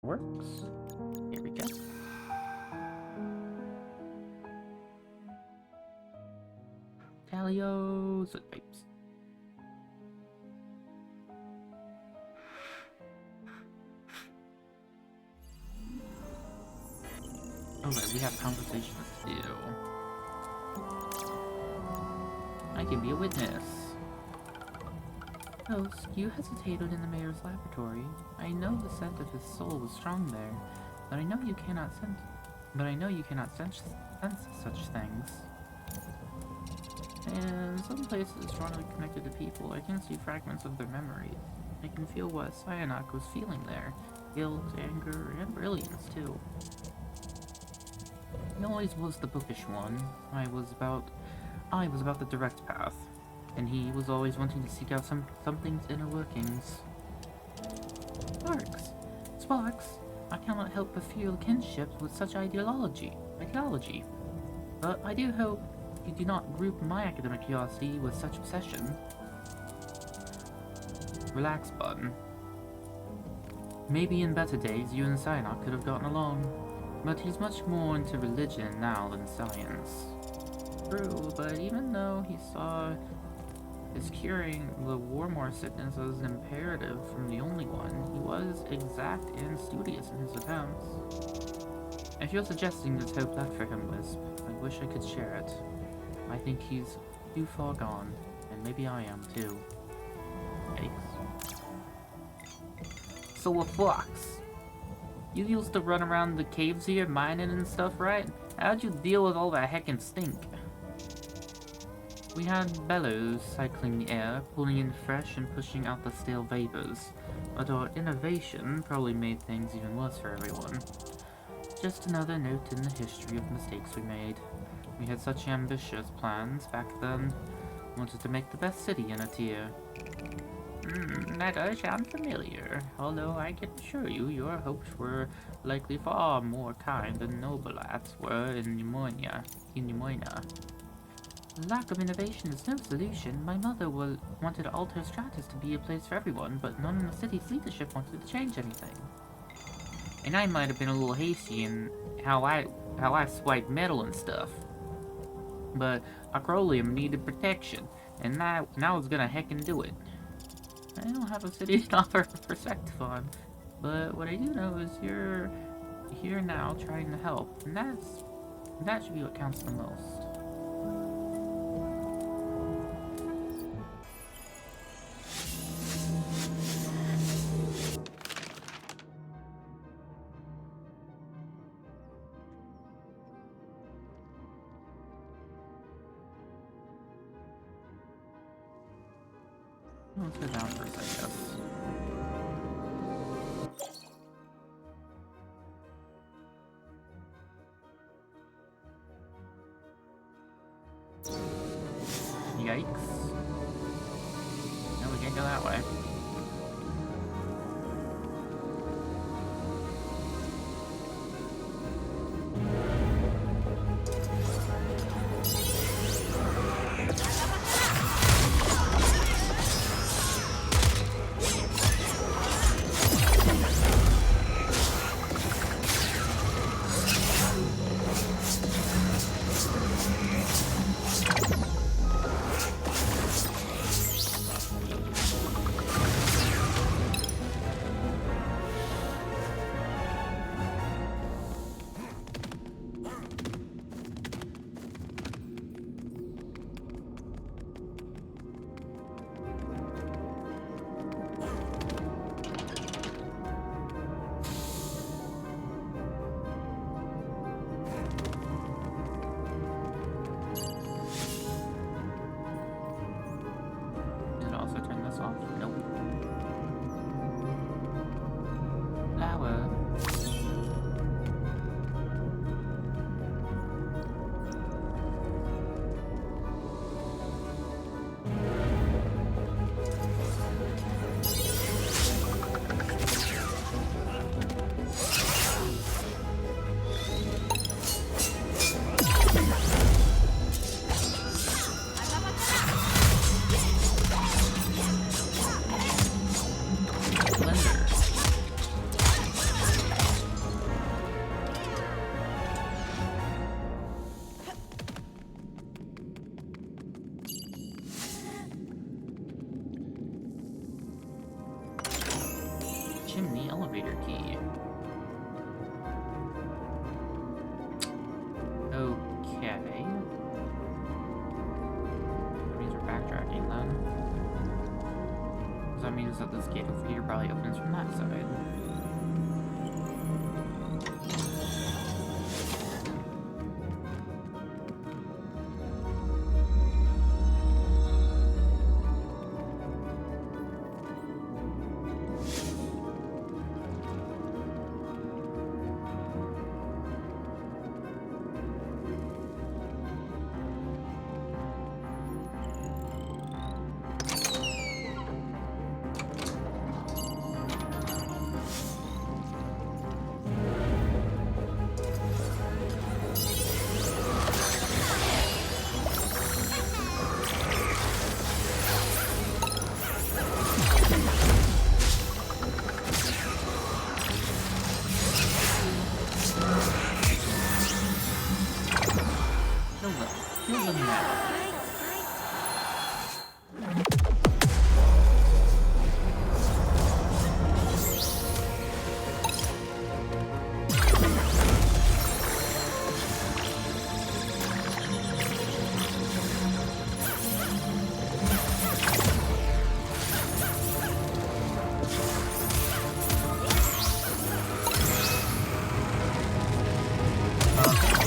Works. Here we go. Talios and pipes. Alright, we have conversations to do. I can be a witness. Host, you hesitated in the mayor's laboratory. I know the scent of his soul was strong there, but I know you cannot sense such things. And some places strongly connected to people, I can see fragments of their memories. I can feel what Cyanok was feeling there. Guilt, anger, and brilliance too. He always was the bookish one. I was about the direct path, and he was always wanting to seek out something's inner workings. Sparks, I cannot help but feel kinship with such ideology. But I do hope you do not group my academic curiosity with such obsession. Relax, Bun. Maybe in better days you and Cyanok could have gotten along, but he's much more into religion now than science. True, but even though he saw his curing the Warmore sickness as an imperative from the only one, he was exact and studious in his attempts. If you're suggesting there's hope left for him, Wisp, I wish I could share it. I think he's too far gone, and maybe I am too. Yikes. So a fox. You used to run around the caves here mining and stuff, right? How'd you deal with all that heckin' stink? We had bellows cycling the air, pulling in fresh and pushing out the stale vapors, but our innovation probably made things even worse for everyone. Just another note in the history of mistakes we made. We had such ambitious plans back then. Wanted to make the best city in a tier. That does sound familiar, although I can assure you your hopes were likely far more kind than Nobilat's were in Pneumonia. Lack of innovation is no solution. My mother wanted Alter Stratus to be a place for everyone, but none in the city's leadership wanted to change anything. And I might have been a little hasty in how I swiped metal and stuff. But Acrolium needed protection, and now it's gonna heckin' do it. I don't have a city to offer perspective on, but what I do know is you're here now trying to help, and that should be what counts the most. Let's go down first, I guess. Yikes. No, we can't go that way. means that this gate over here probably opens from that side.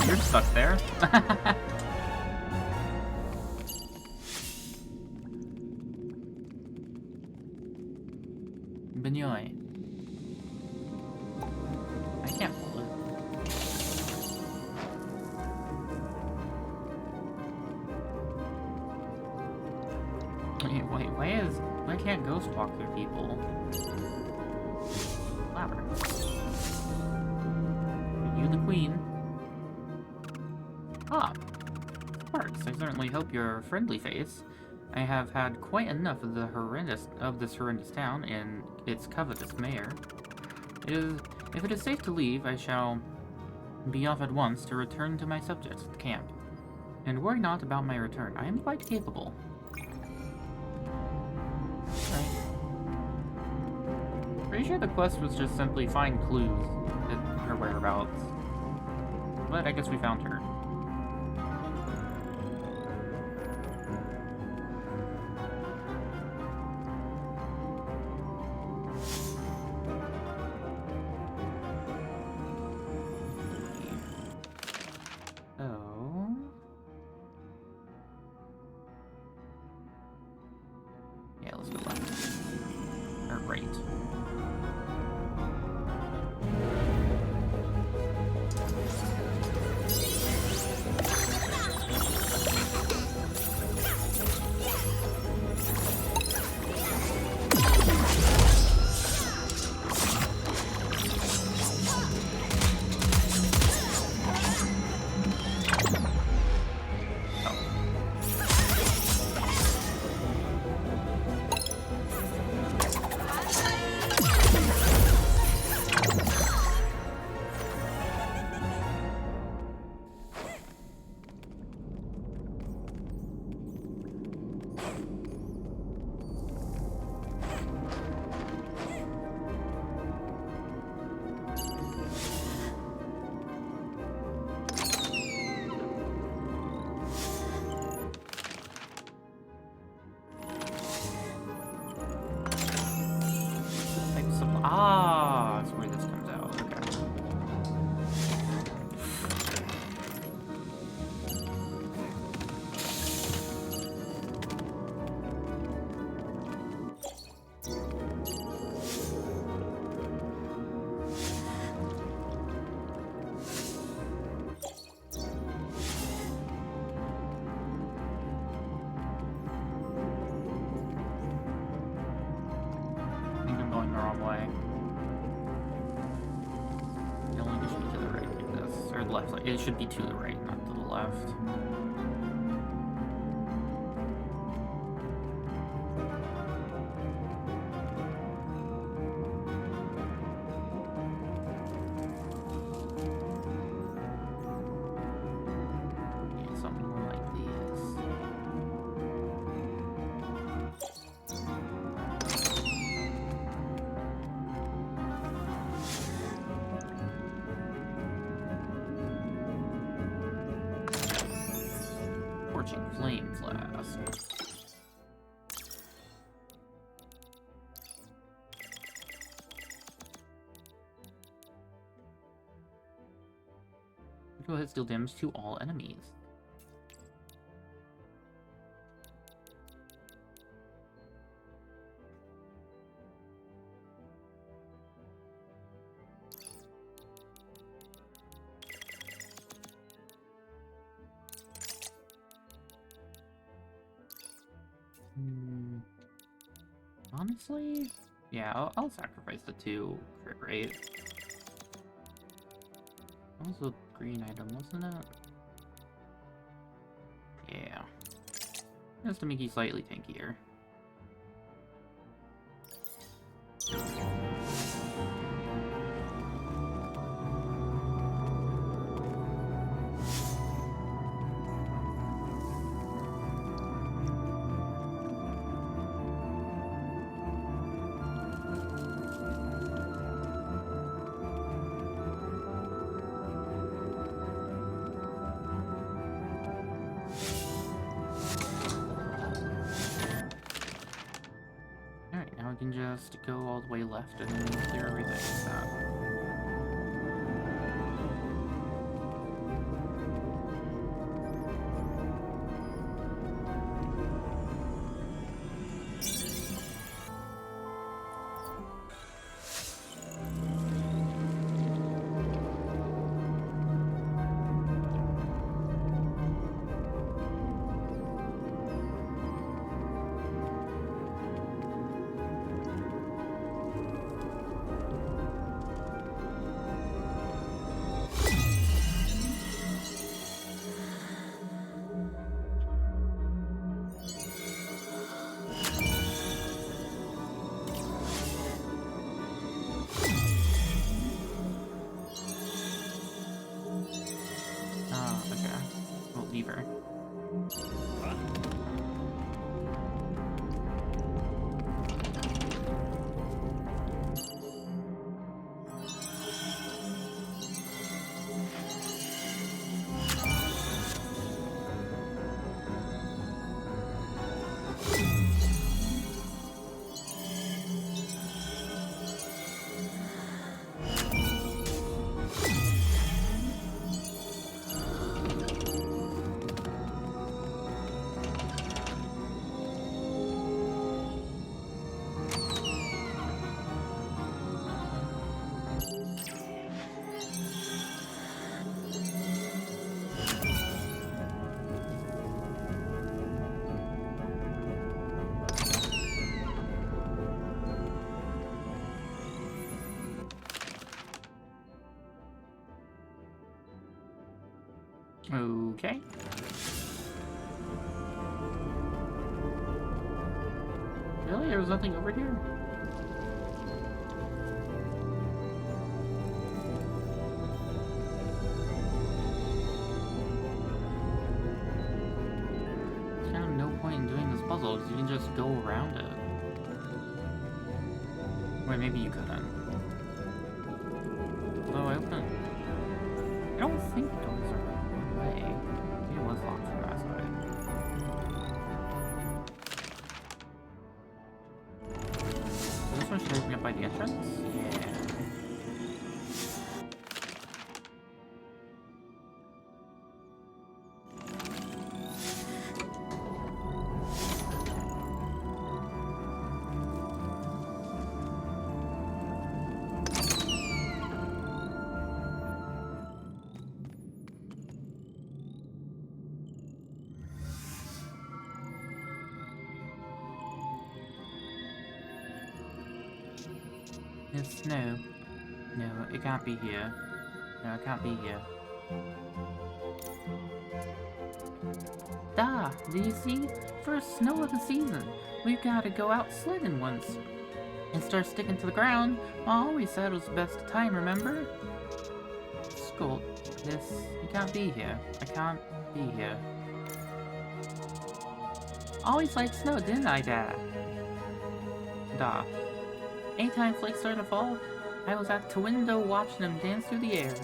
You're stuck there. Benoy. I can't pull it. Wait, why can't Ghost walk through people? Flower. Are you the queen? Ah, Sparks, I certainly hope you're a friendly face. I have had quite enough of this horrendous town and its covetous mayor. If it is safe to leave, I shall be off at once to return to my subjects at the camp. And worry not about my return. I am quite capable. Right. Pretty sure the quest was just simply find clues at her whereabouts. But I guess we found her. Ah, that's where this comes out. Okay. I think I'm going the wrong way. It only should be to the right like this. Or the left. Like, it should be to the right, not to the left. Yeah, something like this. Flame flask. Critical hits deal damage to all enemies. Honestly, yeah, I'll sacrifice the 2 crit rate. That was a green item, wasn't it? Yeah. Just to make you slightly tankier. Alright, now we can just go all the way left and clear everything like that. Lever. Okay. Really? There was nothing over here? There's kind of no point in doing this puzzle, because you can just go around it. Wait, maybe you couldn't. Oh, I opened it. I don't think doors are one way. Maybe it was locked from that side. So this one should open up by the entrance? Yeah. It's snow. No, it can't be here. No, it can't be here. Da! Do you see? First snow of the season. We've gotta go out sledding once. And start sticking to the ground. Ma always said it was the best time, remember? Scold. This... You can't be here. I can't be here. Always liked snow, didn't I, Dad? Da. Anytime flakes started to fall, I was at the window watching them dance through the air.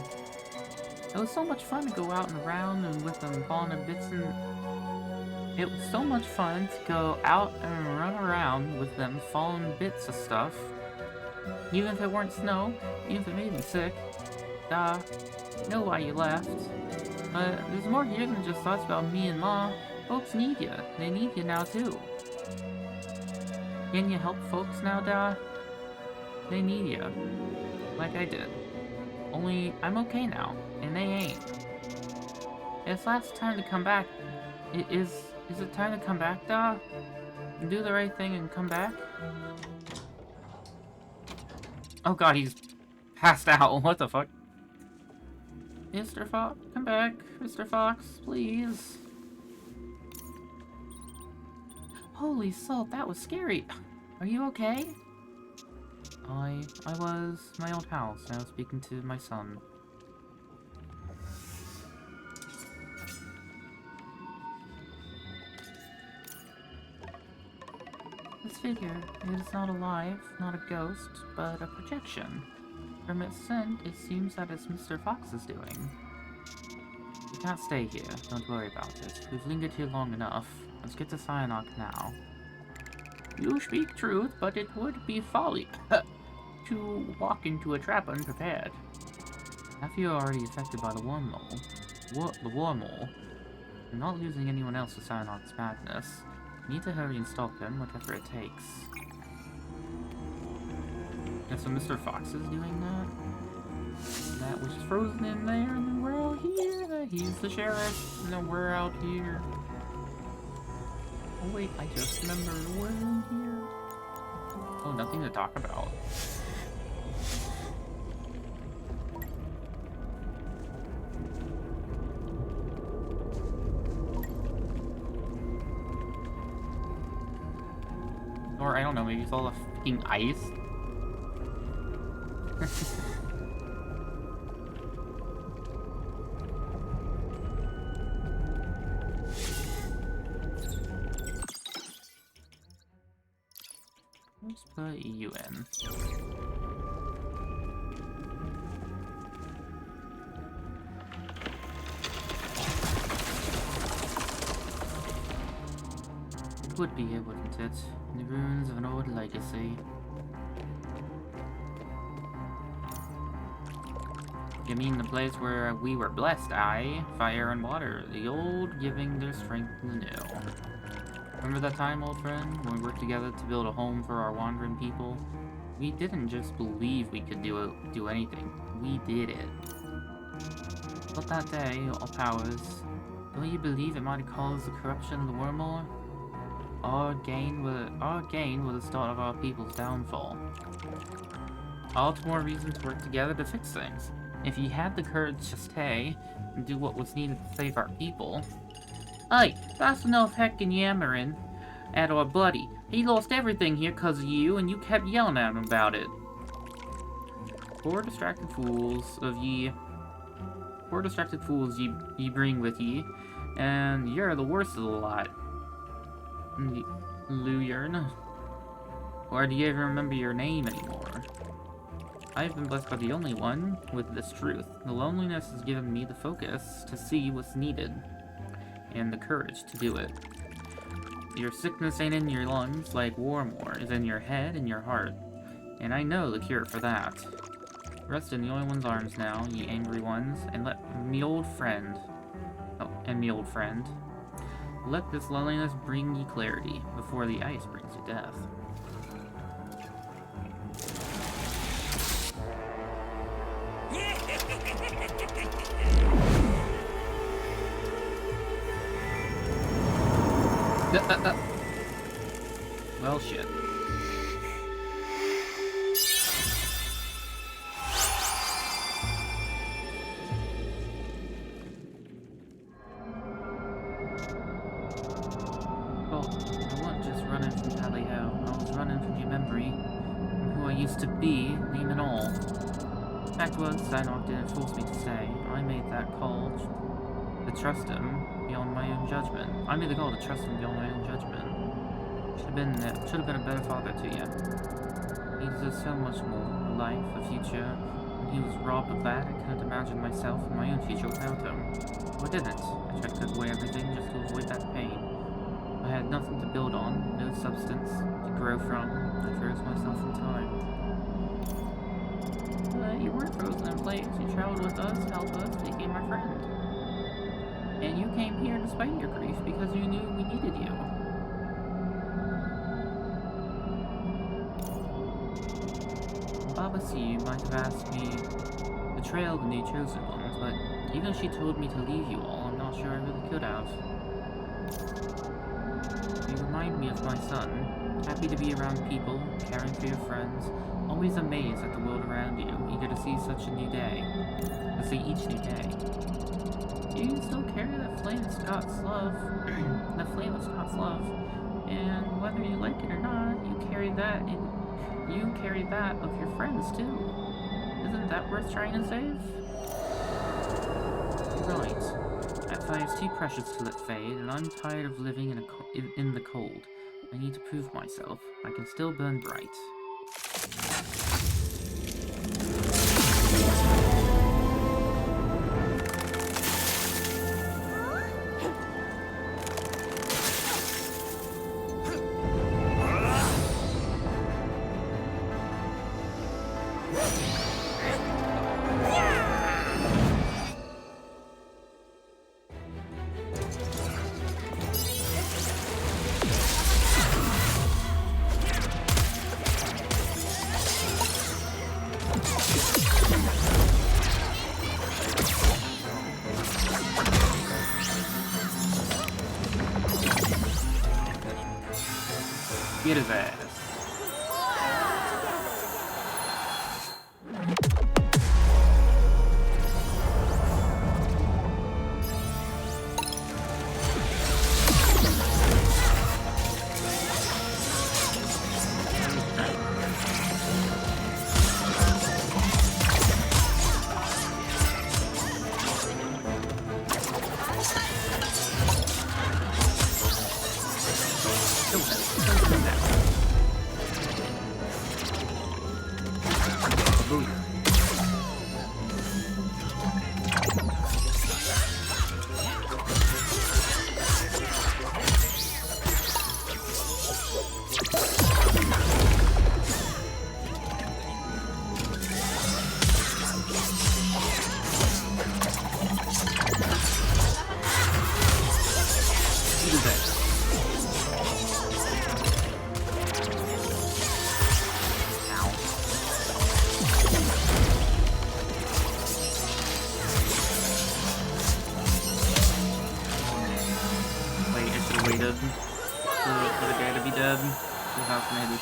It was so much fun to go out and around and with them falling to bits and... It was so much fun to go out and run around with them falling bits of stuff. Even if it weren't snow, even if it made me sick. Duh. Know why you left. But there's more here than just thoughts about me and Ma. Folks need you. They need you now, too. Can you help folks now, Da? They need you. Like I did. Only, I'm okay now, and they ain't. It's last time to come back. Is it time to come back, Da? Do the right thing and come back? Oh god, he's passed out. What the fuck? Mr. Fox, come back. Mr. Fox, please. Holy salt, that was scary. Are you okay? I was in my old house, and I was speaking to my son. This figure, it is not alive, not a ghost, but a projection. From its scent, it seems that it's Mr. Fox is doing. You can't stay here, don't worry about it. We've lingered here long enough. Let's get to Cyanok now. You speak truth, but it would be folly to walk into a trap unprepared. After you're already affected by the wormhole, you're not losing anyone else to Cyanok's madness. You need to hurry and stop him, whatever it takes. And so Mr. Fox is doing that? That was frozen in there, and then we're out here. He's the sheriff, and then we're out here. Oh wait, I just remembered we're in here. Oh, nothing to talk about. Or, I don't know, maybe it's all the fucking ice? Let's put you in. It would be here, wouldn't it? In the ruins of an old legacy. You mean the place where we were blessed, aye? Fire and water, the old giving their strength to the new. Remember that time, old friend, when we worked together to build a home for our wandering people? We didn't just believe we could do anything. We did it. But that day, all powers, don't you believe it might have caused the corruption of the wormhole? Our gain was the start of our people's downfall. All the more reason to work together to fix things. If you had the courage to stay and do what was needed to save our people. Hey, that's enough heckin' yammering at our buddy. He lost everything here 'cause of you, and you kept yelling at him about it. Poor distracted fools ye bring with ye, and you're the worst of the lot. Luyern. Or do you even remember your name anymore? I've been blessed by the only one with this truth. The loneliness has given me the focus to see what's needed, and the courage to do it. Your sickness ain't in your lungs like Warmore, it's in your head and your heart. And I know the cure for that. Rest in the only one's arms now, ye angry ones, and let me old friend... Let this loneliness bring ye clarity, before the ice brings you death. Well, shit. Well, I wasn't just running from Tally-Ho. I was running from your memory, from who I used to be, name and all. Fact was, Cyanok didn't force me to stay. I made that call to trust him beyond my own judgment. I made the call to trust him beyond my own judgment. Should have been a better father to you. He deserves so much more. A life, a future. When he was robbed of that, I couldn't imagine myself and my own future without him. So I didn't. I tried to put away everything just to avoid that pain. I had nothing to build on, no substance to grow from. I froze myself in time. But you weren't frozen in place. You traveled with us, helped us, became our friend. And you came here despite your grief because you knew we needed you. Baba C might have asked me to trail the new chosen ones, but even if she told me to leave you all, I'm not sure I really could have. You remind me of my son, happy to be around people, caring for your friends, always amazed at the world around you, eager to see such a new day, to see each new day. Do you still carry that flame of Scott's love, and whether you like it or not, you carry that of your friends too. Isn't that worth trying to save? Right. That fire is too precious to let fade, and I'm tired of living in the cold. I need to prove myself. I can still burn bright. Get his ass.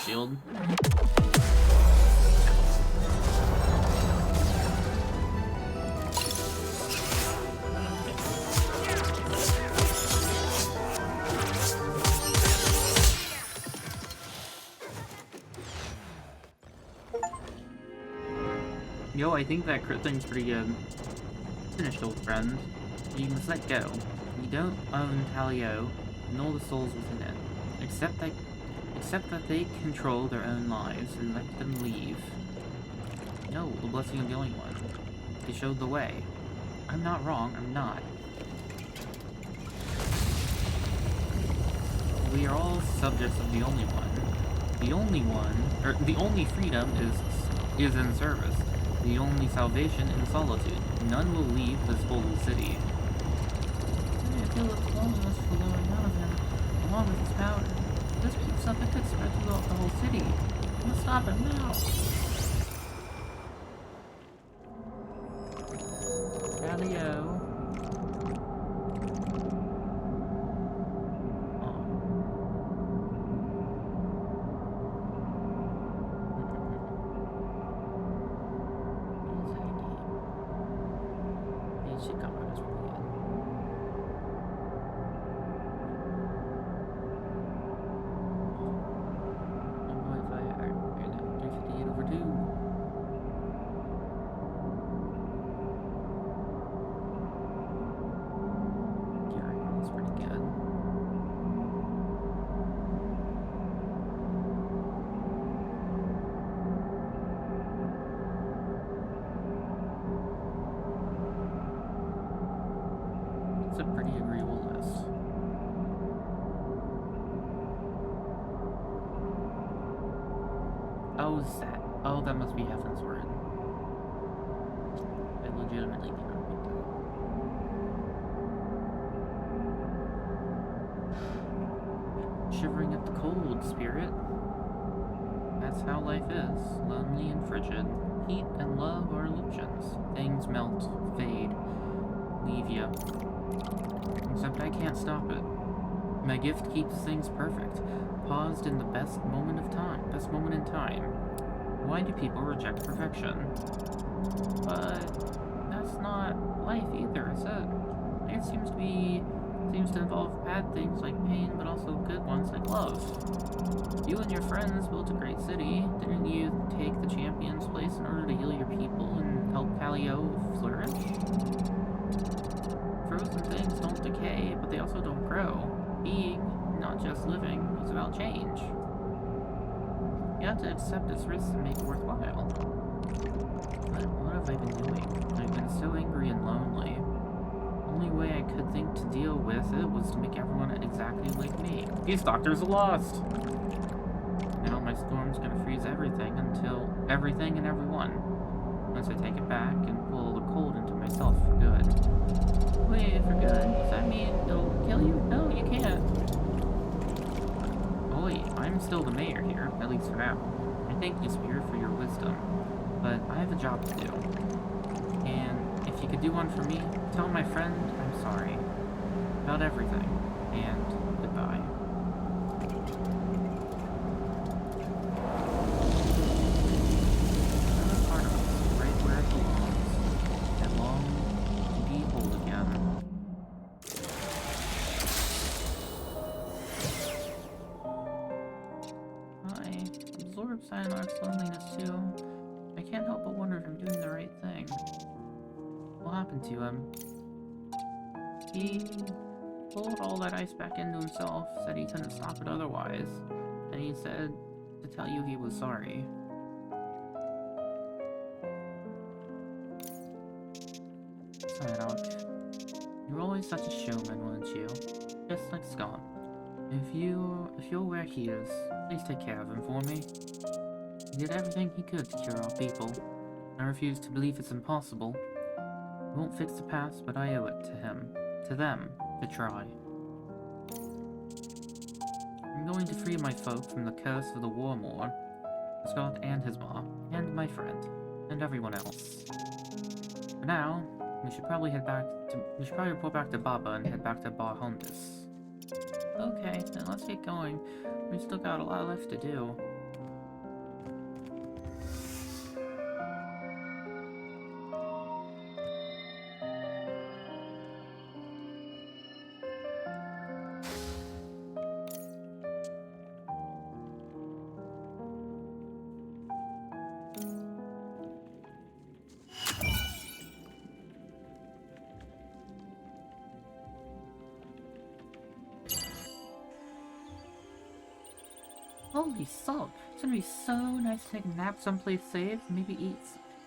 Shield. Yo, I think that crit thing's pretty good. Finished, old friend. You must let go. You don't own Talio, nor the souls within it. Except that they control their own lives and let them leave. No, the blessing of the only one. They showed the way. I'm not wrong, I'm not. We are all subjects of the only one. The only freedom is in service. The only salvation in solitude. None will leave this holy city. I feel that the loneliness flowing out of him, along with his power. This keeps up, it could spread throughout the whole city. We must stop him now. Galio. It's a pretty agreeable list. Oh, that must be Heaven's Word. legitimately be argued though. Shivering at the cold, spirit. That's how life is, lonely and frigid. Heat and love are illusions. Things melt, fade, leave you. Except I can't stop it. My gift keeps things perfect, paused in the best moment in time. Why do people reject perfection? But that's not life either, is it? It seems to involve bad things like pain, but also good ones like love. You and your friends built a great city. Didn't you take the champion's place in order to heal your people and help Paleo flourish? Frozen things don't decay, but they also don't grow. Being, not just living, is about change. You have to accept its risks and make it worthwhile. What have I been doing? I've been so angry and lonely. Only way I could think to deal with it was to make everyone exactly like me. These doctors are lost! Now my storm's gonna freeze everything and everyone. Once I take it back and pull the cold into myself for good. Wait, for good? Does that mean it'll kill you? No, you can't. Oh wait, I'm still the mayor here, at least for now. I thank you, Spirit, for your wisdom, but I have a job to do. And if you could do one for me, tell my friend I'm sorry. About everything. And goodbye. Another part of us, right where it belongs. And long to be whole again. I absorb Cyanarch's loneliness too. I can't help but wonder if I'm doing the right thing. What happened to him? He pulled all that ice back into himself, said he couldn't stop it otherwise, and he said to tell you he was sorry. Cyanarch, you were always such a showman, weren't you? Just like Scott. If you're where he is, please take care of him for me. He did everything he could to cure our people. I refuse to believe it's impossible. I won't fix the past, but I owe it to him, to them, to try. I'm going to free my folk from the curse of the Warmore, Scott and his mom, and my friend, and everyone else. For now, we should probably report back to Baba and head back to Bar Hondus. Okay, then let's get going. We've still got a lot left to do. Holy salt! It's gonna be so nice to take a nap someplace safe, maybe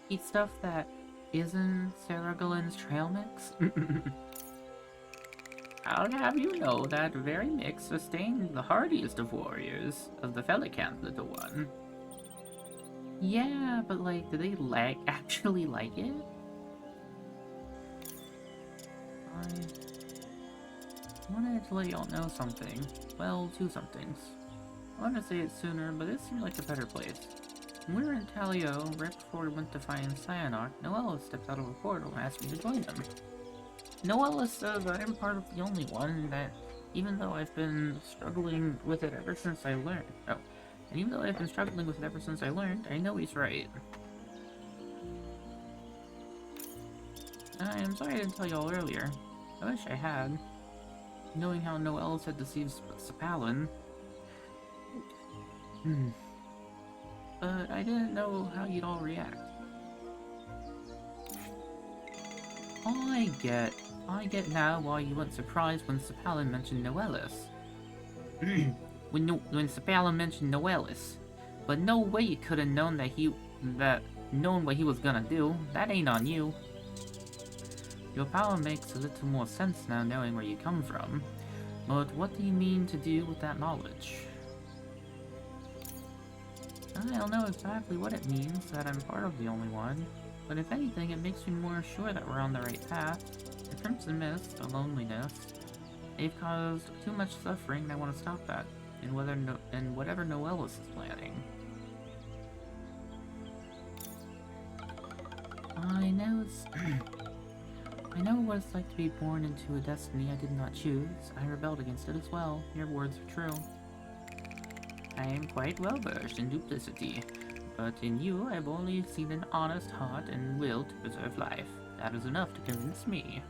eat stuff that isn't Sarah Galen's trail mix. I'll have you know that very mix sustained the hardiest of warriors of the Felicant, little one. Yeah, but like, do they actually like it? I wanted to let y'all know something. Well, two somethings. I wanted to say it sooner, but this seemed like a better place. When we were in Talio, right before we went to find Cyanarch, Noella stepped out of a portal and asked me to join them. Noella says I'm part of the only one that, even though I've been struggling with it ever since I learned. I know he's right. I'm sorry I didn't tell y'all earlier. I wish I had. Knowing how Noelle had deceived Sapalin. But I didn't know how you'd all react. I get now why you weren't surprised when Sapalin mentioned Noellis. when Sapalin mentioned Noellis. But no way you could have known known what he was gonna do. That ain't on you. Your power makes a little more sense now knowing where you come from. But what do you mean to do with that knowledge? I don't know exactly what it means that I'm part of the only one. But if anything, it makes me more sure that we're on the right path. The Crimson Mist, the loneliness, they've caused too much suffering, and I want to stop that. And whatever Noelis is planning. I know I know what it's like to be born into a destiny I did not choose. I rebelled against it as well. Your words are true. I am quite well versed in duplicity, but in you I've only seen an honest heart and will to preserve life. That is enough to convince me.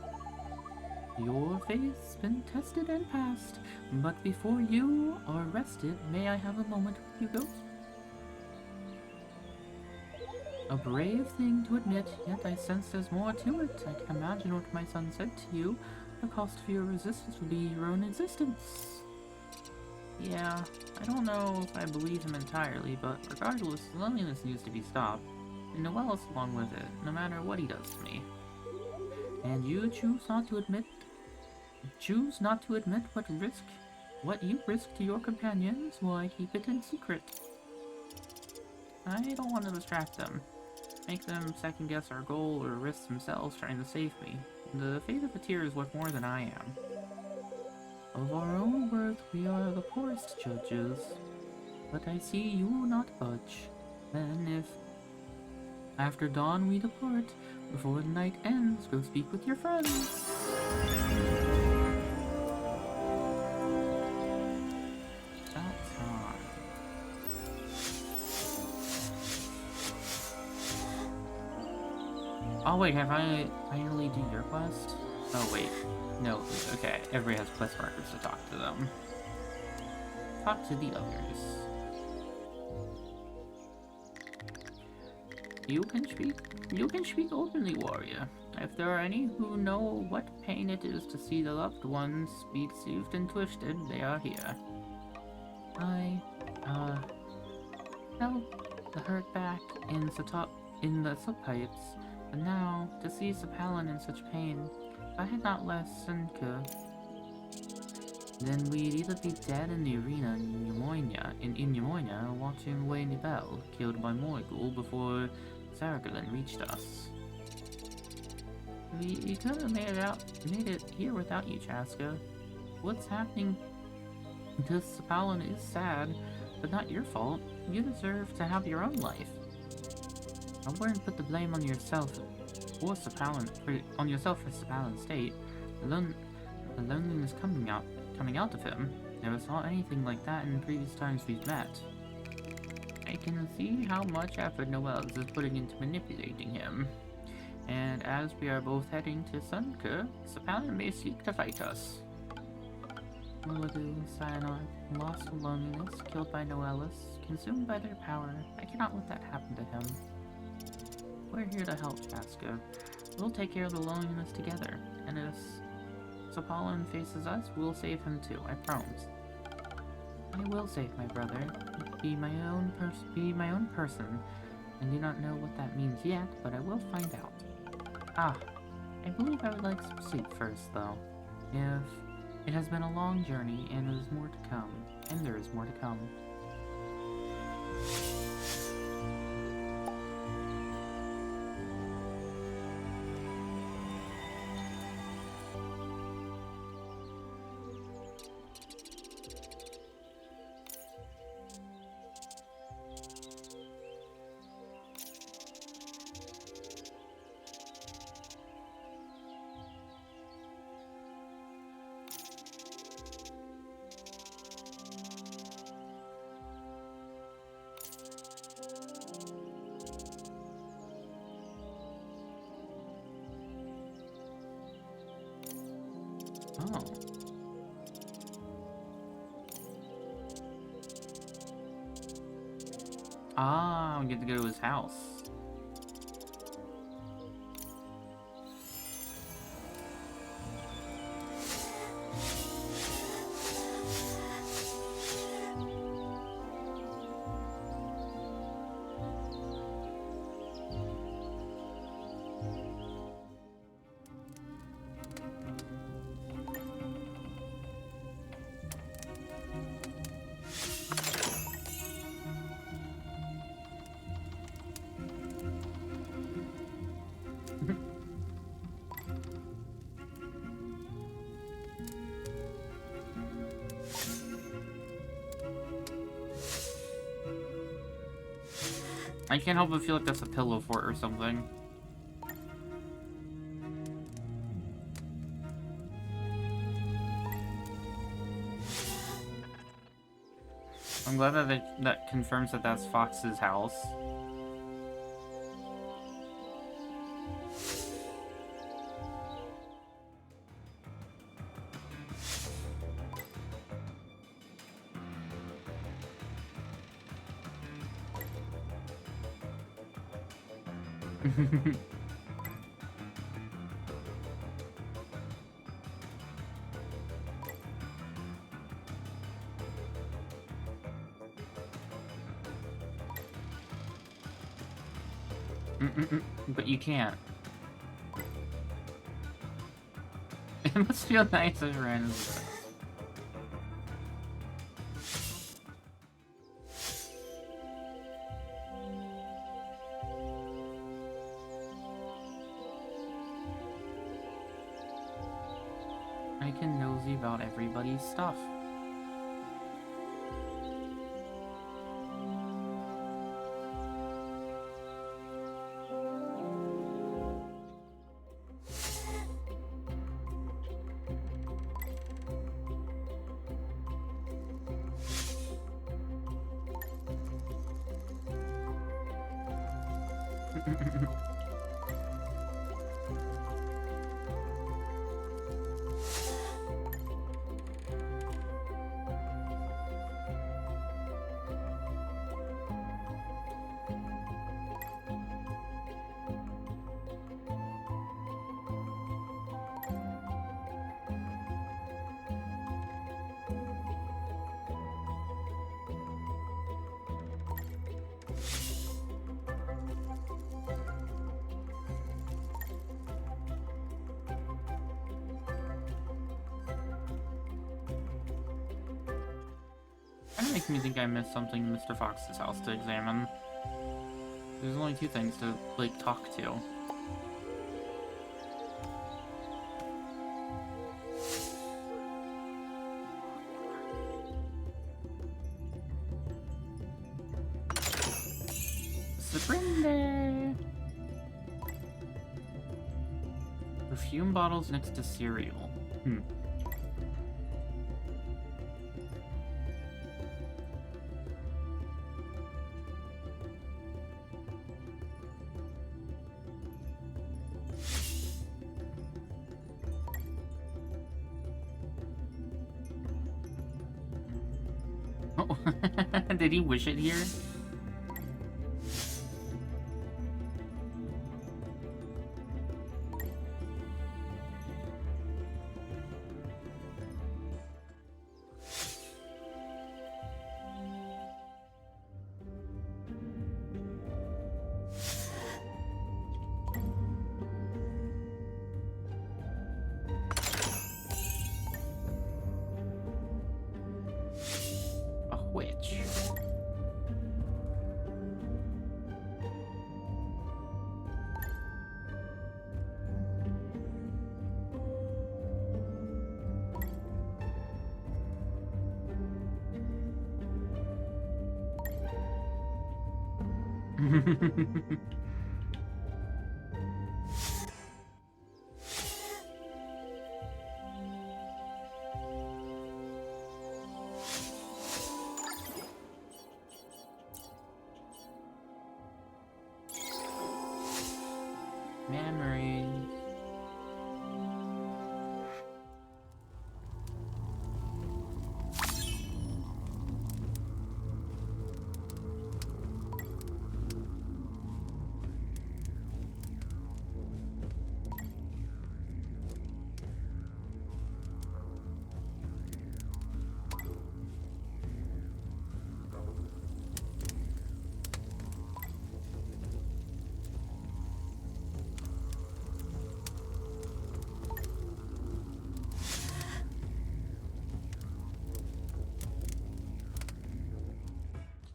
Your faith's been tested and passed, but before you are rested, may I have a moment with you, Ghost? A brave thing to admit, yet I sense there's more to it. I can imagine what my son said to you. The cost of your resistance would be your own existence. Yeah, I don't know if I believe him entirely, but regardless, loneliness needs to be stopped. And Noelis along with it, no matter what he does to me. And you choose not to admit what you risk to your companions, why keep it in secret? I don't want to distract them. Make them second guess our goal or risk themselves trying to save me. The fate of the tier is worth more than I am. Of our own worth we are the poorest judges. But I see you will not budge. Then if after dawn we depart, before the night ends, go speak with your friends. Oh wait, have I finally do your quest? Oh wait, no, okay, everybody has quest markers to talk to them. Talk to the others. You can speak openly, warrior. If there are any who know what pain it is to see the loved ones be deceived and twisted, they are here. I, felt the hurt back in the subpipes. But now, to see Sapalin in such pain, if I had not left Senka, then we'd either be dead in the arena in Yamoina, or watching Wei Nibel, killed by Morgul before Saragalin reached us. We could have made it here without you, Chaska. What's happening to Sapalin is sad, but not your fault. You deserve to have your own life. I wouldn't put the blame on yourself or on yourself for Sapalin's state. The loneliness coming out of him. Never saw anything like that in previous times we've met. I can see how much effort Noelis is putting into manipulating him. And as we are both heading to Sunker, Sapalin may seek to fight us. Uladu, Sayonara, lost to loneliness, killed by Noelis, consumed by their power. I cannot let that happen to him. We're here to help, Chaska. We'll take care of the loneliness together, and if Sapalin faces us, we'll save him too, I promise. I will save my brother. Be my own person. I do not know what that means yet, but I will find out. Ah, I believe I would like some sleep first, though. It has been a long journey, and there is more to come. Oh. Ah, we get to go to his house. I can't help but feel like that's a pillow fort or something. I'm glad that that confirms that that's Fox's house. But you can't. It must feel nice as random. I can nosy about everybody's stuff. Kinda makes me think I missed something in Mr. Fox's house to examine. There's only 2 things to, like, talk to. Sprinde! Perfume bottles next to cereal. Oh, did he wish it here? Memories.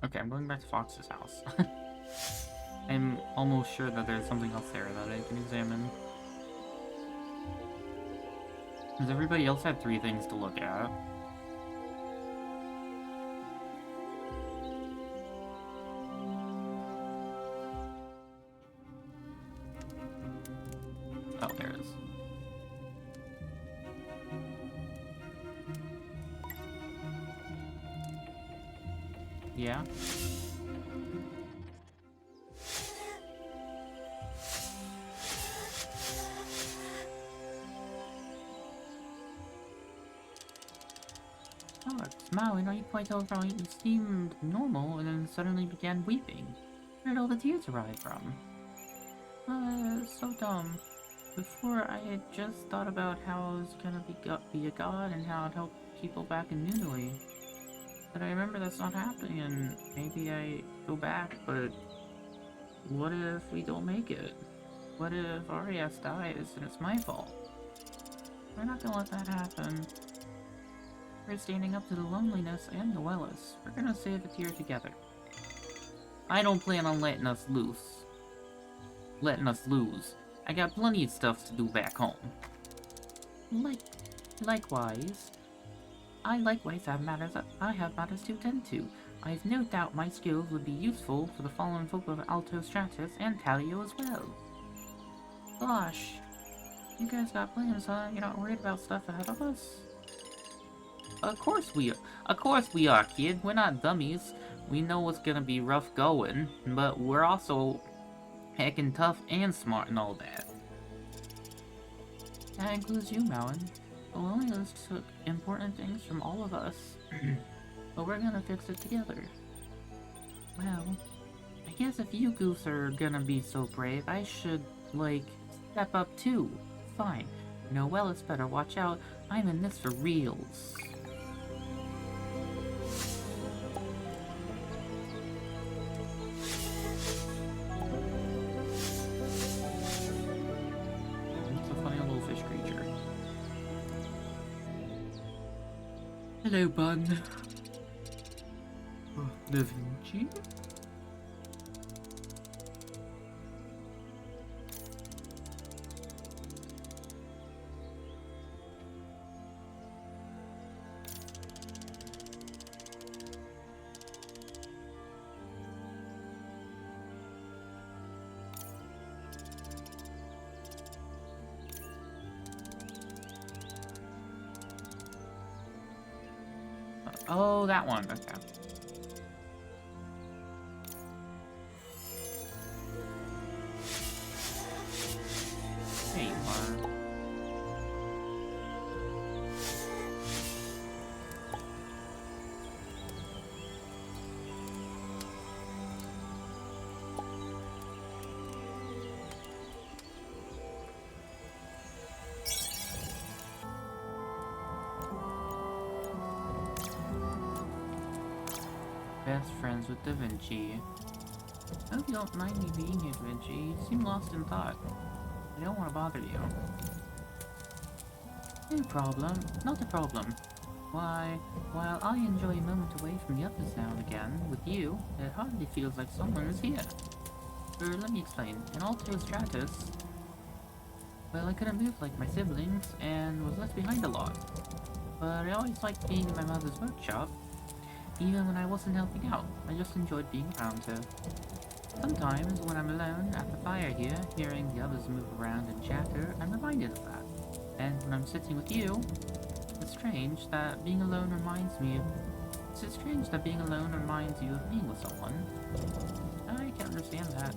Okay, I'm going back to Fox's house. I'm almost sure that there's something else there that I can examine. Because everybody else had 3 things to look at. Yeah? Oh, smiling, are you quite alright? You seemed normal and then suddenly began weeping. Where did all the tears arrive from? So dumb. Before, I had just thought about how I was gonna be a god and how I'd help people back in Nunui. But I remember that's not happening, and maybe I go back, but what if we don't make it? What if Arias dies and it's my fault? We're not gonna let that happen. We're standing up to the loneliness and the Wellis. We're gonna save it here together. I don't plan on letting us lose. I got plenty of stuff to do back home. Likewise. I likewise have matters to attend to. I have no doubt my skills would be useful for the fallen folk of Alto Stratus and Talio as well. Gosh, you guys got plans, huh? You're not worried about stuff ahead of us? Of course we are, kid. We're not dummies. We know what's gonna be rough going, but we're also heckin' tough and smart and all that. That includes you, Malin. The loneliness took important things from all of us, but we're gonna fix it together. Well, I guess if you goofs are gonna be so brave, I should, like, step up too. Fine. Noellis better watch out. I'm in this for reals. It's a funny little fish creature. Hello, bun. Da Vinci? Oh, that one. Okay. There you are. Best friends with Da Vinci. I hope you don't mind me being here, Da Vinci. You seem lost in thought. I don't want to bother you. No problem. Not a problem. Why, while I enjoy a moment away from the others now and again, with you, it hardly feels like someone is here. Let me explain. In Alto Stratus, well, I couldn't move like my siblings, and was left behind a lot. But I always liked being in my mother's workshop. Even when I wasn't helping out, I just enjoyed being around her. Sometimes, when I'm alone at the fire here, hearing the others move around and chatter, I'm reminded of that. And when I'm sitting with you, it's strange that being alone reminds you of being with someone. I can understand that.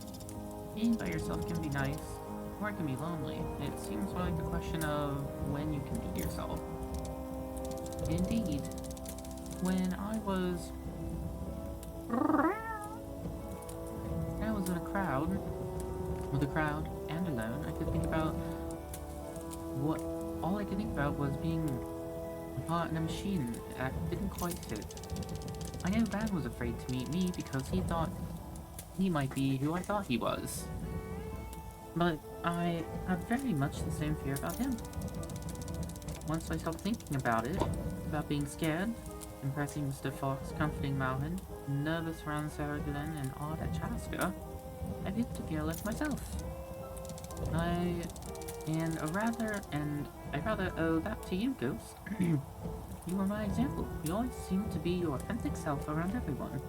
Being by yourself can be nice, or it can be lonely. It seems more like a question of when you can be yourself. Indeed. When I was in a crowd, with a crowd and alone, all I could think about was being a part in a machine that didn't quite fit. I know Dad was afraid to meet me because he thought he might be who I thought he was. But I had very much the same fear about him. Once I stopped thinking about it, about being scared, impressing Mr. Fox, comforting Malhin, nervous around Sarah Glenn, and odd at Chaska, I began to feel like myself. I rather owe that to you, Ghost. You were my example. You always seem to be your authentic self around everyone.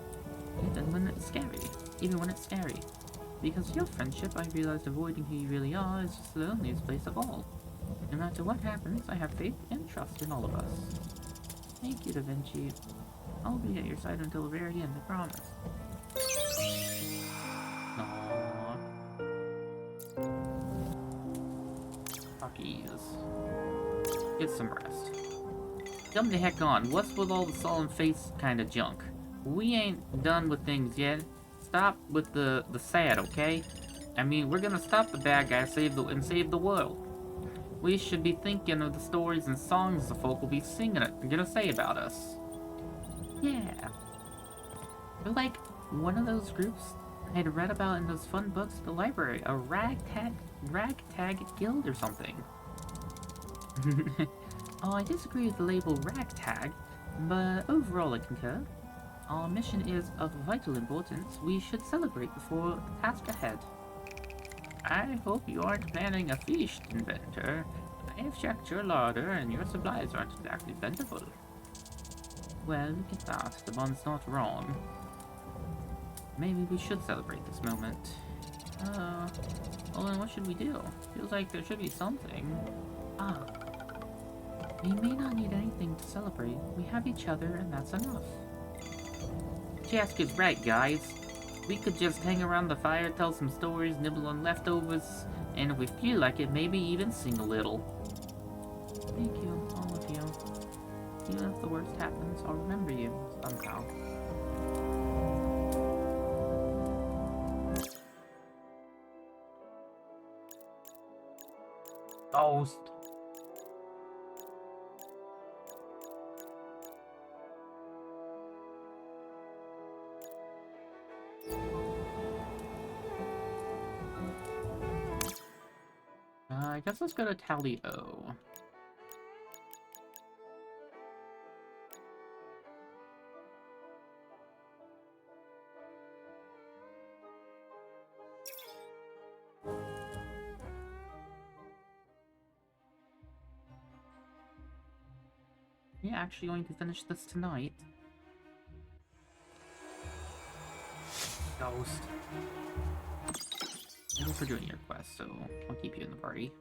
Even when it's scary. Because of your friendship, I realized avoiding who you really are is just the loneliest place of all. No matter what happens, I have faith and trust in all of us. Thank you, Da Vinci. I'll be at your side until the very end, I promise. Aww. Puppies. Get some rest. Come the heck on. What's with all the solemn face kind of junk? We ain't done with things yet. Stop with the sad, okay? I mean, we're gonna stop the bad guy, save the world. We should be thinking of the stories and songs the folk will be singing it and gonna say about us. Yeah. We're like one of those groups I had read about in those fun books at the library. A ragtag guild or something. Oh, I disagree with the label ragtag, but overall I concur. Our mission is of vital importance. We should celebrate before the task ahead. I hope you aren't planning a feast, inventor. I have checked your larder, and your supplies aren't exactly plentiful. Well, look at that. The bond's not wrong. Maybe we should celebrate this moment. Well then what should we do? Feels like there should be something. Ah. We may not need anything to celebrate. We have each other, and that's enough. Jessica's right, guys. We could just hang around the fire, tell some stories, nibble on leftovers, and if we feel like it, maybe even sing a little. Thank you, all of you. Even if the worst happens, I'll remember you, somehow. Ghost! I guess let's go to Tally O. Yeah, actually going to finish this tonight. Ghost. Thank you for doing your quest, so I'll keep you in the party.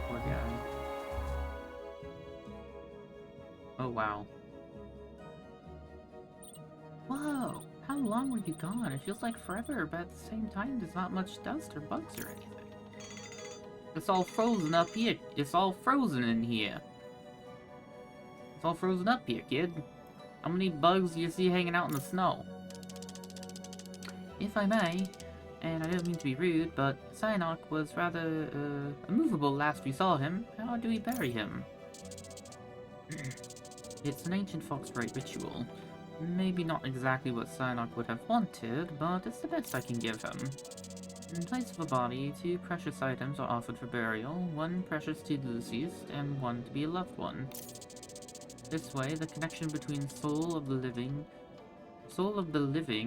Poor guy. Oh, wow. Whoa! How long were you gone? It feels like forever, but at the same time, there's not much dust or bugs or anything. It's all frozen up here. It's all frozen in here. It's all frozen up here, kid. How many bugs do you see hanging out in the snow? If I may, and I don't mean to be rude, but Cyanok was rather, immovable last we saw him. How do we bury him? It's an ancient foxbright ritual. Maybe not exactly what Cyanok would have wanted, but it's the best I can give him. In place of a body, 2 precious items are offered for burial, 1 precious to the deceased, and 1 to be a loved one. This way, the connection between soul of the living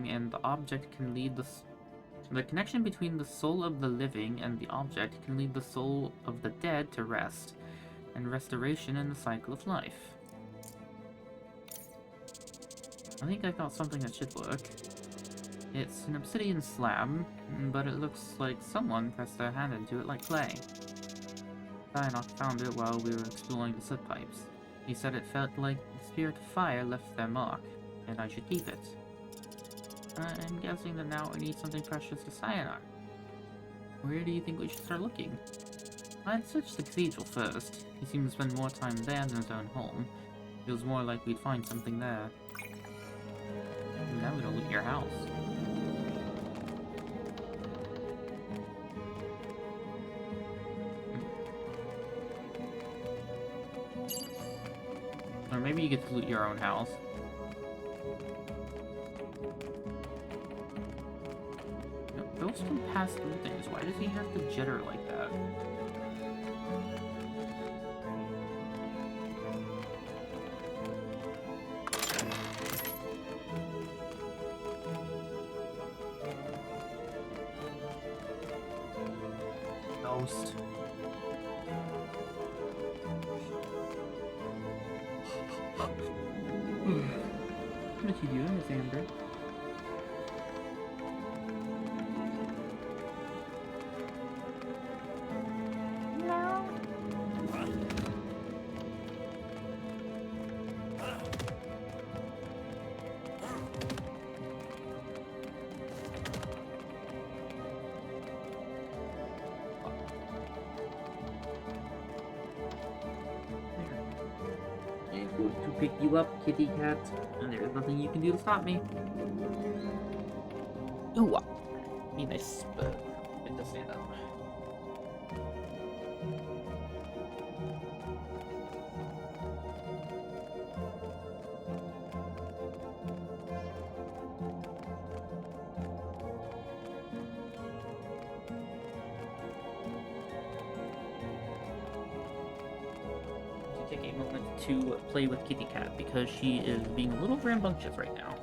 and the object can lead the connection between the soul of the living and the object can lead the soul of the dead to rest, and restoration in the cycle of life. I think I got something that should work. It's an obsidian slab, but it looks like someone pressed their hand into it like clay. Cyanok found it while we were exploring the soot pipes. He said it felt like the spirit of fire left their mark, and I should keep it. I'm guessing that now I need something precious to Cyanok. Where do you think we should start looking? I'd search the cathedral first. He seemed to spend more time there than his own home. Feels more like we'd find something there. Now we don't loot your house. Or maybe you get to loot your own house. No, Ghost can pass through things. Why does he have to jitter like that? Ghost. you doing, Miss Amber? To pick you up, kitty cat, and there's nothing you can do to stop me. Ooh, be nice, but it does stand up. Take a moment to play with Kitty Cat because she is being a little rambunctious right now.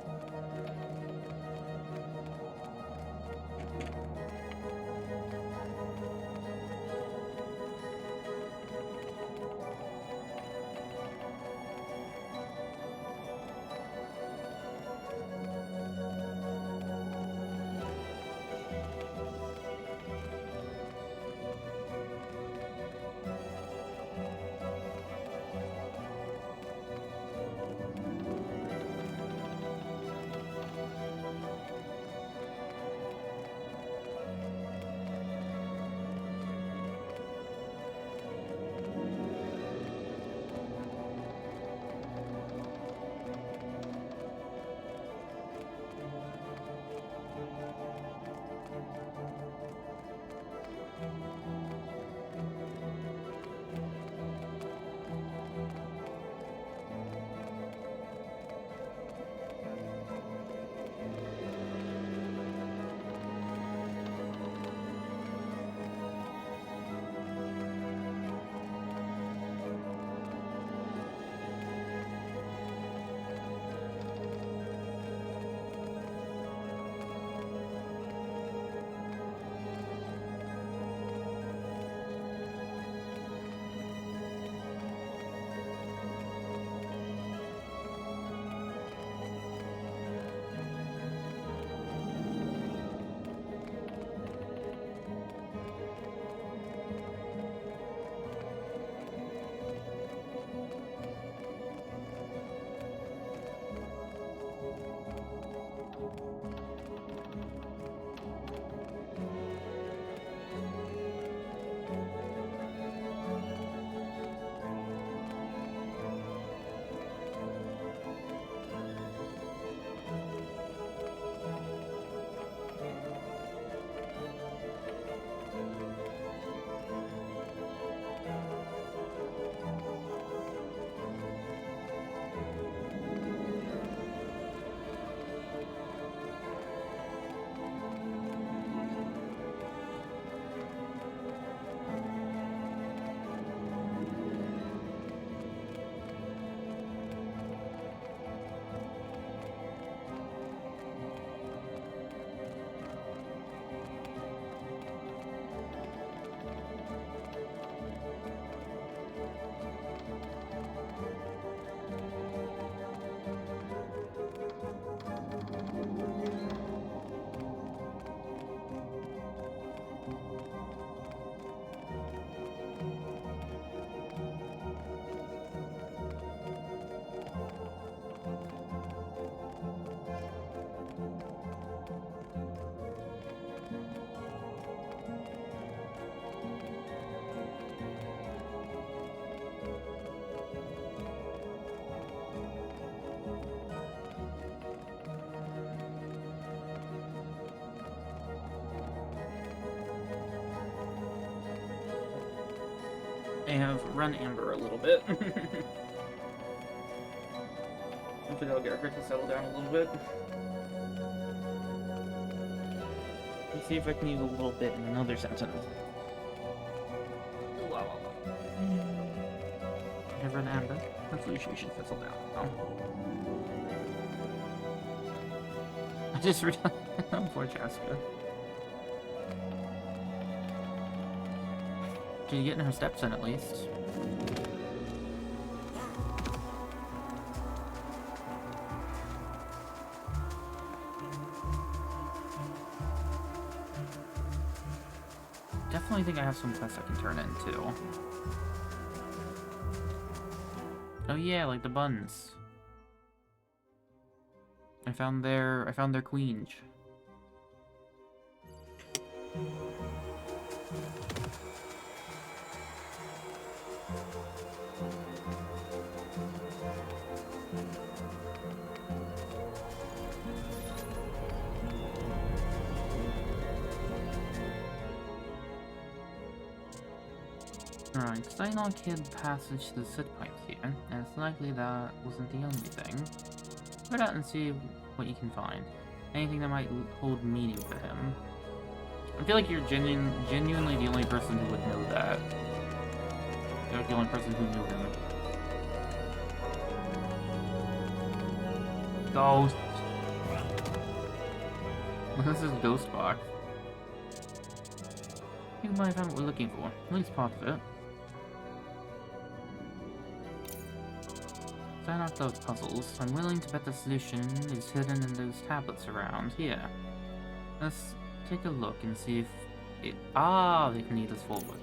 I have run Amber a little bit. Hopefully that'll get her to settle down a little bit. Let me see if I can use a little bit in another sentence. I have run Amber. Hopefully she should settle down. Oh. I just realized. Poor Chaska. She's getting her steps in at least. definitely think I have some quests I can turn in too. Oh yeah, like the buns. I found their queen. Right, Steinlock hid passage to the soot pipes here, and it's likely that wasn't the only thing. Go out and see what you can find. Anything that might hold meaning for him. I feel like you're genuinely the only person who would know that. You're like the only person who knew him. Ghost! This is Ghost Box. I think we might have found what we're looking for. At least part of it. Sign off those puzzles. I'm willing to bet the solution is hidden in those tablets around here. Let's take a look and see if it... Ah, they can lead us forward.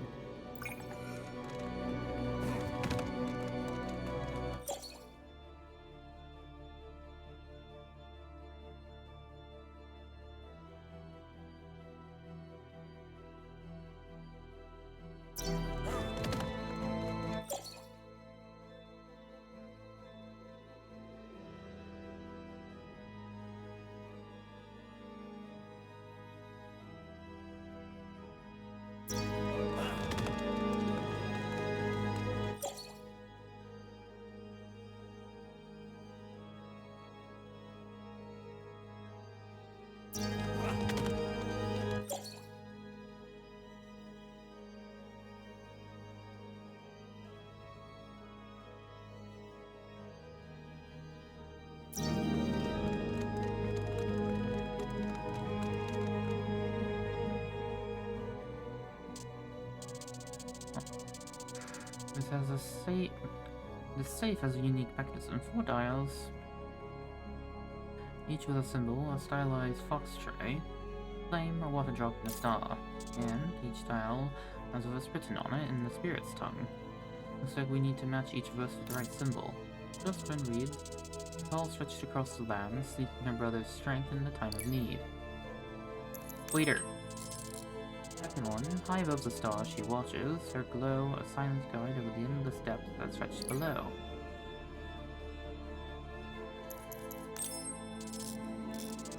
This has a safe. The safe has a unique mechanism. 4 dials, each with a symbol, a stylized fox tray, flame, a water drop, and a star. And each dial has a verse written on it in the spirit's tongue. Looks like we need to match each verse with the right symbol. First one reads, "Paul stretched across the land, seeking her brother's strength in the time of need." Waiter. Second one, high above the stars she watches, her glow a silent guide over the endless depths that stretch below.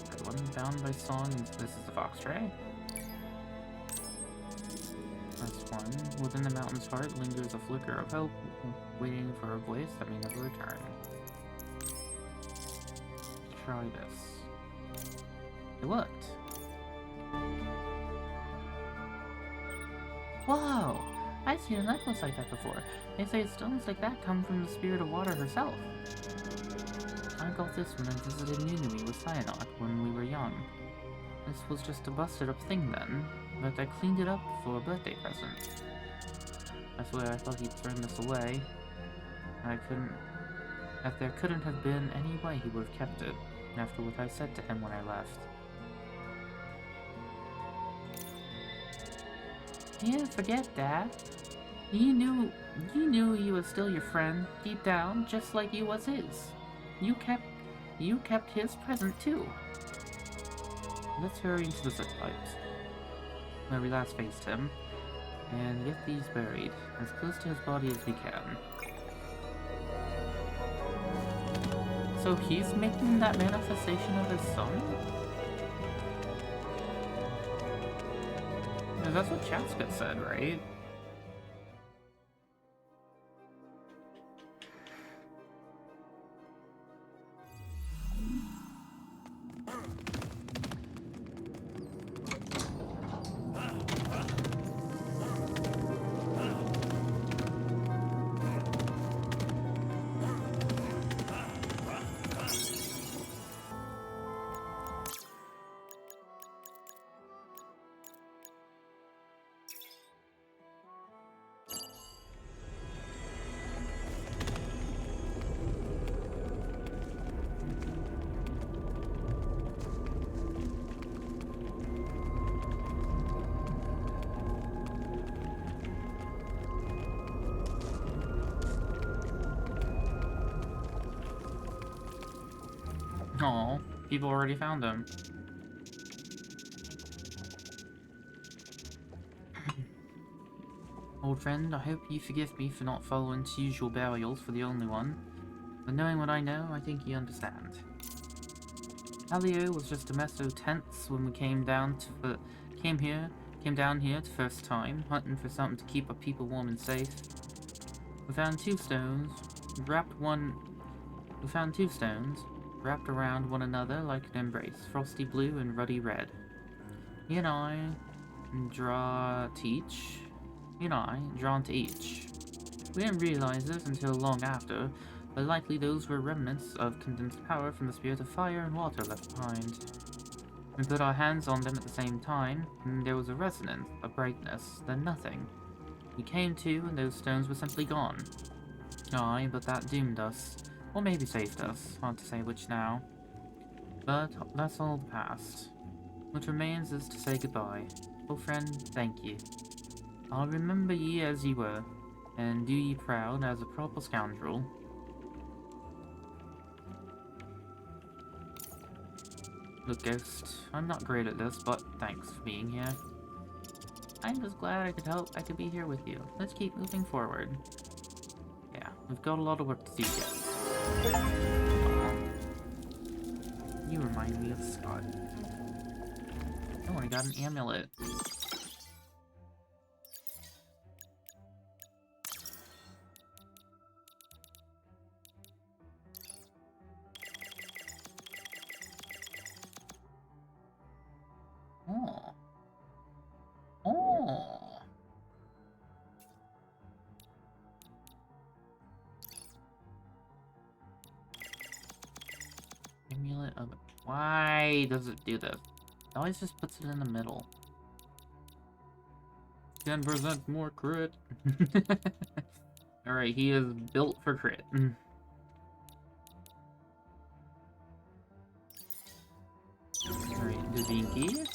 Third one, bound by song, this is the fox tray. First one, within the mountain's heart lingers a flicker of hope, waiting for a voice that may never return. Try this. It worked. Whoa! I've seen a necklace like that before. They say stones like that come from the spirit of water herself. I got this when I visited Nunui with Cyanok when we were young. This was just a busted up thing then, but I cleaned it up for a birthday present. I swear I thought he'd thrown this away. That there couldn't have been any way he would have kept it, after what I said to him when I left. Yeah, forget that. You knew he was still your friend, deep down, just like you was his. You kept his present too. Let's hurry into the soot pipes, where we last faced him, and get these buried, as close to his body as we can. So he's making that manifestation of his son? That's what Chaska said, right? people already found him. Old friend, I hope you forgive me for not following usual burials for the only one. But knowing what I know, I think you understand. Alio was just a mess of tents when we came down here the first time, hunting for something to keep our people warm and safe. We found two stones wrapped around one another like an embrace, frosty blue and ruddy red. He and I drawn to each. We didn't realize this until long after, but likely those were remnants of condensed power from the spirit of fire and water left behind. We put our hands on them at the same time, and there was a resonance, a brightness, then nothing. We came to, and those stones were simply gone. Aye, but that doomed us. Or maybe saved us. Hard to say which now. But that's all the past. What remains is to say goodbye. Oh friend, thank you. I'll remember ye as ye were, and do ye proud as a proper scoundrel. Look, Ghost, I'm not great at this, but thanks for being here. I'm just glad I could be here with you. Let's keep moving forward. Yeah, we've got a lot of work to do yet. Aww. You remind me of Scott. Oh, I got an amulet. Oh. Oh. Amulet of... Why does it do this? It always just puts it in the middle. 10% more crit. Alright, he is built for crit. Alright, Davinki.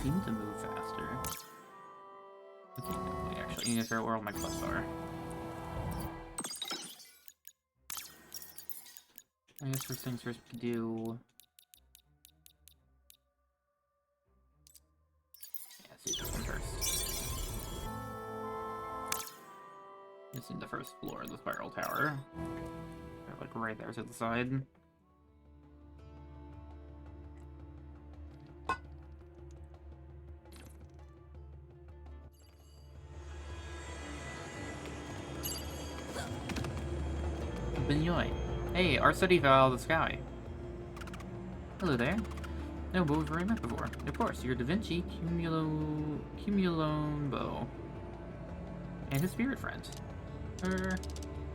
Seem to move faster. Okay, no, we actually need to figure out where all my quests are. I guess first things first, we could do... Yeah, let's do this one first. This is the first floor of the spiral tower. They're like right there to the side. Benoit. Hey, our city fell out of the sky. Hello there. No, but we've already met before. Of course, you're Da Vinci Cumulombo. And his spirit friend.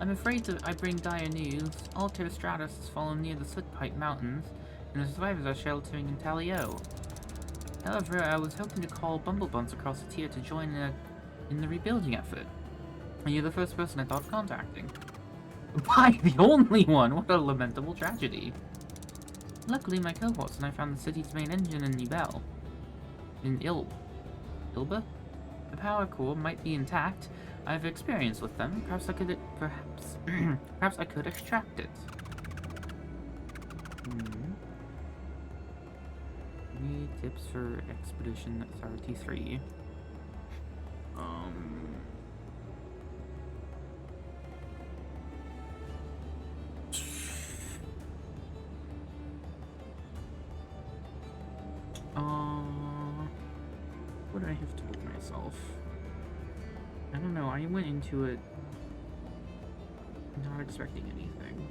I'm afraid that I bring dire news. Alter Stratus has fallen near the Sootpipe Mountains, and the survivors are sheltering in Talio. However, I was hoping to call Bumblebuns across the tier to join in the rebuilding effort. And you're the first person I thought of contacting. Why, the only one? What a lamentable tragedy. Luckily, my cohorts and I found the city's main engine in Nibel. In Ilba? The power core might be intact. I have experience with them. Perhaps I could extract it. Any tips for Expedition 33? What do I have to with myself? I don't know, I went into it not expecting anything.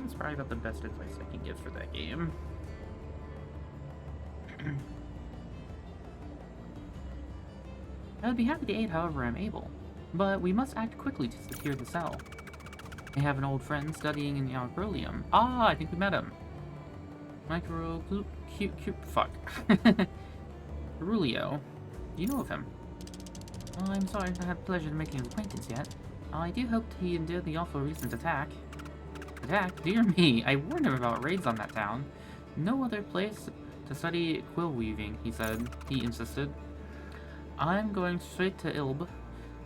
That's probably about the best advice I can give for that game. I would be happy to aid however I'm able, but we must act quickly to secure the cell. I have an old friend studying in the Argolium. Ah, I think we met him. Fuck. Rulio. Do you know of him? Oh, I'm sorry I haven't had the pleasure of making his acquaintance yet. I do hope he endured the awful recent attack. Attack? Dear me, I warned him about raids on that town. No other place to study quill weaving, he said. He insisted. I'm going straight to Ilb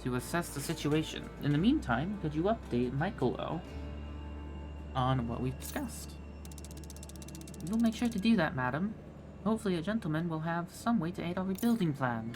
to assess the situation. In the meantime, could you update Michaelo on what we've discussed? You'll make sure to do that, madam. Hopefully a gentleman will have some way to aid our rebuilding plan.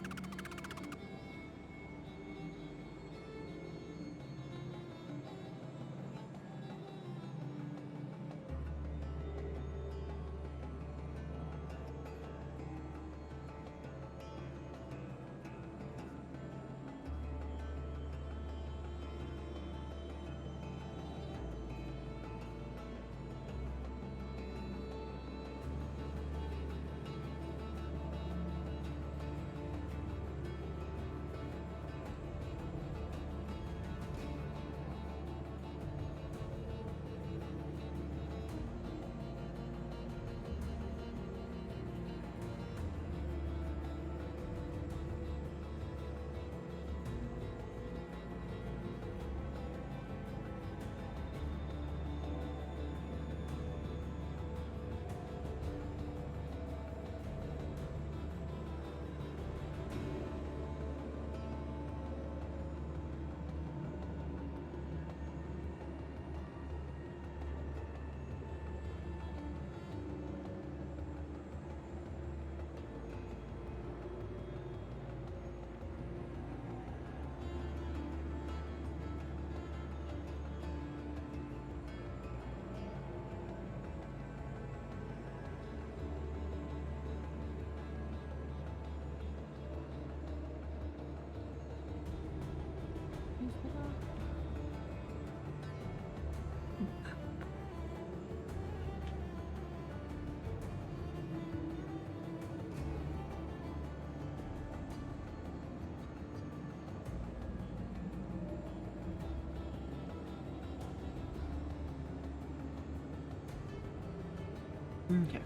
Okay.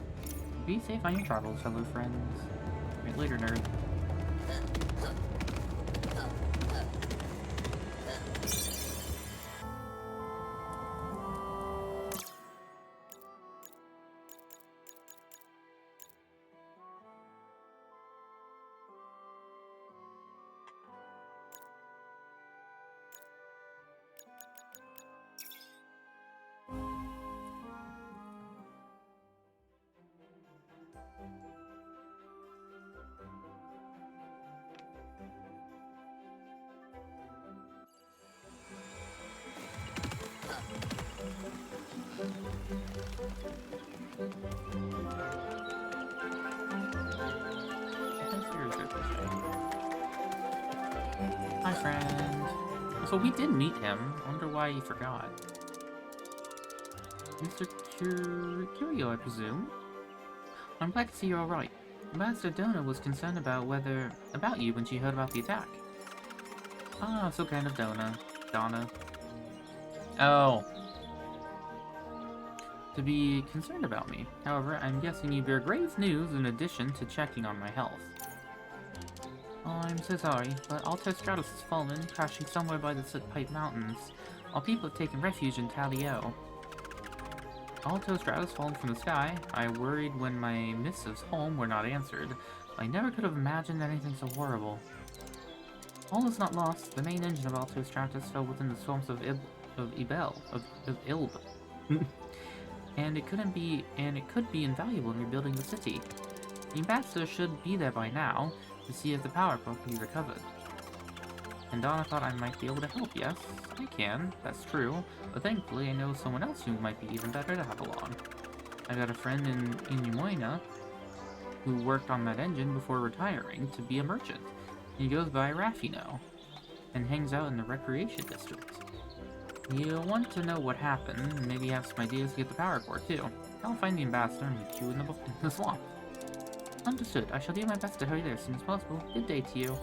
Be safe on your travels, fellow friends. Right, later, nerd. Hi, friend. So we did meet him. I wonder why he forgot. Mr. Curio, I presume? I'm glad to see you're alright. Ambassador Donna was concerned about you when she heard about the attack. Ah, so kind of Donna. Oh. To be concerned about me. However, I'm guessing you bear grave news in addition to checking on my health. Oh, I'm so sorry, but Alto Stratus has fallen, crashing somewhere by the Soot Pipe Mountains, while people have taken refuge in Talio. Alto Stratus fallen from the sky. I worried when my missives home were not answered. I never could have imagined anything so horrible. All is not lost. The main engine of Alto Stratus fell within the swamps of Ilb. and it could be invaluable in rebuilding the city. The ambassador should be there by now to see if the power book can be recovered. And Donna thought I might be able to help. Yes, I can. That's true. But thankfully, I know someone else who might be even better to have along. I got a friend in Inumoina who worked on that engine before retiring to be a merchant. He goes by Raffino and hangs out in the recreation district. You want to know what happened, maybe have some ideas to get the power core, too. I'll find the ambassador and meet you in the swamp. Understood. I shall do my best to hurry there as soon as possible. Good day to you.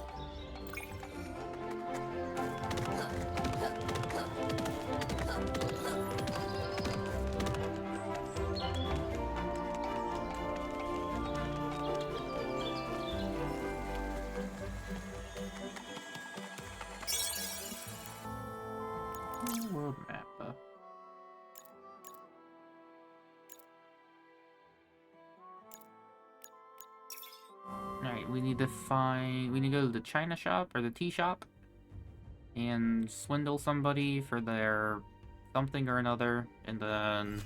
World map. Alright, we need to go to the China shop, or the tea shop, and swindle somebody for their something or another, and then...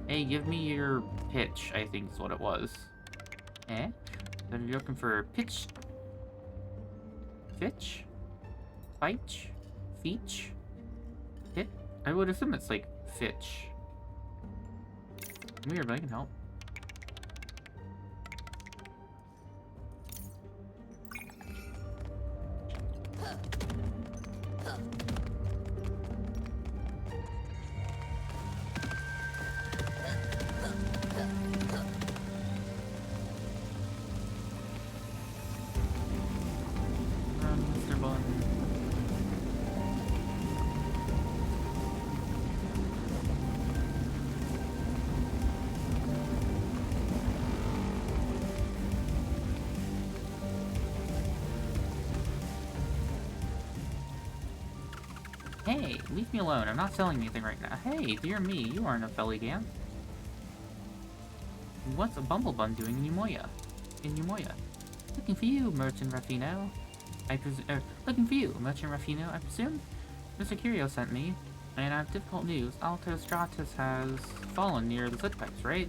Hey, give me your pitch, I think is what it was. Eh? So you're looking for pitch? Fitch? Fitch? Feech? Hit? I would assume it's like Fitch. Weird, but I can help. Mr. Bun. Hey, leave me alone. I'm not selling anything right now. Hey, dear me, you aren't a Fellygan. What's a Bumblebun doing in Umoya? Looking for you, Merchant Raffino. Looking for you, Merchant Raffino, I presume? Mr. Curio sent me, and I have difficult news. Alto Stratus has fallen near the slit pipes, right?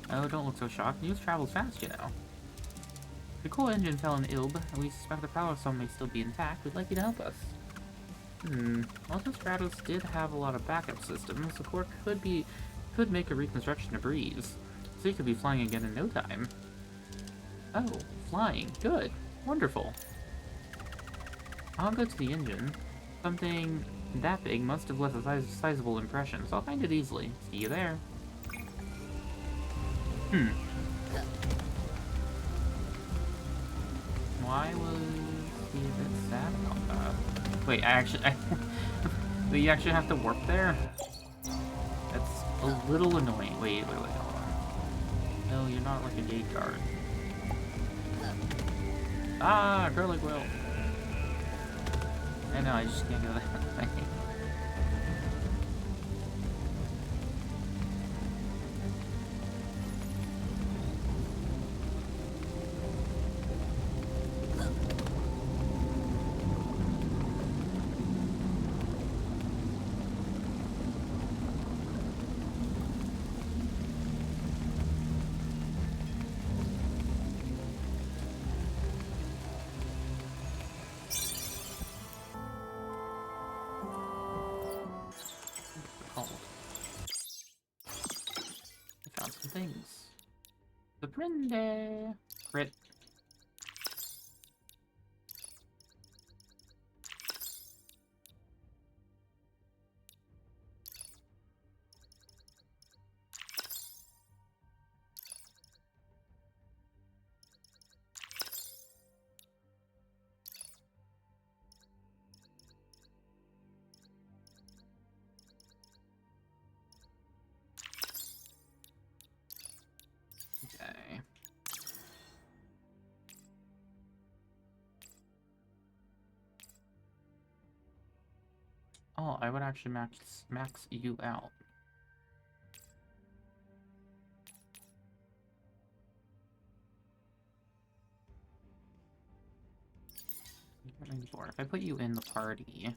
Oh, don't look so shocked. News travels fast, you know. The core engine fell in Ilb, and we suspect the power cell may still be intact. We'd like you to help us. Alto Stratus did have a lot of backup systems. The core could make a reconstruction a breeze. So you could be flying again in no time. Oh, flying. Good. Wonderful. I'll go to the engine. Something that big must have left a sizable impression, so I'll find it easily. See you there. Why was he a bit sad about that? Wait, Wait, you actually have to warp there? That's a little annoying. Wait, hold on. No, you're not like a gate guard. Ah, curly quill. I know, I just can't go that way. Things. The Prinde. Crit. Okay. Oh, I would actually max you out. If I put you in the party.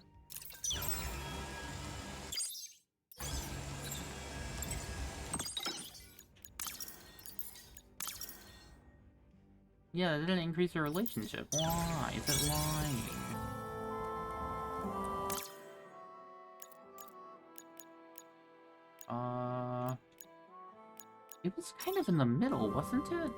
Yeah, it didn't increase your relationship. Why? Is it lying? It was kind of in the middle, wasn't it?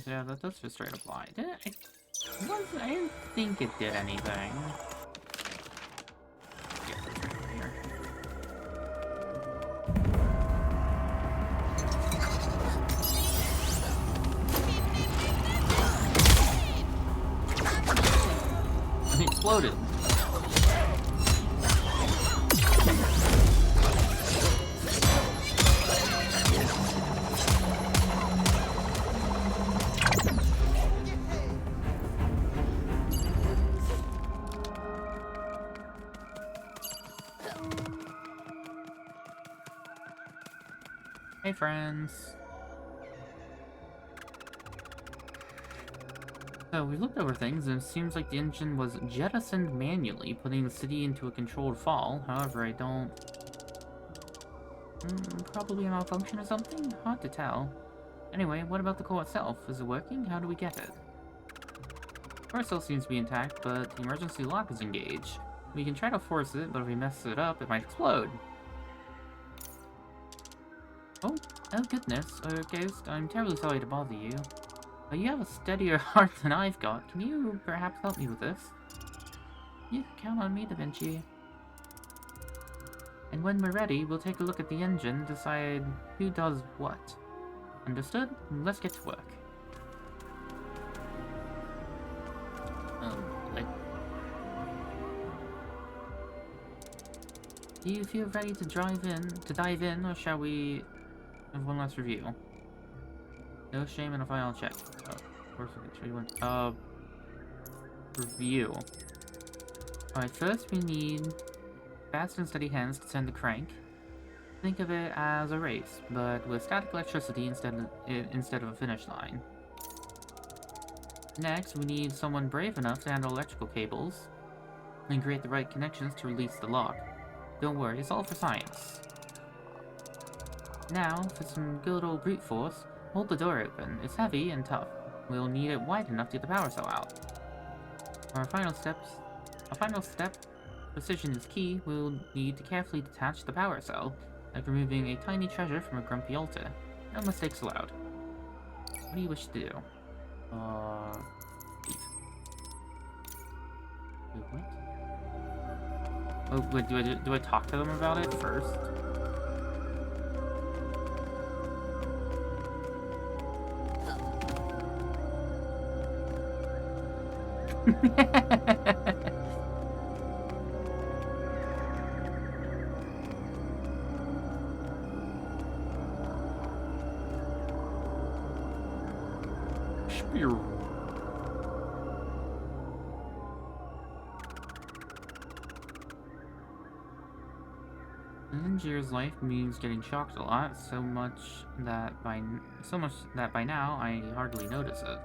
Yeah, that does just straight apply. Did it? I didn't think it did anything. Yeah, that's right over here. It exploded. Hey, friends. So we looked over things, and it seems like the engine was jettisoned manually, putting the city into a controlled fall. However, I don't... probably a malfunction or something? Hard to tell. Anyway, what about the core itself? Is it working? How do we get it? The core itself seems to be intact, but the emergency lock is engaged. We can try to force it, but if we mess it up, it might explode. Oh goodness. Ghost, I'm terribly sorry to bother you. You have a steadier heart than I've got. Can you perhaps help me with this? You can count on me, Da Vinci. And when we're ready, we'll take a look at the engine, decide who does what. Understood? Let's get to work. Do you feel ready to dive in, or shall we have one last review? No shame in a final check. Oh, of course we can 3-1. Review. Alright, first we need fast and steady hands to turn the crank. Think of it as a race, but with static electricity instead of a finish line. Next, we need someone brave enough to handle electrical cables and create the right connections to release the lock. Don't worry, it's all for science. Now, for some good old brute force, hold the door open. It's heavy and tough. We'll need it wide enough to get the power cell out. For our final step, precision is key. We'll need to carefully detach the power cell, like removing a tiny treasure from a grumpy altar. No mistakes allowed. What do you wish to do? Leave. Wait, what? Oh, wait, do I talk to them about it first? Spear. An engineer's life means getting shocked a lot, so much that by now I hardly notice it.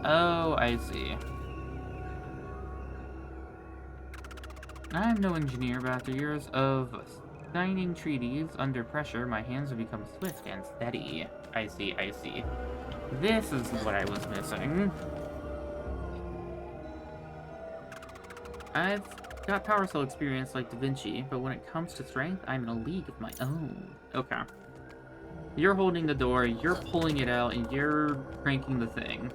Oh, I see. I'm no engineer, but after years of signing treaties under pressure, my hands have become swift and steady. I see, I see. This is what I was missing. I've got power cell experience like Da Vinci, but when it comes to strength, I'm in a league of my own. Okay. You're holding the door, you're pulling it out, and you're cranking the thing.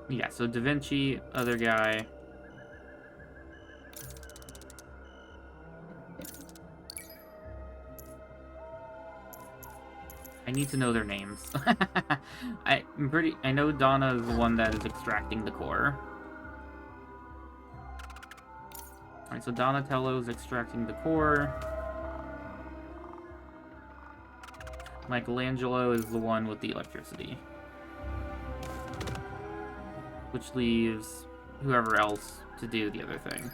Yeah, so Da Vinci, other guy. I need to know their names. I know Donna is the one that is extracting the core. Alright, so Donatello is extracting the core. Michelangelo is the one with the electricity. Which leaves whoever else to do the other thing.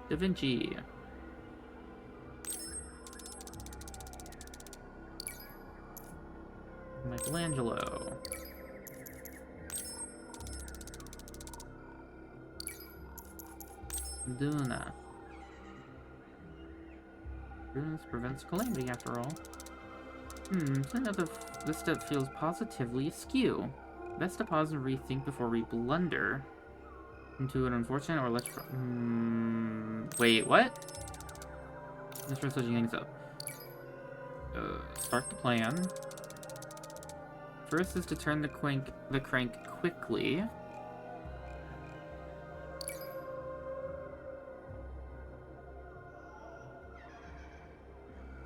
Da Vinci. Michelangelo. Duna. This prevents calamity, after all. This step feels positively askew. Best to pause and rethink before we blunder into an unfortunate or let's... wait, what? Let's try switching things up. Start the plan. First is to turn the crank quickly.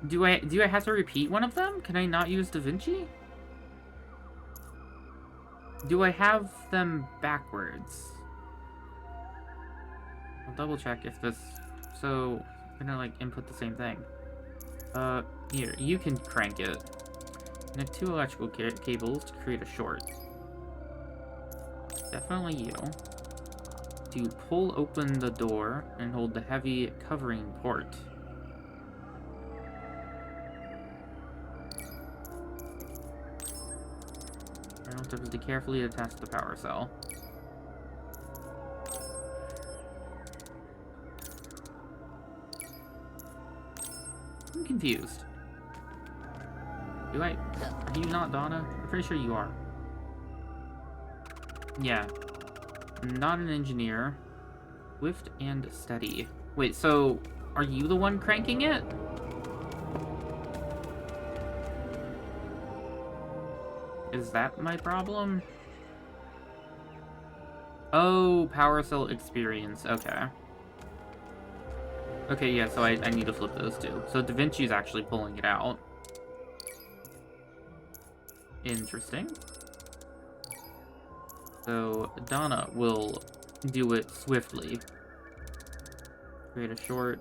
Do I have to repeat one of them? Can I not use Da Vinci? Do I have them backwards? I'll double check if this... So, I'm gonna like input the same thing. Here, you can crank it. Connect 2 electrical cables to create a short. Definitely you. To pull open the door and hold the heavy covering port. Final step is to carefully attach the power cell. I'm confused. Are you not Donna? I'm pretty sure you are. Yeah. Not an engineer. Swift and steady. Wait, so are you the one cranking it? Is that my problem? Oh, power cell experience. Okay. Okay, yeah, so I need to flip those two. So Da Vinci's actually pulling it out. Interesting. So Donna will do it swiftly. Create a short.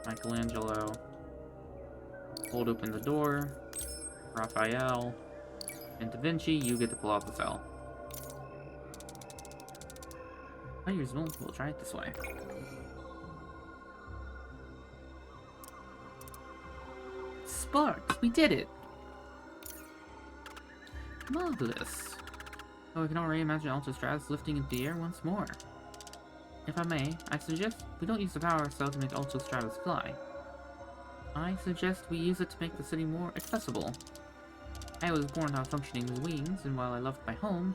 Michelangelo. Hold open the door. Raphael. And Da Vinci, you get to pull out the cell. Unusual, we'll try it this way. Sparks! We did it! Marvelous. Oh, I can already imagine Ultrastratus lifting into the air once more. If I may, I suggest we don't use the power cell to make Ultrastratus fly. I suggest we use it to make the city more accessible. I was born without functioning wings, and while I loved my home,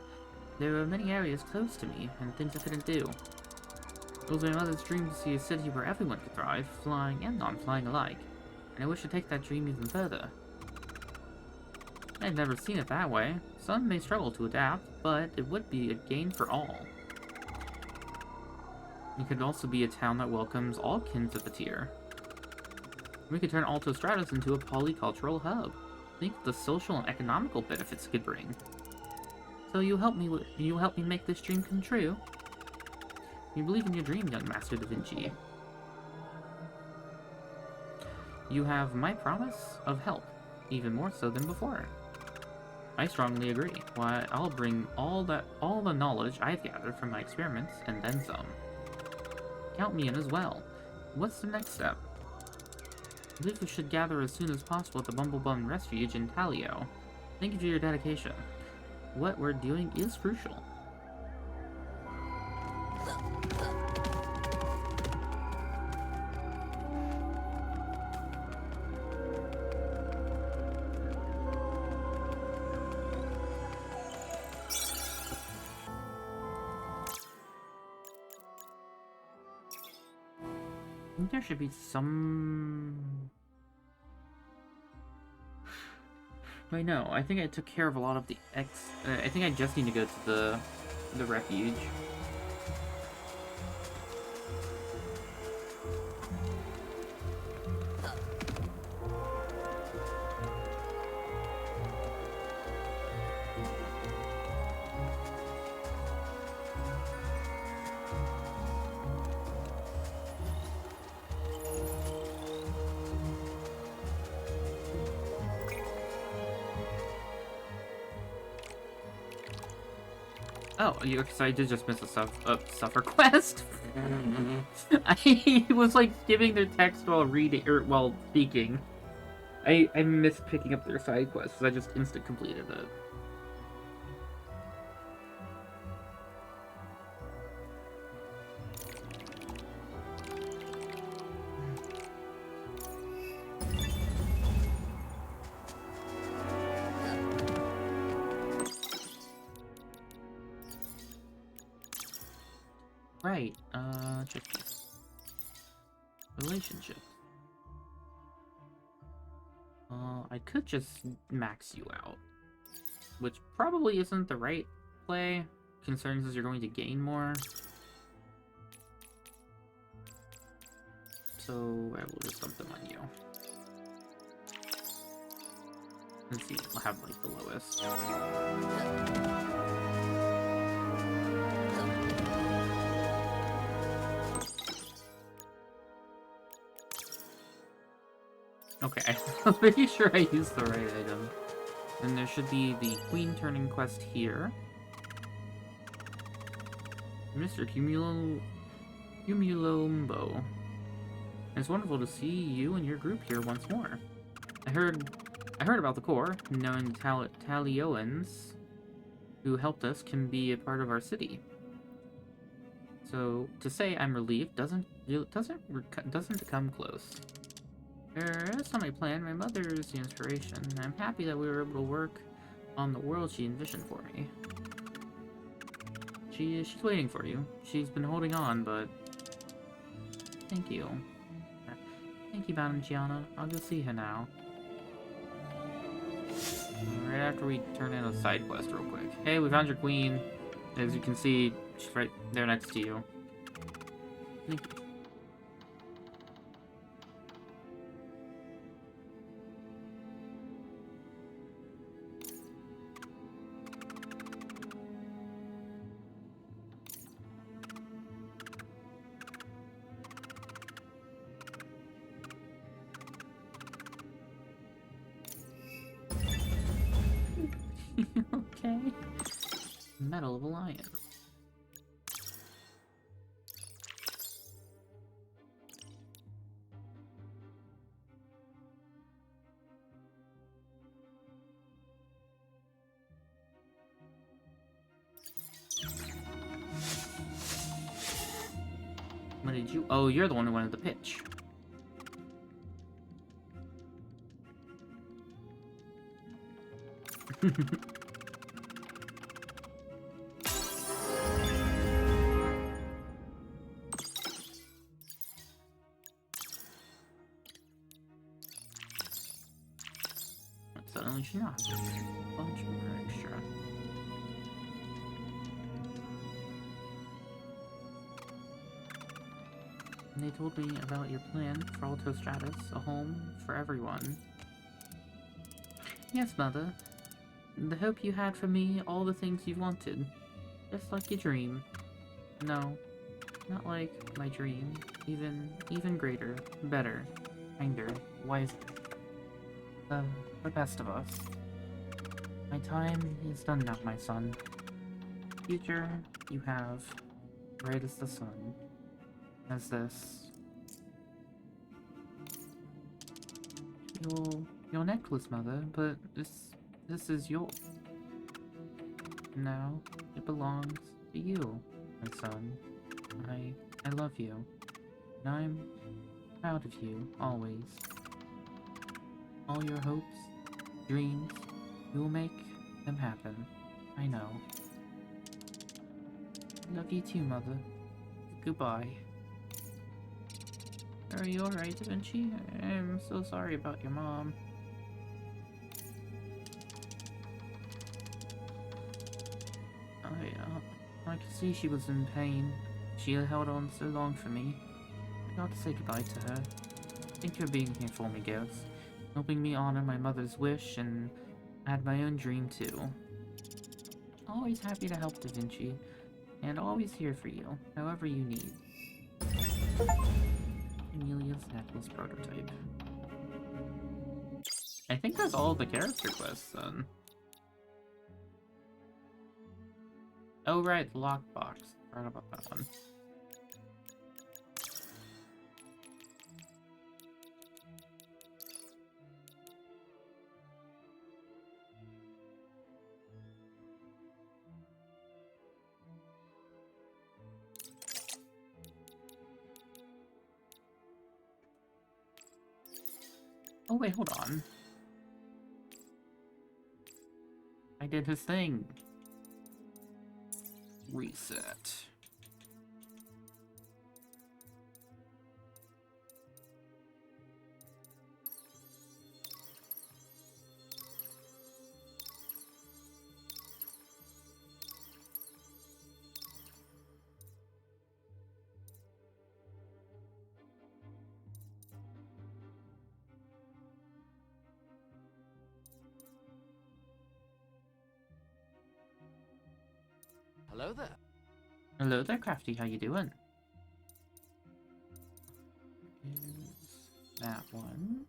there were many areas close to me, and things I couldn't do. It was my mother's dream to see a city where everyone could thrive, flying and non-flying alike, and I wish to take that dream even further. I've never seen it that way. Some may struggle to adapt, but it would be a gain for all. It could also be a town that welcomes all kinds of the tier. We could turn Altostratus into a polycultural hub. Think of the social and economical benefits it could bring. So you help me make this dream come true? You believe in your dream, young Master Da Vinci. You have my promise of help, even more so than before. I strongly agree. Why, I'll bring all the knowledge I've gathered from my experiments, and then some. Count me in as well. What's the next step? I believe we should gather as soon as possible at the Bumblebum Refuge in Talio. Thank you for your dedication. What we're doing is crucial. I think there should be some... Wait, no. I think I took care of a lot of the I think I just need to go to the refuge. Oh, so I did just miss a suffer quest. I was like giving their text while reading or while speaking. I missed picking up their side quests. I just instant completed it. Right, check this. Relationship. I could just max you out, which probably isn't the right play, concerning since you're going to gain more. So I will just dump them on you. Let's see, we'll have like the lowest. Okay, I'm pretty sure I used the right item. And there should be the Queen Turning quest here. Mr. Cumulombo. It's wonderful to see you and your group here once more. I heard about the core, knowing the Talioans who helped us can be a part of our city. So to say I'm relieved doesn't come close. As on my plan, my mother is the inspiration. I'm happy that we were able to work on the world she envisioned for me. She's waiting for you. She's been holding on, but thank you. Thank you, Madam Gianna. I'll go see her now. Right after we turn in a side quest real quick. Hey, we found your queen. As you can see, she's right there next to you. Thank you. Okay. Medal of Alliance. What did you? Oh, you're the one who wanted the pitch. Suddenly she's not. A bunch more extra. And they told me about your plan for Alto Stratus, a home for everyone. Yes, Mother. The hope you had for me, all the things you wanted. Just like your dream. No, not like my dream. Even greater, better, kinder, wiser. The best of us. My time is done now, my son. Future you have, bright as the sun. As this. Your necklace, Mother, but this is yours. Now it belongs to you, my son. I love you, and I'm proud of you always. All your hopes, dreams, you will make them happen. I know. Love you too, Mother. Goodbye. Are you alright, Da Vinci? I'm so sorry about your mom. I could see she was in pain. She held on so long for me. I got to say goodbye to her. Thank you for being here for me, Ghost. Helping me honor my mother's wish and add my own dream too. Always happy to help, Da Vinci. And always here for you, however you need. Amelia's necklace prototype. I think that's all the character quests then. Oh right, the lockbox. Forgot about that one. Oh wait, hold on. I did his thing. Reset. Hello there. Hello there, Crafty. How you doing? Is that one?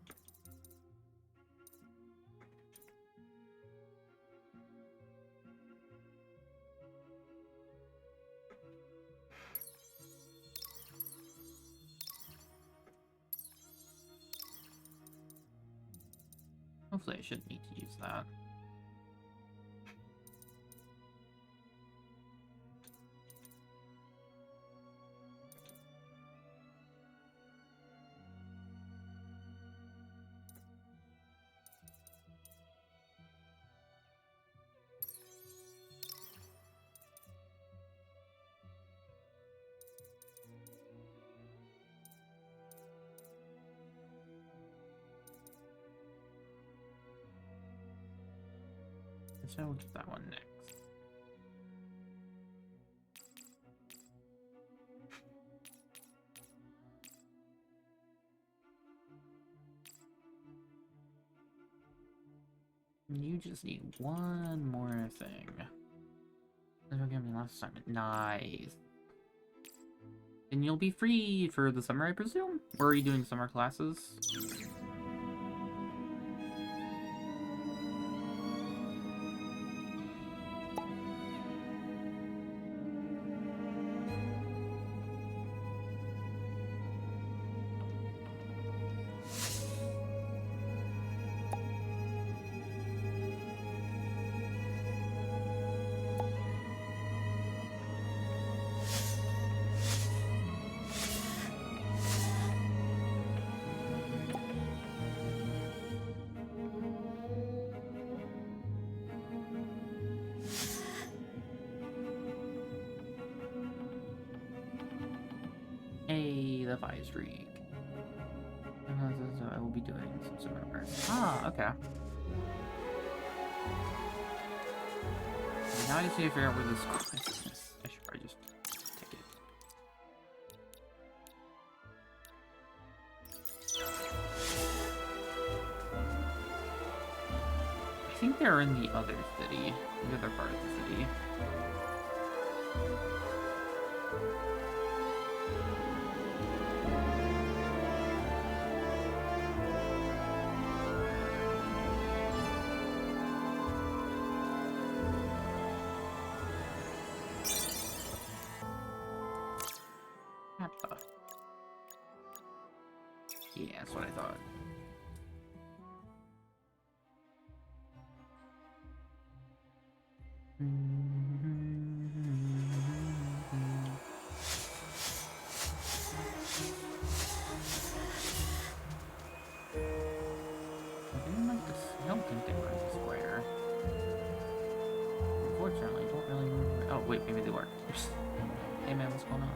Hopefully I shouldn't need to use that. So we'll get that one next. You just need one more thing. That'll give me last assignment. Nice. And you'll be free for the summer, I presume? Or are you doing summer classes? Hey, the fire streak. I will be doing some summer work. Ah, okay. Now I just need to figure out where this quest is. I should probably just take it. I think they're in the other city. The other part of the city. Kappa. Yeah, that's what I thought. I don't think they were in the square. Unfortunately, I don't really remember. Oh, wait, maybe they were. Hey man, what's going on?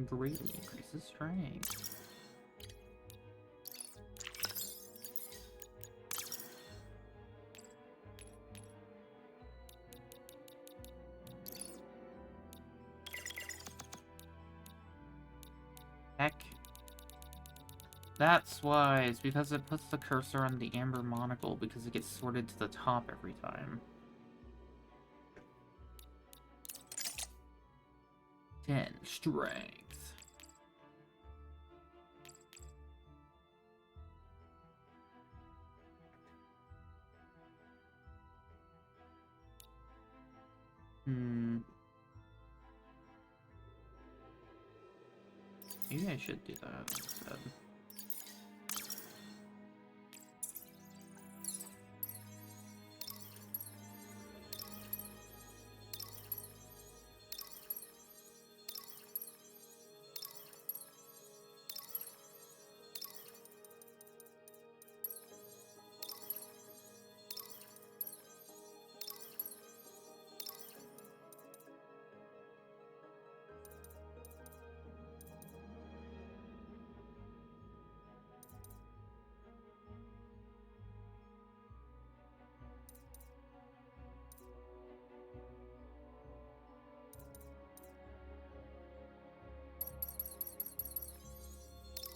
Greatly increases strength. Heck. That's why. It's because it puts the cursor on the amber monocle because it gets sorted to the top every time. 10 strength. Maybe I should do that instead.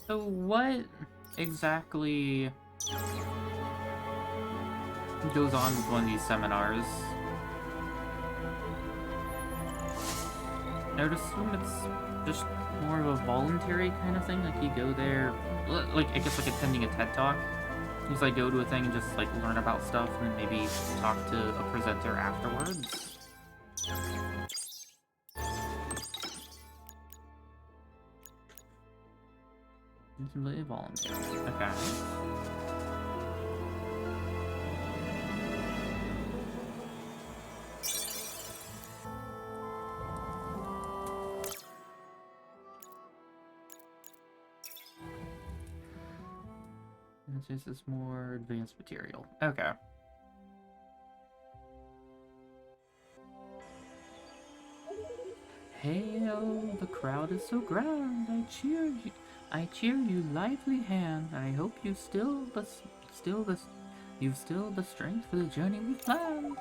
So what exactly goes on with one of these seminars? I would assume it's just more of a voluntary kind of thing, like you go there, like, I guess like attending a TED Talk. You just like go to a thing and just like learn about stuff and then maybe talk to a presenter afterwards. It's completely voluntary. Okay. This is more advanced material. Okay. Hail, the crowd is so grand. I cheer you, lively hand. I hope you you've still the strength for the journey we've planned.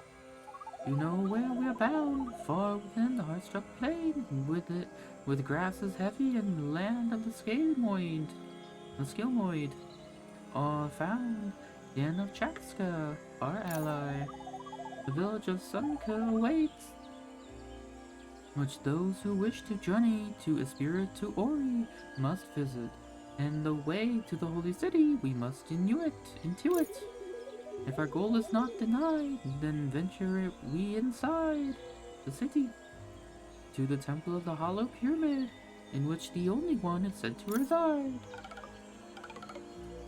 You know where we're bound, far within the heart-struck plain, with grasses heavy and the land of the Skillmoid, are found the end of Chakska, our ally. The village of Sunka awaits, which those who wish to journey to Espira to Ori must visit. And the way to the holy city we must intuit. If our goal is not denied, then venture we inside the city to the temple of the Hollow Pyramid, in which the only one is said to reside.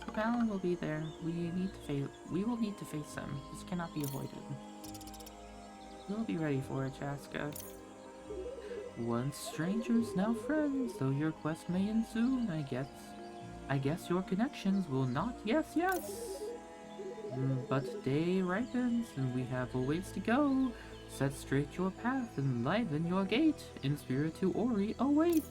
The Balan will be there. We will need to face him. This cannot be avoided. We'll be ready for it, Chaska. Once strangers, now friends, though your quest may end soon, I guess your connections will not. Yes. But day ripens, and we have a ways to go. Set straight your path and liven your gait. In spirit to Ori await.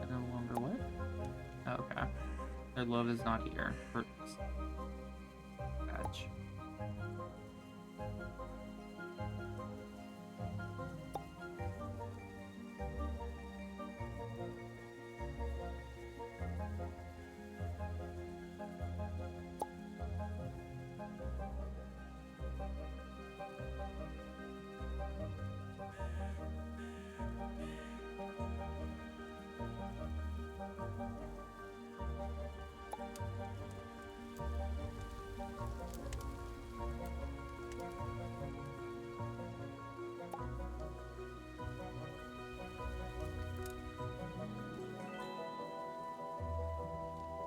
No longer what? Okay. Their love is not here. Patch.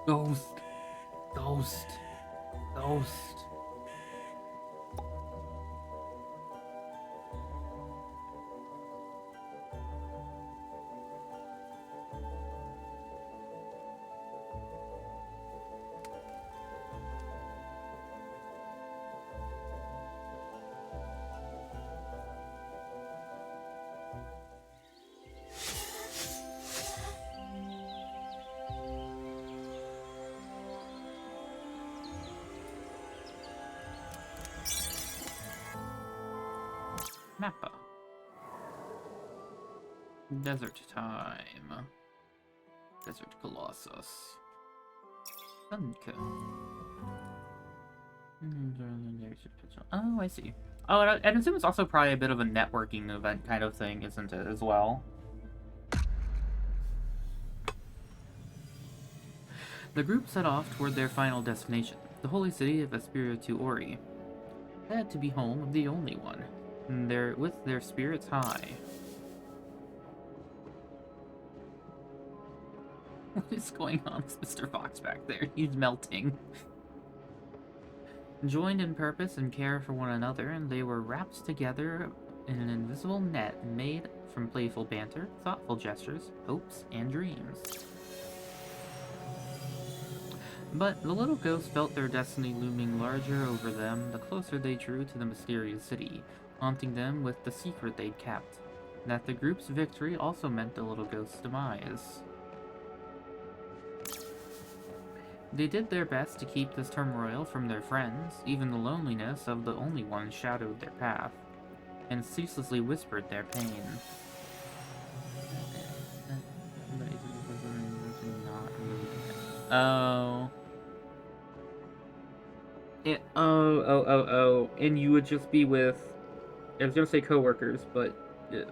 Ghost. Mappa. Desert time. Desert Colossus. Sunka. Oh, I see. Oh, and I assume it's also probably a bit of a networking event kind of thing, isn't it, as well? The group set off toward their final destination, the holy city of Espiritu Ori. Glad to be home of the only one, with their spirits high. What is going on with Mr. Fox back there? He's melting. Joined in purpose and care for one another, and they were wrapped together in an invisible net made from playful banter, thoughtful gestures, hopes, and dreams. But the little ghosts felt their destiny looming larger over them the closer they drew to the mysterious city, haunting them with the secret they'd kept. That the group's victory also meant the little ghost's demise. They did their best to keep this turmoil from their friends, even the loneliness of the only one shadowed their path, and ceaselessly whispered their pain. Oh. And you would just be with, I was gonna say coworkers, but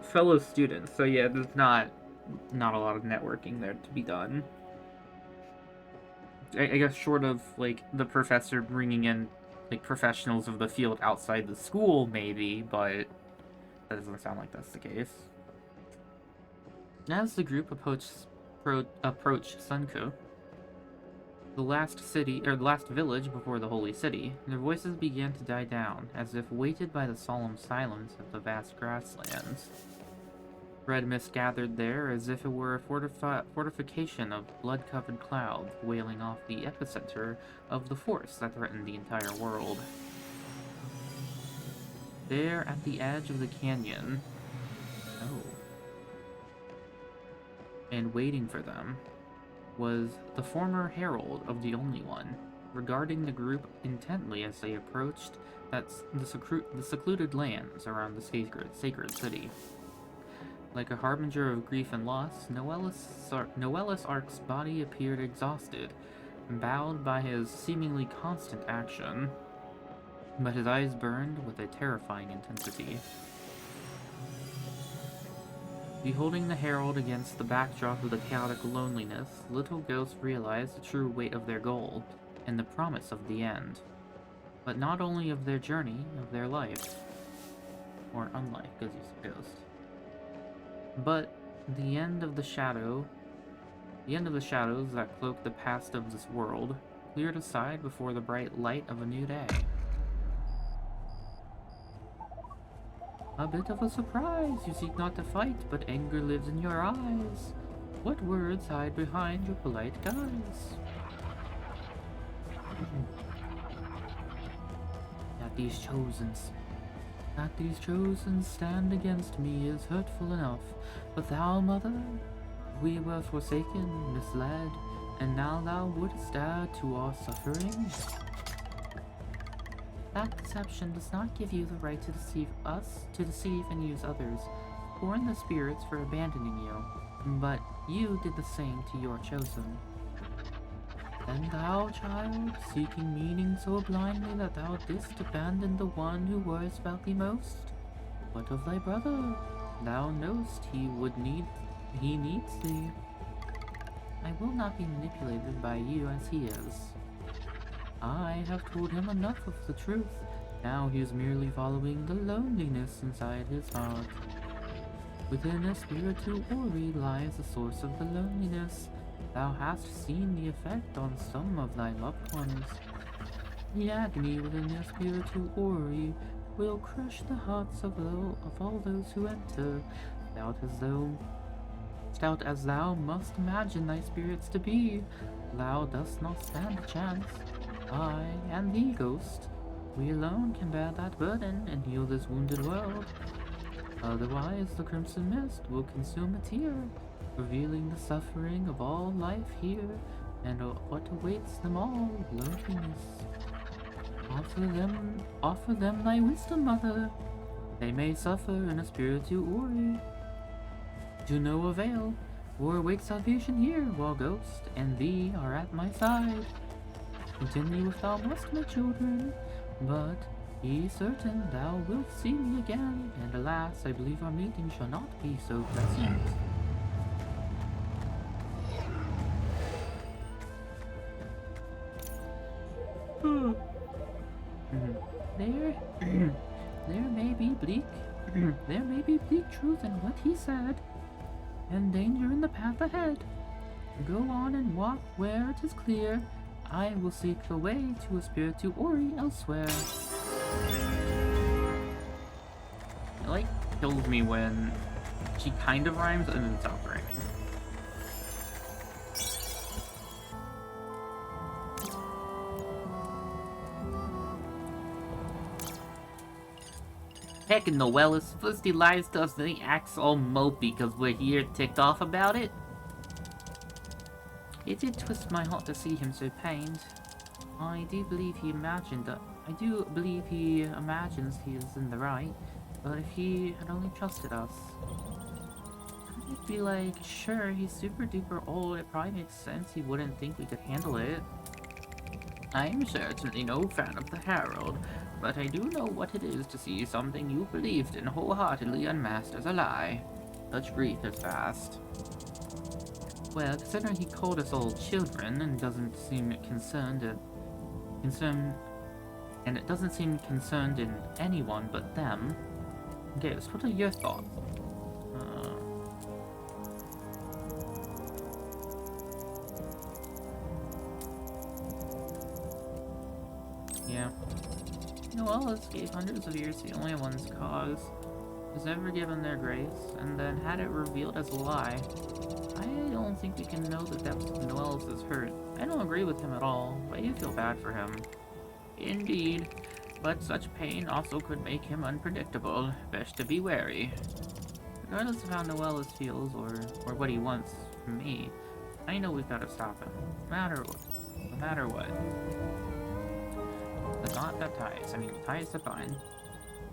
fellow students, so yeah, there's not a lot of networking there to be done. I guess short of, like, the professor bringing in, like, professionals of the field outside the school, maybe, but that doesn't sound like that's the case. As the group approached Sunko, the last village before the holy city, their voices began to die down, as if weighted by the solemn silence of the vast grasslands. Red mist gathered there as if it were a fortification of blood-covered clouds wailing off the epicenter of the force that threatened the entire world. There, at the edge of the canyon, and waiting for them, was the former herald of the Only One, regarding the group intently as they approached the secluded lands around the sacred city. Like a harbinger of grief and loss, Noellus Ark's body appeared exhausted, bowed by his seemingly constant action, but his eyes burned with a terrifying intensity. Beholding the herald against the backdrop of the chaotic loneliness, little ghosts realized the true weight of their goal, and the promise of the end. But not only of their journey, of their life. Or unlife, because he's a ghost. But the end of the shadows that cloak the past of this world, cleared aside before the bright light of a new day. A bit of a surprise. You seek not to fight, but anger lives in your eyes. What words hide behind your polite guise? That these chosen stand against me is hurtful enough, but thou, mother, we were forsaken, misled, and now thou wouldst add to our suffering? That deception does not give you the right to deceive and use others, scorn the spirits for abandoning you, but you did the same to your chosen. And thou, child, seeking meaning so blindly that thou didst abandon the one who worries about thee most? What of thy brother? Thou knowst he needs thee. I will not be manipulated by you as he is. I have told him enough of the truth. Now he is merely following the loneliness inside his heart. Within Espiritu Ori lies the source of the loneliness. Thou hast seen the effect on some of thy loved ones. The agony within Espiritu Ori will crush the hearts of all those who enter, stout as thou must imagine thy spirits to be. Thou dost not stand a chance. I and thee, ghost, we alone can bear that burden and heal this wounded world. Otherwise, the crimson mist will consume a tear, revealing the suffering of all life here, and what awaits them all, loneliness. Offer them thy wisdom, mother. They may suffer in a spiritu ori. To no avail, or await salvation here, while ghost and thee are at my side. Continue if thou must, my children, but be certain thou wilt see me again, and alas, I believe our meeting shall not be so pleasant. There, there may be bleak, there may be bleak truth in what he said, and danger in the path ahead. Go on and walk where it is clear. I will seek the way to a spiritu ori elsewhere. It like kills me when she kind of rhymes and then stops rhyming. Heck, Noelis, first he lies to us, then he acts all mopey because we're here ticked off about it. It did twist my heart to see him so pained. I do believe he imagines he is in the right, but if he had only trusted us, I'd be like, sure, he's super duper old, it probably makes sense he wouldn't think we could handle it. I am certainly no fan of the Herald, but I do know what it is to see something you believed in wholeheartedly unmasked as a lie. Such grief is vast. Well, considering he called us all children and doesn't seem concerned in anyone but them. Ghost, what are your thoughts? Yeah. Noelis gave hundreds of years to the only one's cause, was never given their grace, and then had it revealed as a lie. I don't think we can know the depths of Noelis' hurt. I don't agree with him at all, but I do feel bad for him. Indeed, but such pain also could make him unpredictable. Best to be wary. Regardless of how Noelis feels or what he wants from me, I know we've got to stop him. No matter what. But not that ties. I mean, ties to bind.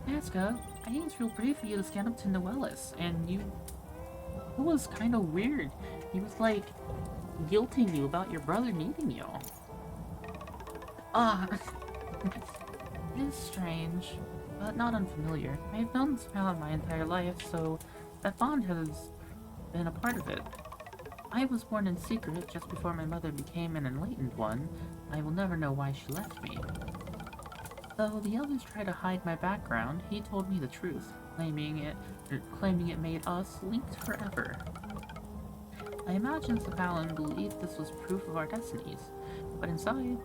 Nazca, I think it's real brave for you to stand up to Noelis, and it was kind of weird. He was like guilting you about your brother needing you. It's strange, but not unfamiliar. I've known this Mallet my entire life, so that bond has been a part of it. I was born in secret just before my mother became an enlightened one. I will never know why she left me. Though the others try to hide my background, he told me the truth, claiming it made us linked forever. I imagine Savalin believed this was proof of our destinies, but inside,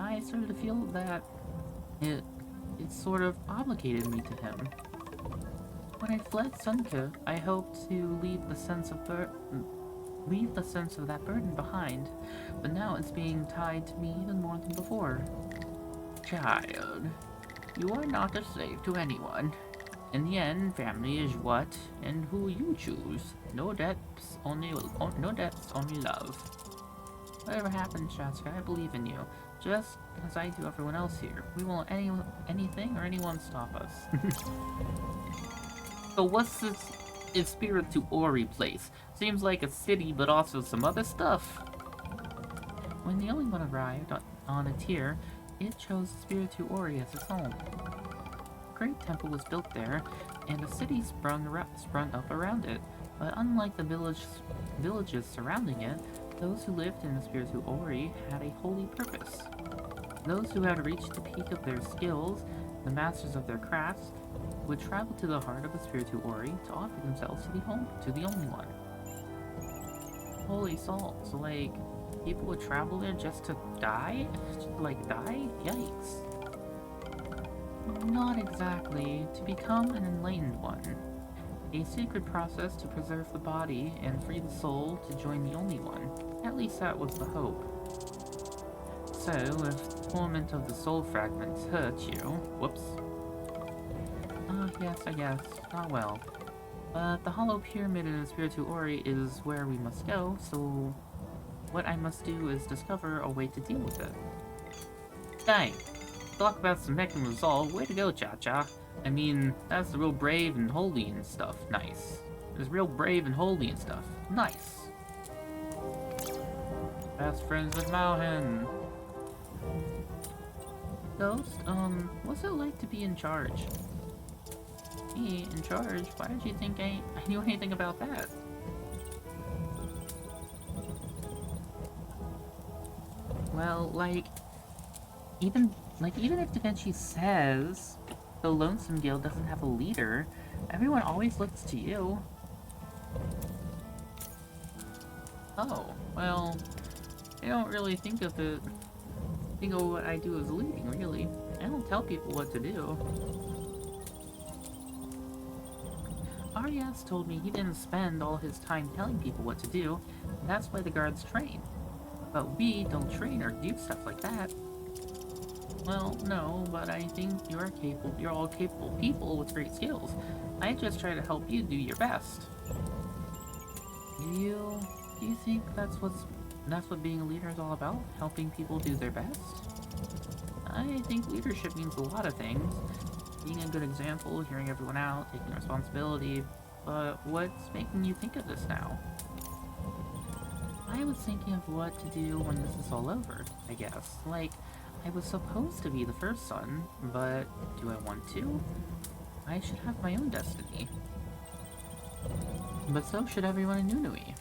I started to feel that it sort of obligated me to him. When I fled Sunka, I hoped to leave the sense of that burden behind, but now it's being tied to me even more than before. Child, you are not a slave to anyone. In the end, family is what and who you choose. No depths, only love. Whatever happens, Shaska, I believe in you, just as I do everyone else here. We won't let anything or anyone stop us. So what's this spiritu ori place? Seems like a city, but also some other stuff. When the only one arrived on a tier, it chose Spiritu Ori as its home. A great temple was built there, and a city sprung up around it. But unlike the villages surrounding it, those who lived in the Spiritu Ori had a holy purpose. Those who had reached the peak of their skills, the masters of their crafts, would travel to the heart of the Spiritu Ori to offer themselves to the only one. Holy salt! So like, people would travel there just to die? Die? Yikes. Not exactly. To become an enlightened one. A sacred process to preserve the body and free the soul to join the only one. At least that was the hope. So, if the torment of the soul fragments hurt you... Whoops. Yes, I guess. Not well. But the hollow pyramid in the Spiritu Ori is where we must go, so... what I must do is discover a way to deal with it. Dang! Talk about some neck and resolve. Way to go, Cha-Cha. I mean, that's the real brave and holy and stuff. Nice. It's real brave and holy and stuff. Nice. Best friends with Mauhen. Ghost, what's it like to be in charge? Me, in charge? Why did you think I knew anything about that? Well, even if Da Vinci says the Lonesome Guild doesn't have a leader, everyone always looks to you. Oh, well, I don't really think of what I do as leading, really. I don't tell people what to do. Arias told me he didn't spend all his time telling people what to do, and that's why the guards train. But we don't train or do stuff like that. Well, no, but I think you're all capable people with great skills. I just try to help you do your best. Do you think that's what being a leader is all about? Helping people do their best? I think leadership means a lot of things. Being a good example, hearing everyone out, taking responsibility. But what's making you think of this now? I was thinking of what to do when this is all over, I guess. Like, I was supposed to be the first son, but do I want to? I should have my own destiny. But so should everyone in Nunui.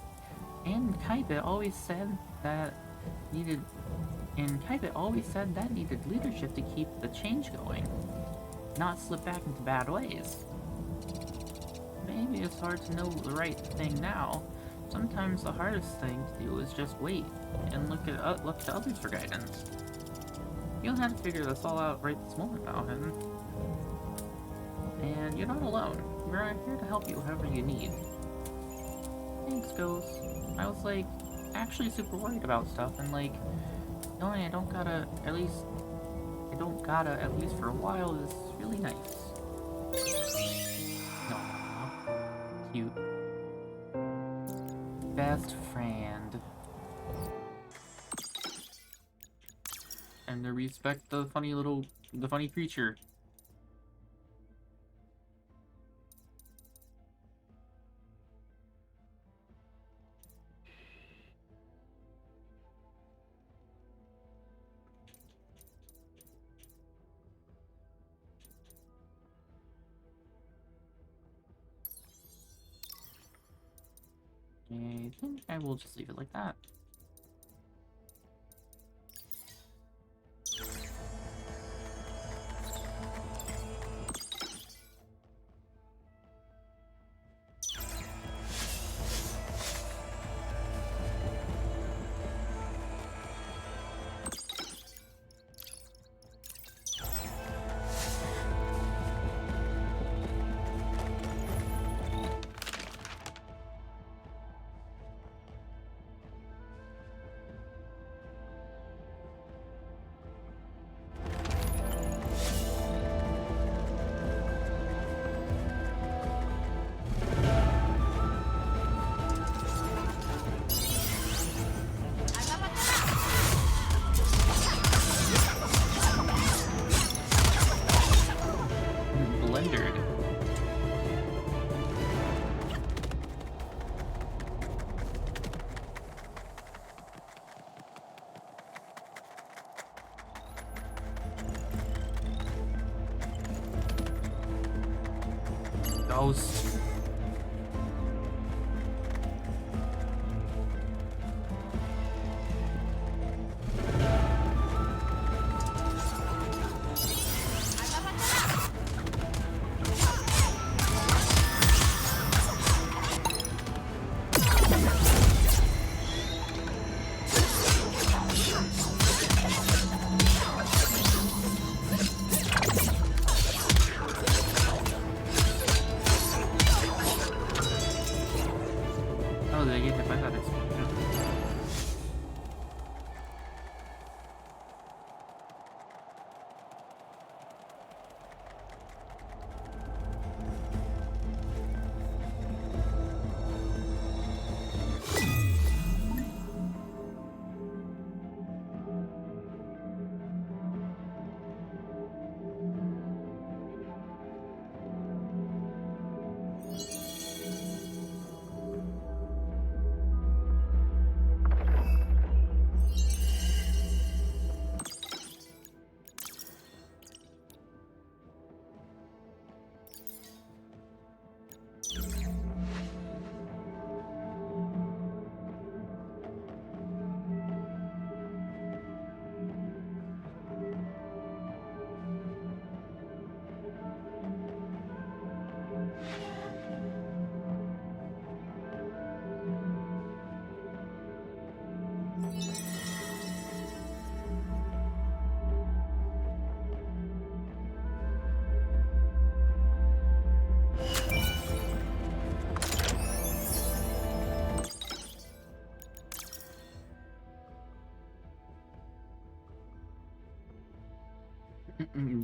And Kaibit always said that needed leadership to keep the change going, not slip back into bad ways. Maybe it's hard to know the right thing now. Sometimes the hardest thing to do is just wait and look to others for guidance. You don't have to figure this all out right this moment, Malhin. And you're not alone. We're here to help you however you need. Thanks, Ghost. I was actually super worried about stuff, and knowing I don't gotta, at least for a while, is really nice. Aww. Cute. Best friend. And to respect the funny creature. I think I will just leave it like that. Ghost.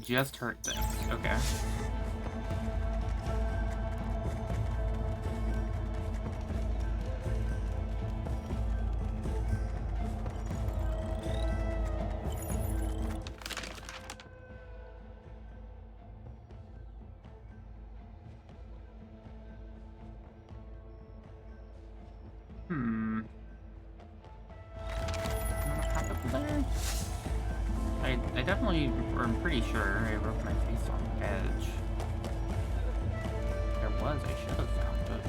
Just hurt this. Okay. I definitely, or I'm pretty sure I broke my face on the edge. There was, I should have found it.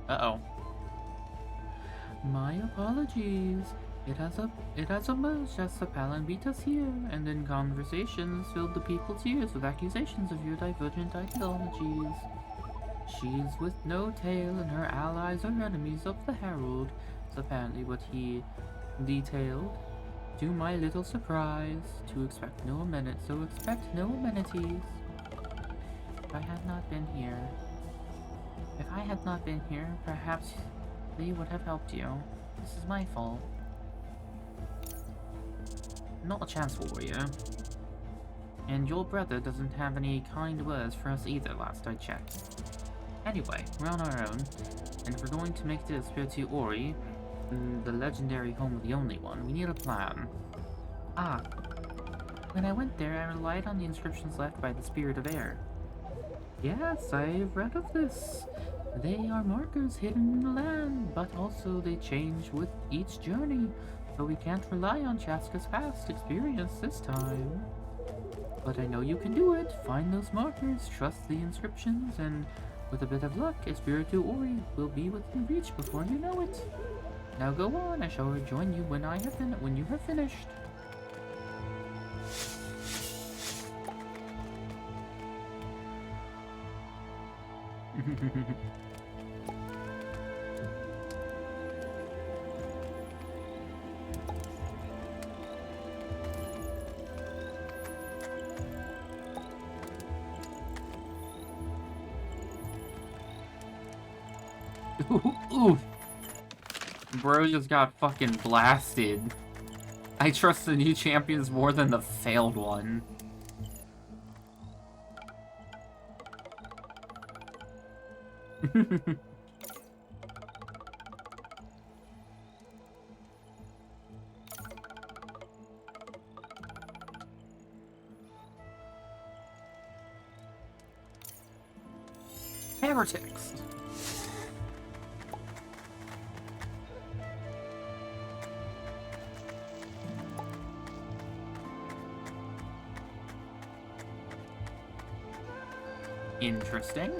Uh-oh. My apologies. It has emerged as the Palin beat us here, and in conversations filled the people's ears with accusations of your divergent ideologies. She's with no tail, and her allies are enemies of the Herald, is apparently what he detailed. To my little surprise, so expect no amenities. If I had not been here, perhaps they would have helped you. This is my fault. Not a chance for you. And your brother doesn't have any kind words for us either, last I checked. Anyway, we're on our own, and if we're going to make it to pt.8, the legendary home of the Only One, we need a plan. Ah. When I went there, I relied on the inscriptions left by the Spirit of Air. Yes, I've read of this. They are markers hidden in the land, but also they change with each journey, so we can't rely on Chaska's past experience this time. But I know you can do it. Find those markers, trust the inscriptions, and with a bit of luck, Espiritu Ori will be within reach before you know it. Now go on, I shall rejoin you when you have finished. Ooh. Bro just got fucking blasted. I trust the new champions more than the failed one. Heretics. Interesting.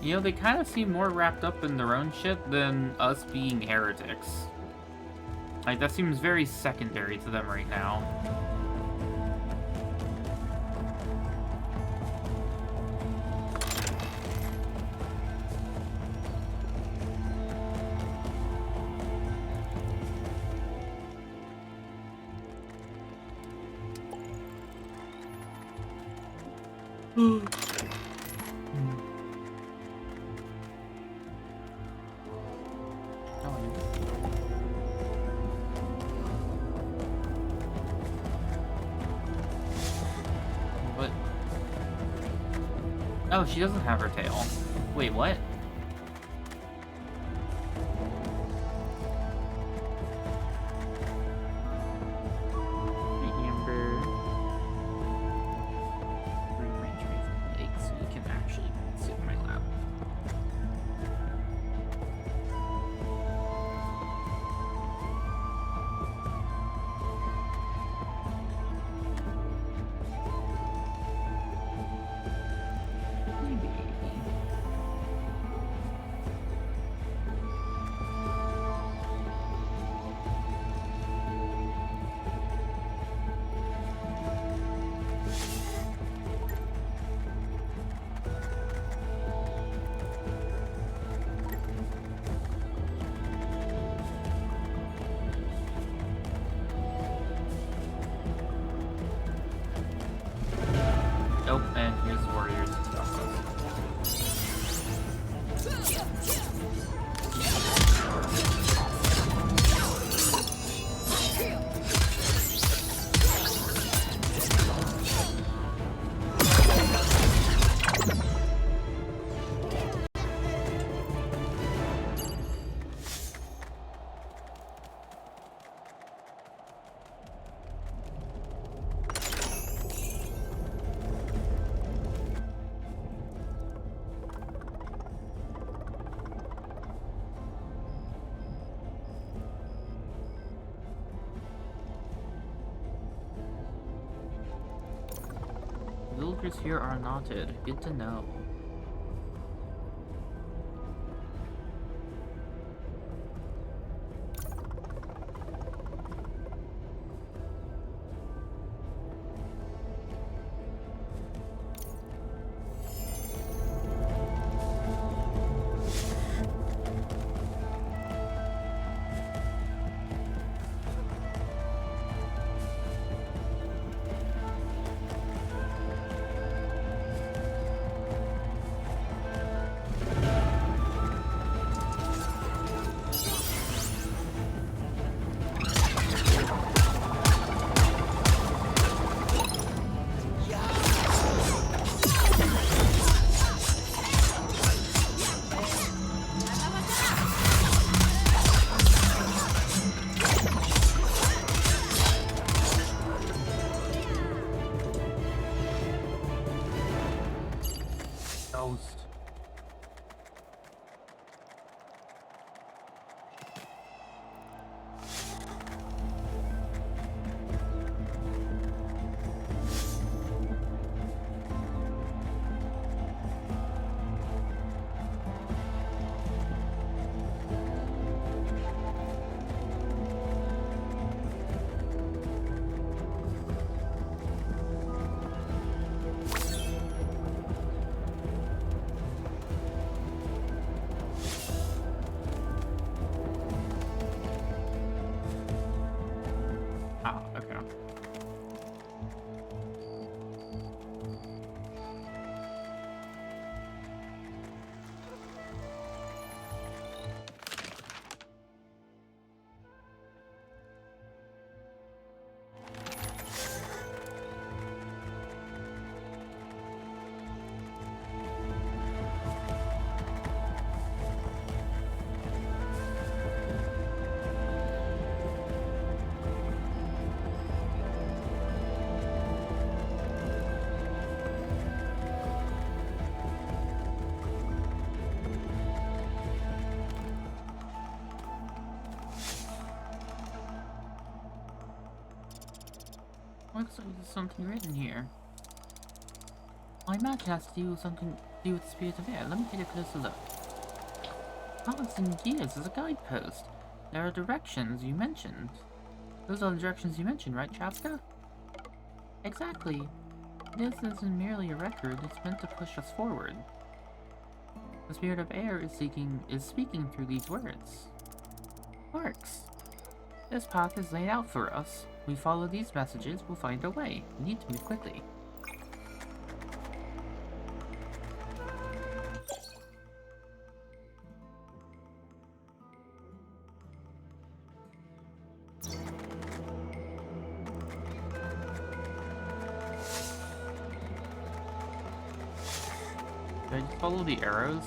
You know, they kind of seem more wrapped up in their own shit than us being heretics. Like, that seems very secondary to them right now. But oh, she doesn't have her tail. Wait, what? Nope, and here's the warriors to stop us. Villagers here are knotted. Good to know. Ghost. Ah, okay. Looks like there's something written here. I imagine it has to do with something to do with the spirit of air. Let me take a closer look. Palace and Gears is a guidepost. There are directions you mentioned. Those are the directions you mentioned, right, Chapska? Exactly. This isn't merely a record, it's meant to push us forward. The spirit of air is speaking through these words. Works. This path is laid out for us. We follow these messages, we'll find our way. We need to move quickly. Do I just follow the arrows?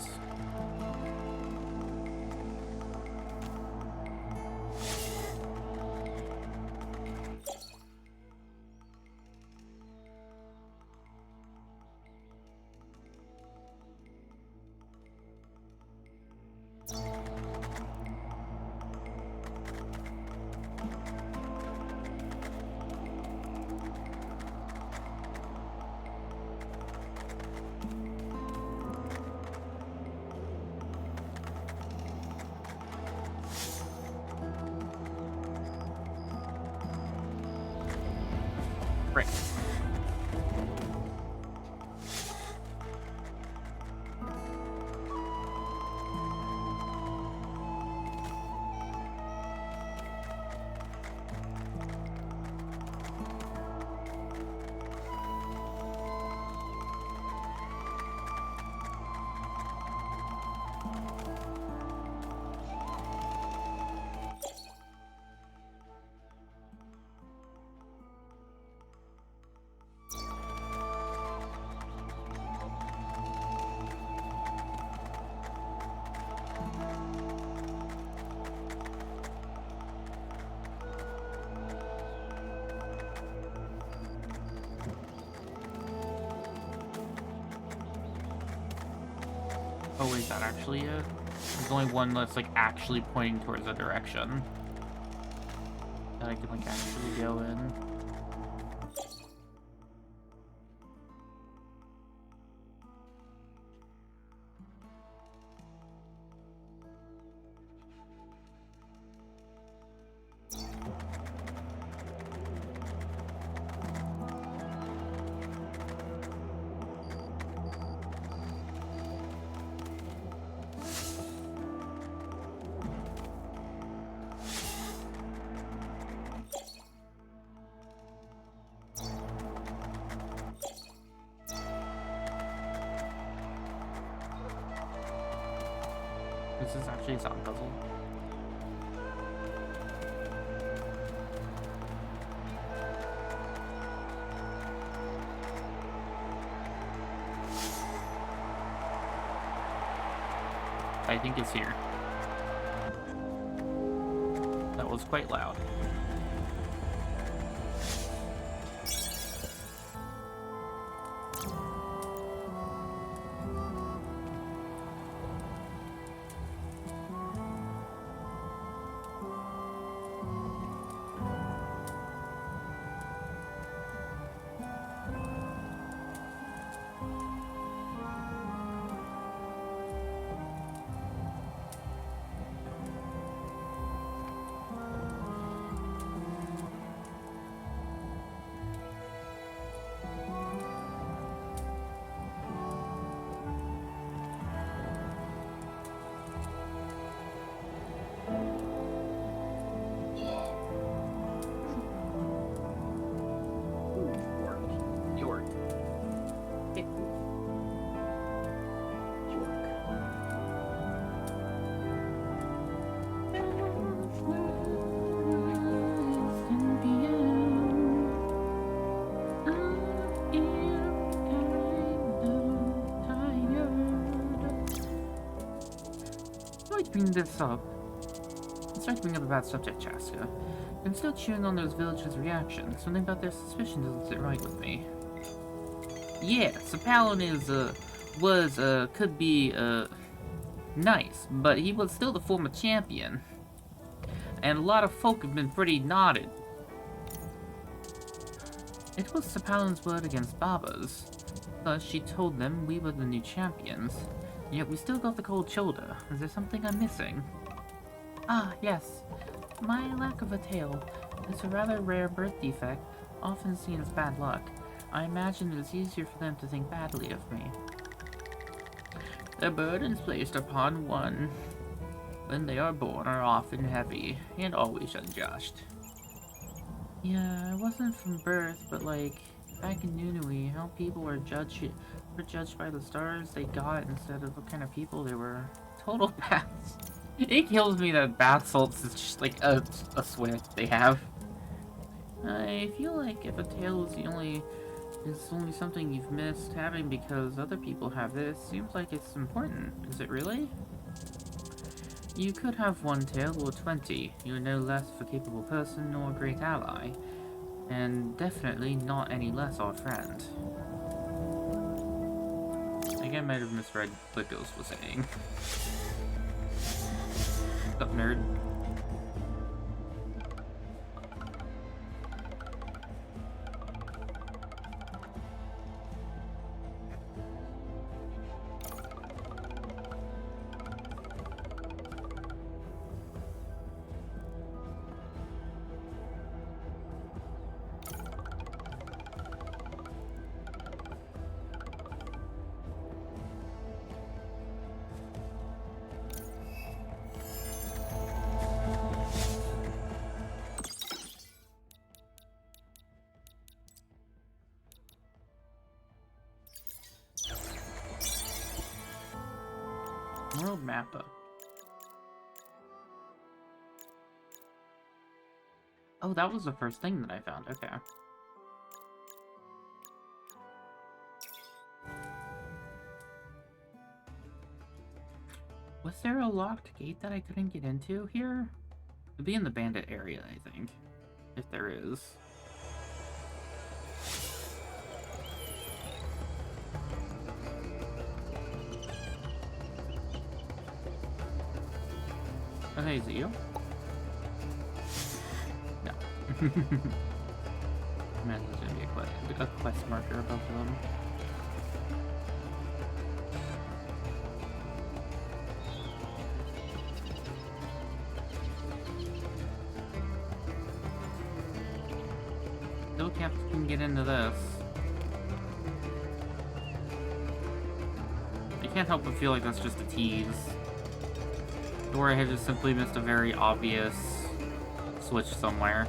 Right. Oh, is that actually it? There's only one that's like actually pointing towards a direction that I can like actually go in. This is actually a sound puzzle. I think it's here. That was quite loud. Bring this up. Sorry to bring up a bad subject, Chaska. I'm still chewing on those villagers' reactions. Something about their suspicion doesn't sit right with me. Yeah, so Palin could be, nice, but he was still the former champion. And a lot of folk have been pretty knotted. It was Sir Palin's word against Baba's. Thus, she told them we were the new champions. Yet we still got the cold shoulder. Is there something I'm missing? Ah, yes. My lack of a tail. It's a rather rare birth defect, often seen as bad luck. I imagine it is easier for them to think badly of me. The burdens placed upon one when they are born are often heavy, and always unjust. Yeah, it wasn't from birth, but like, back in Nunui, how people were judged by the stars they got instead of what kind of people they were. Total baths. It kills me that bath salts is just like a sweat they have. I feel like if a tail is the only It's only something you've missed having because other people have it. It seems like it's important. Is it really? You could have one tail or 20. You're no less of a capable person nor a great ally. And definitely not any less our friend. I think I might have misread what Ghost was saying. Up, nerd. World mapper. Oh, that was the first thing that I found. Okay. Was there a locked gate that I couldn't get into here? It'd be in the bandit area, I think. If there is. Oh, hey, is it you? No. Man, there's gonna be a quest marker above them. Still can't get into this. I can't help but feel like that's just a tease. Or I have just simply missed a very obvious switch somewhere.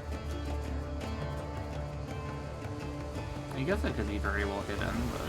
I guess it could be very well hidden, but...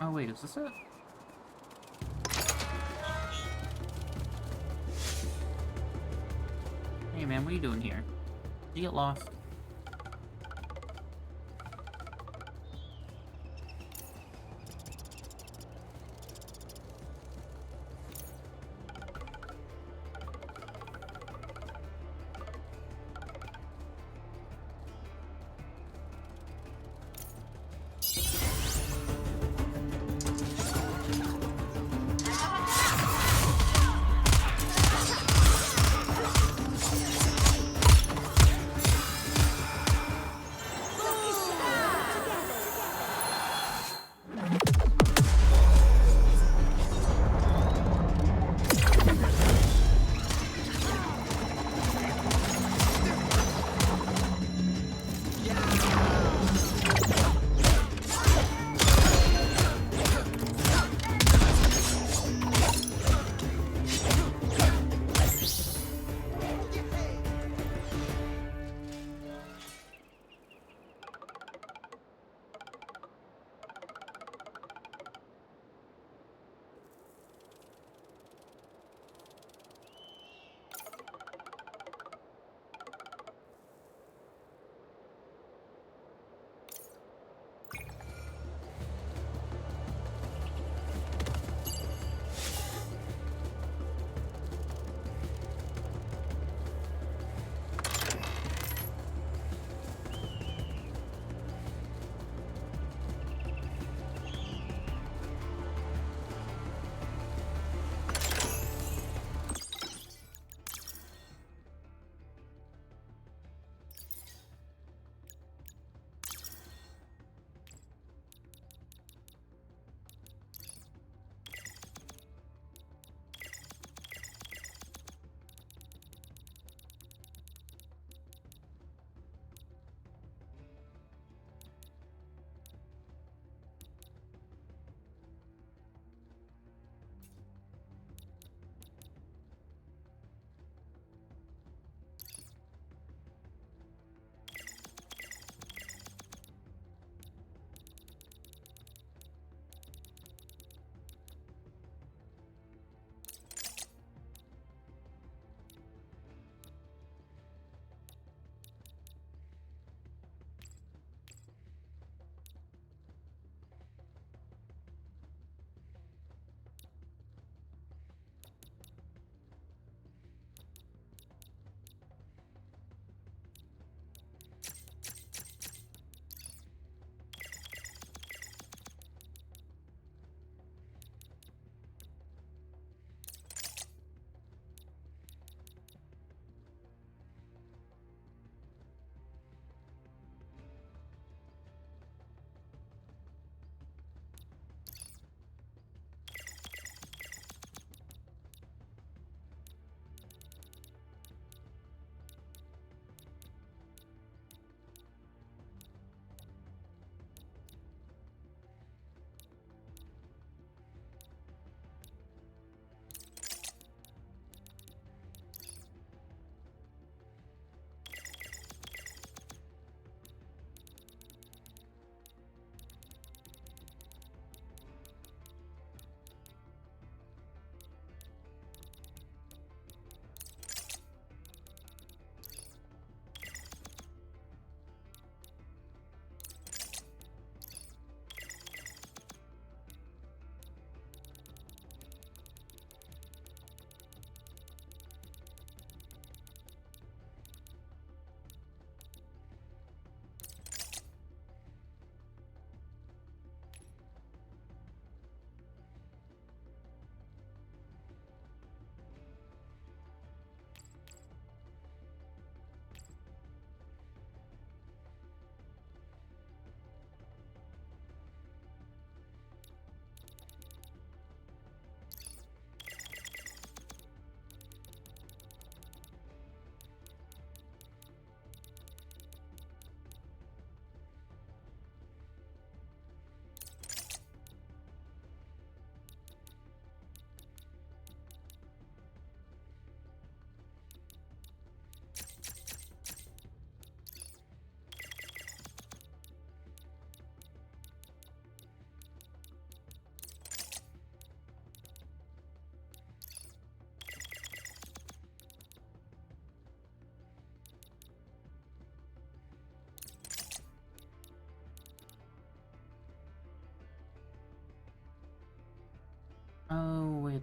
Oh wait, is this it? Hey man, what are you doing here? Did you get lost?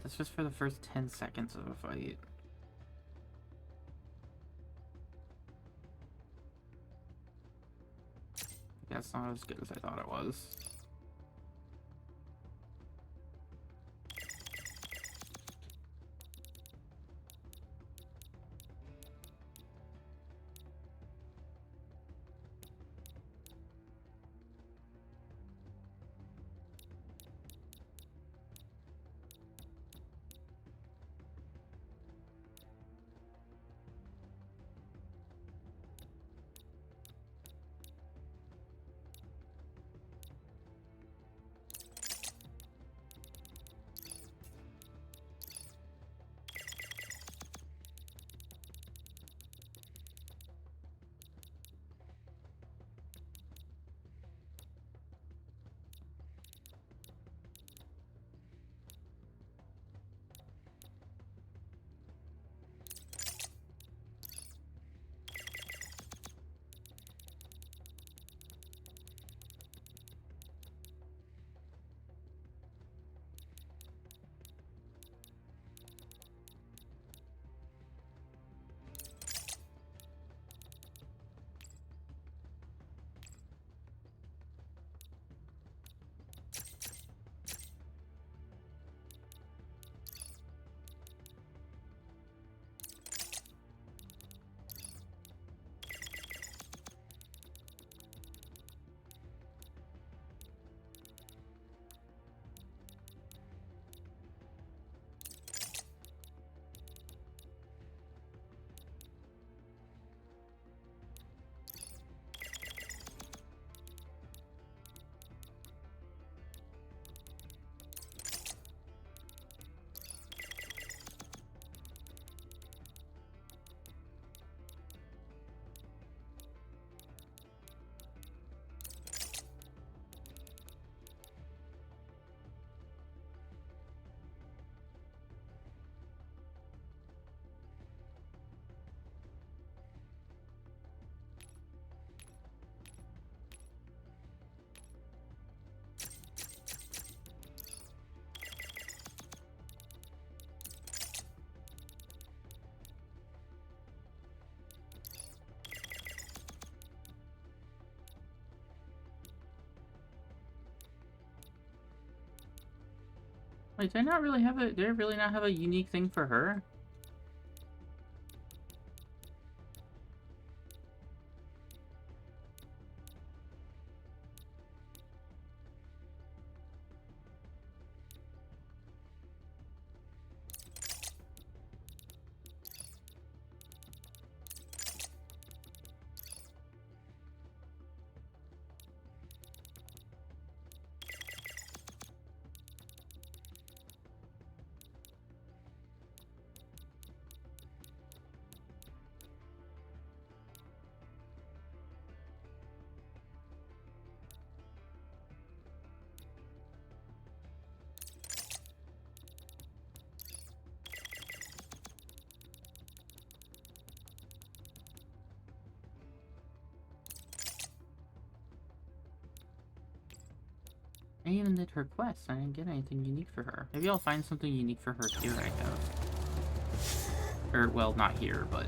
That's just for the first 10 seconds of a fight. That's not as good as I thought it was. Wait, did I not really have a... Did I really not have a unique thing for her? I even did her quest. I didn't get anything unique for her. Maybe I'll find something unique for her here, I guess. Or, well, not here, but...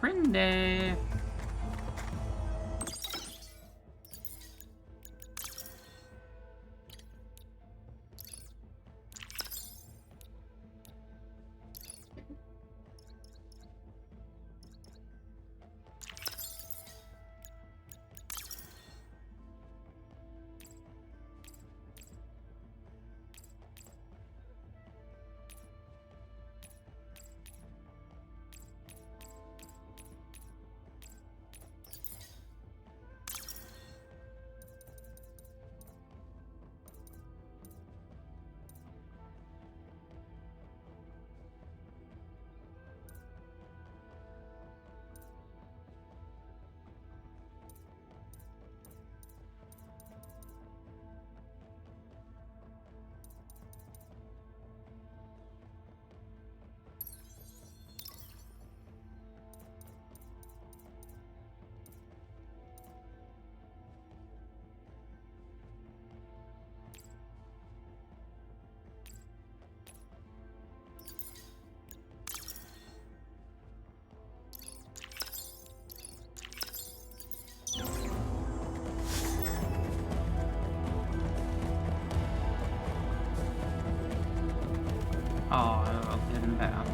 Prinde! Oh, okay, hidden path.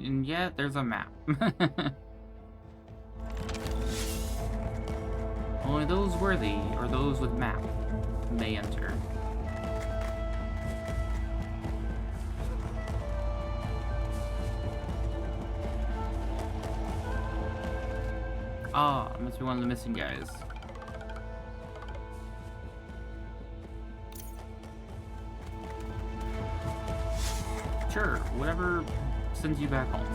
And yet, there's a map. Only those worthy, or those with map, may enter. Ah, must be one of the missing guys. Sure, whatever sends you back home.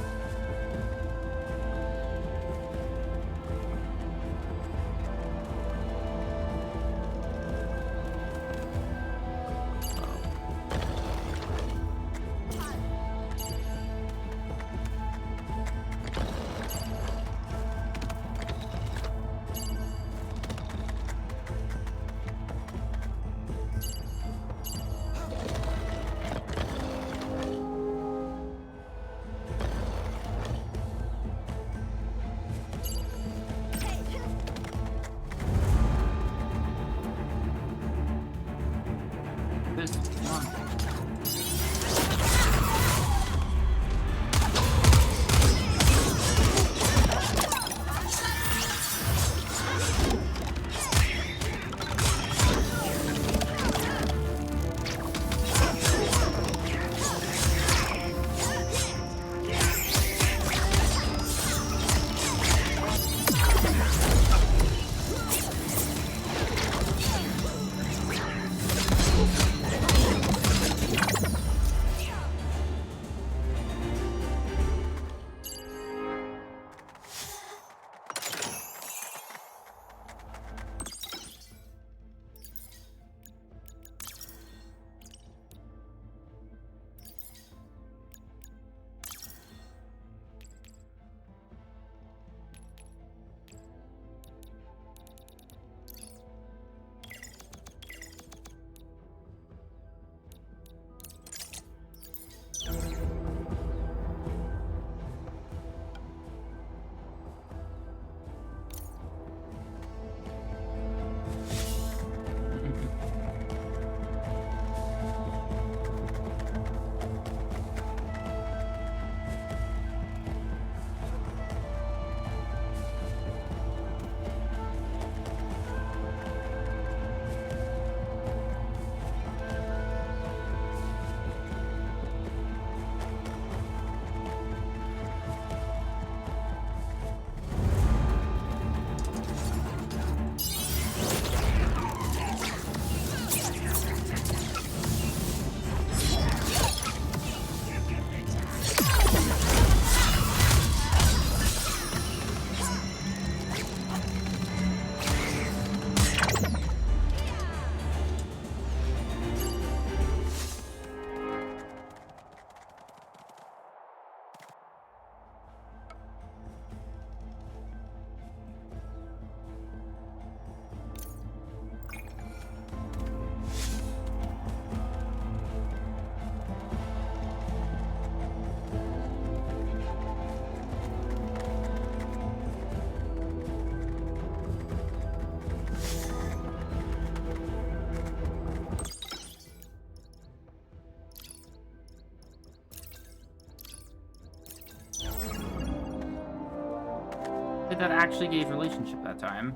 that actually gave relationship that time.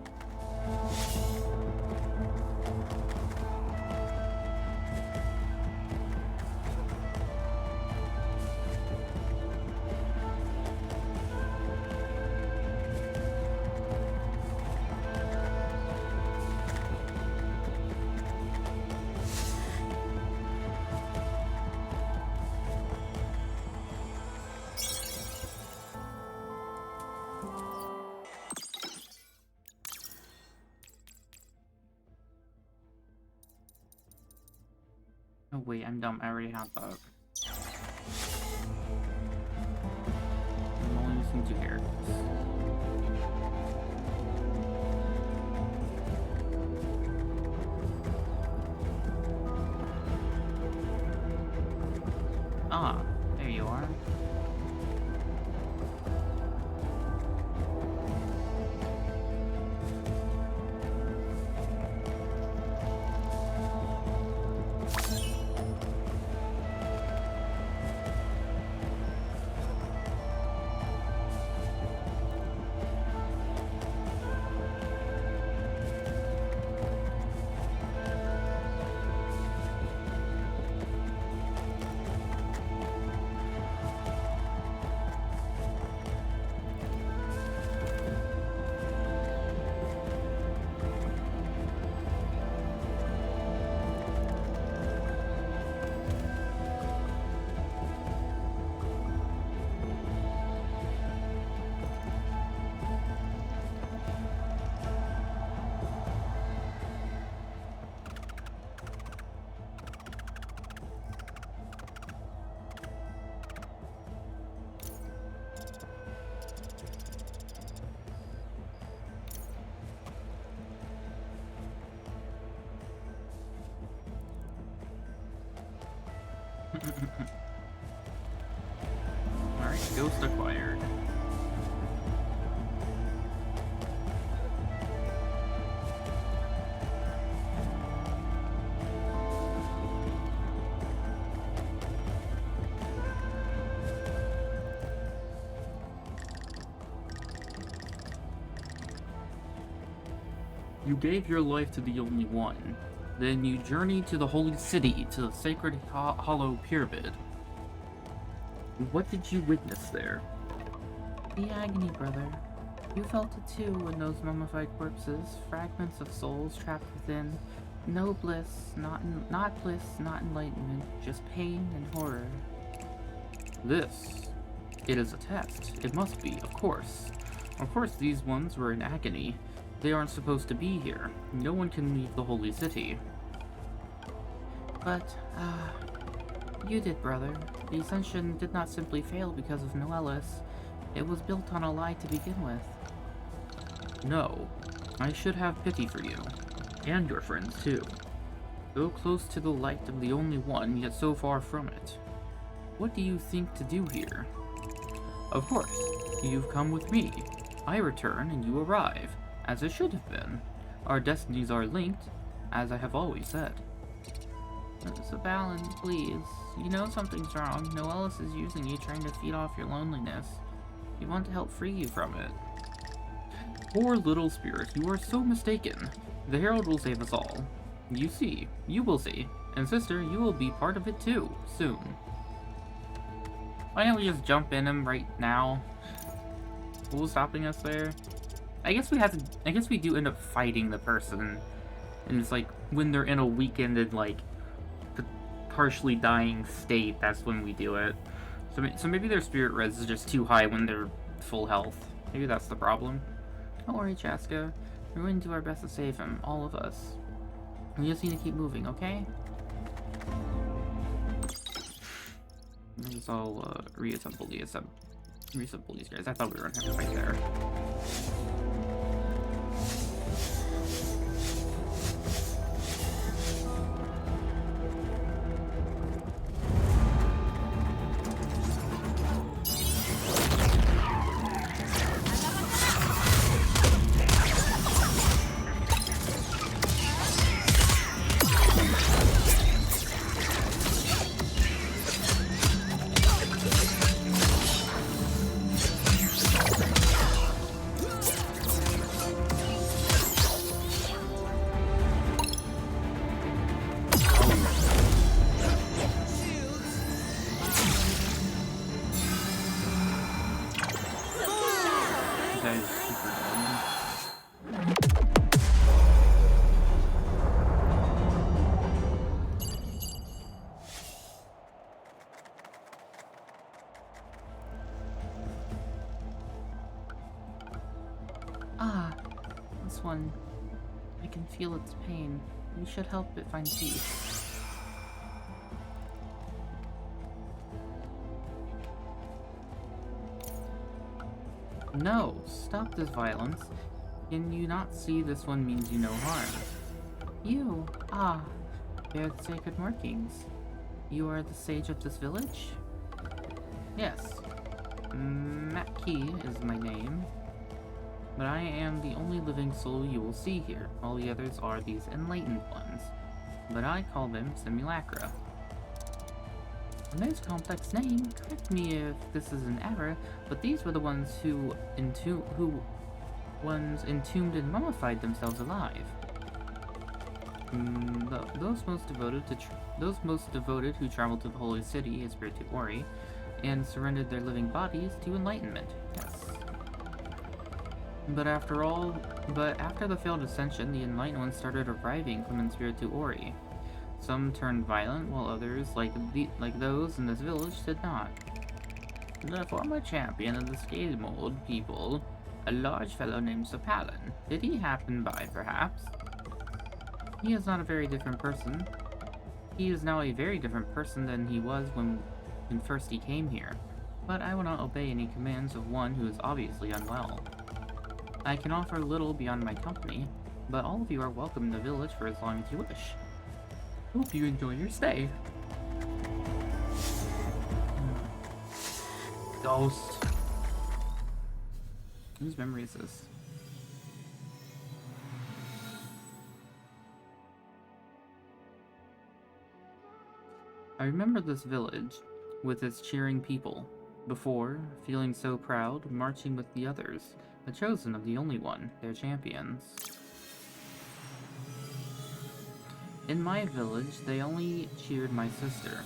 Oh wait, I'm dumb. I already have that. I'm only using 2 characters. Ah, there you are. Alright, ghost acquired. You gave your life to the only one. Then you journeyed to the holy city, to the sacred hollow pyramid. What did you witness there? The agony, brother. You felt it too when those mummified corpses, fragments of souls trapped within. No bliss, not bliss, not enlightenment, just pain and horror. This. It is a test. It must be, of course. Of course these ones were in agony. They aren't supposed to be here. No one can leave the holy city. But, you did, brother. The Ascension did not simply fail because of Noelis. It was built on a lie to begin with. No. I should have pity for you. And your friends, too. So close to the light of the only one, yet so far from it. What do you think to do here? Of course. You've come with me. I return and you arrive, as it should have been. Our destinies are linked, as I have always said. It's a balance, please. You know something's wrong. Noelis is using you, trying to feed off your loneliness. You want to help free you from it. Poor little spirit, you are so mistaken. The Herald will save us all. You see. You will see. And sister, you will be part of it too, soon. Why don't we just jump in him right now? What was stopping us there? I guess we do end up fighting the person. And it's like, when they're in a weakened, like, partially dying state, that's when we do it. So maybe their spirit res is just too high when they're full health. Maybe that's the problem. Don't worry, Chaska. We're going to do our best to save him, all of us. We just need to keep moving, okay? Let's all reassemble these guys. I thought we were gonna have to fight there. one. I can feel its pain. We should help it find peace. No! Stop this violence. Can you not see this one means you no harm? You! Ah! Bear the sacred markings. You are the sage of this village? Yes. Matkey is my name. But I am the only living soul you will see here. All the others are these enlightened ones. But I call them simulacra. A nice complex name. Correct me if this is an error, but these were the ones who entombed and mummified themselves alive. Those most devoted who traveled to the holy city, pt.8, and surrendered their living bodies to enlightenment. Yes. But after the failed ascension, the enlightened ones started arriving from pt.8. Some turned violent, while others, like those in this village, did not. The former champion of the scale mold people, a large fellow named Sopalin. Did he happen by, perhaps? He is not a very different person. He is now a very different person than he was when first he came here. But I will not obey any commands of one who is obviously unwell. I can offer little beyond my company, but all of you are welcome in the village for as long as you wish. Hope you enjoy your stay. Ghost. Whose memory is this? I remember this village, with its cheering people. Before, feeling so proud, marching with the others, the chosen of the only one, their champions. In my village, they only cheered my sister.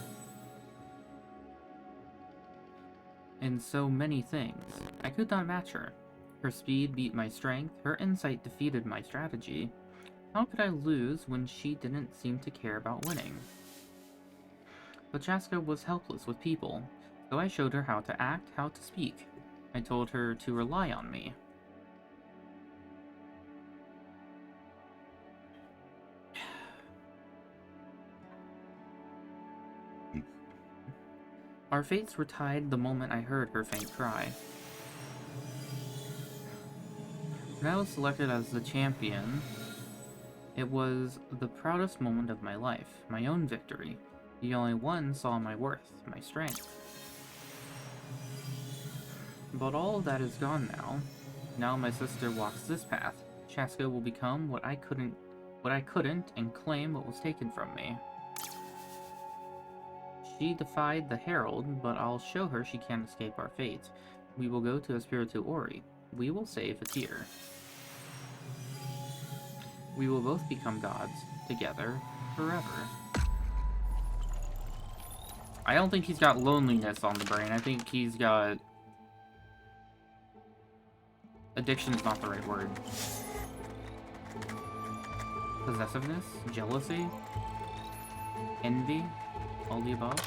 In so many things, I could not match her. Her speed beat my strength, her insight defeated my strategy. How could I lose when she didn't seem to care about winning? But Chaska was helpless with people, so I showed her how to act, how to speak. I told her to rely on me. Our fates were tied the moment I heard her faint cry. When I was selected as the champion, it was the proudest moment of my life, my own victory. The only one saw my worth, my strength. But all of that is gone now. Now my sister walks this path. Chaska will become what I couldn't, and claim what was taken from me. She defied the Herald, but I'll show her she can't escape our fate. We will go to Espiritu Ori. We will save Atir. We will both become gods, together, forever. I don't think he's got loneliness on the brain. I think he's got... Addiction is not the right word. Possessiveness? Jealousy? Envy? All the above?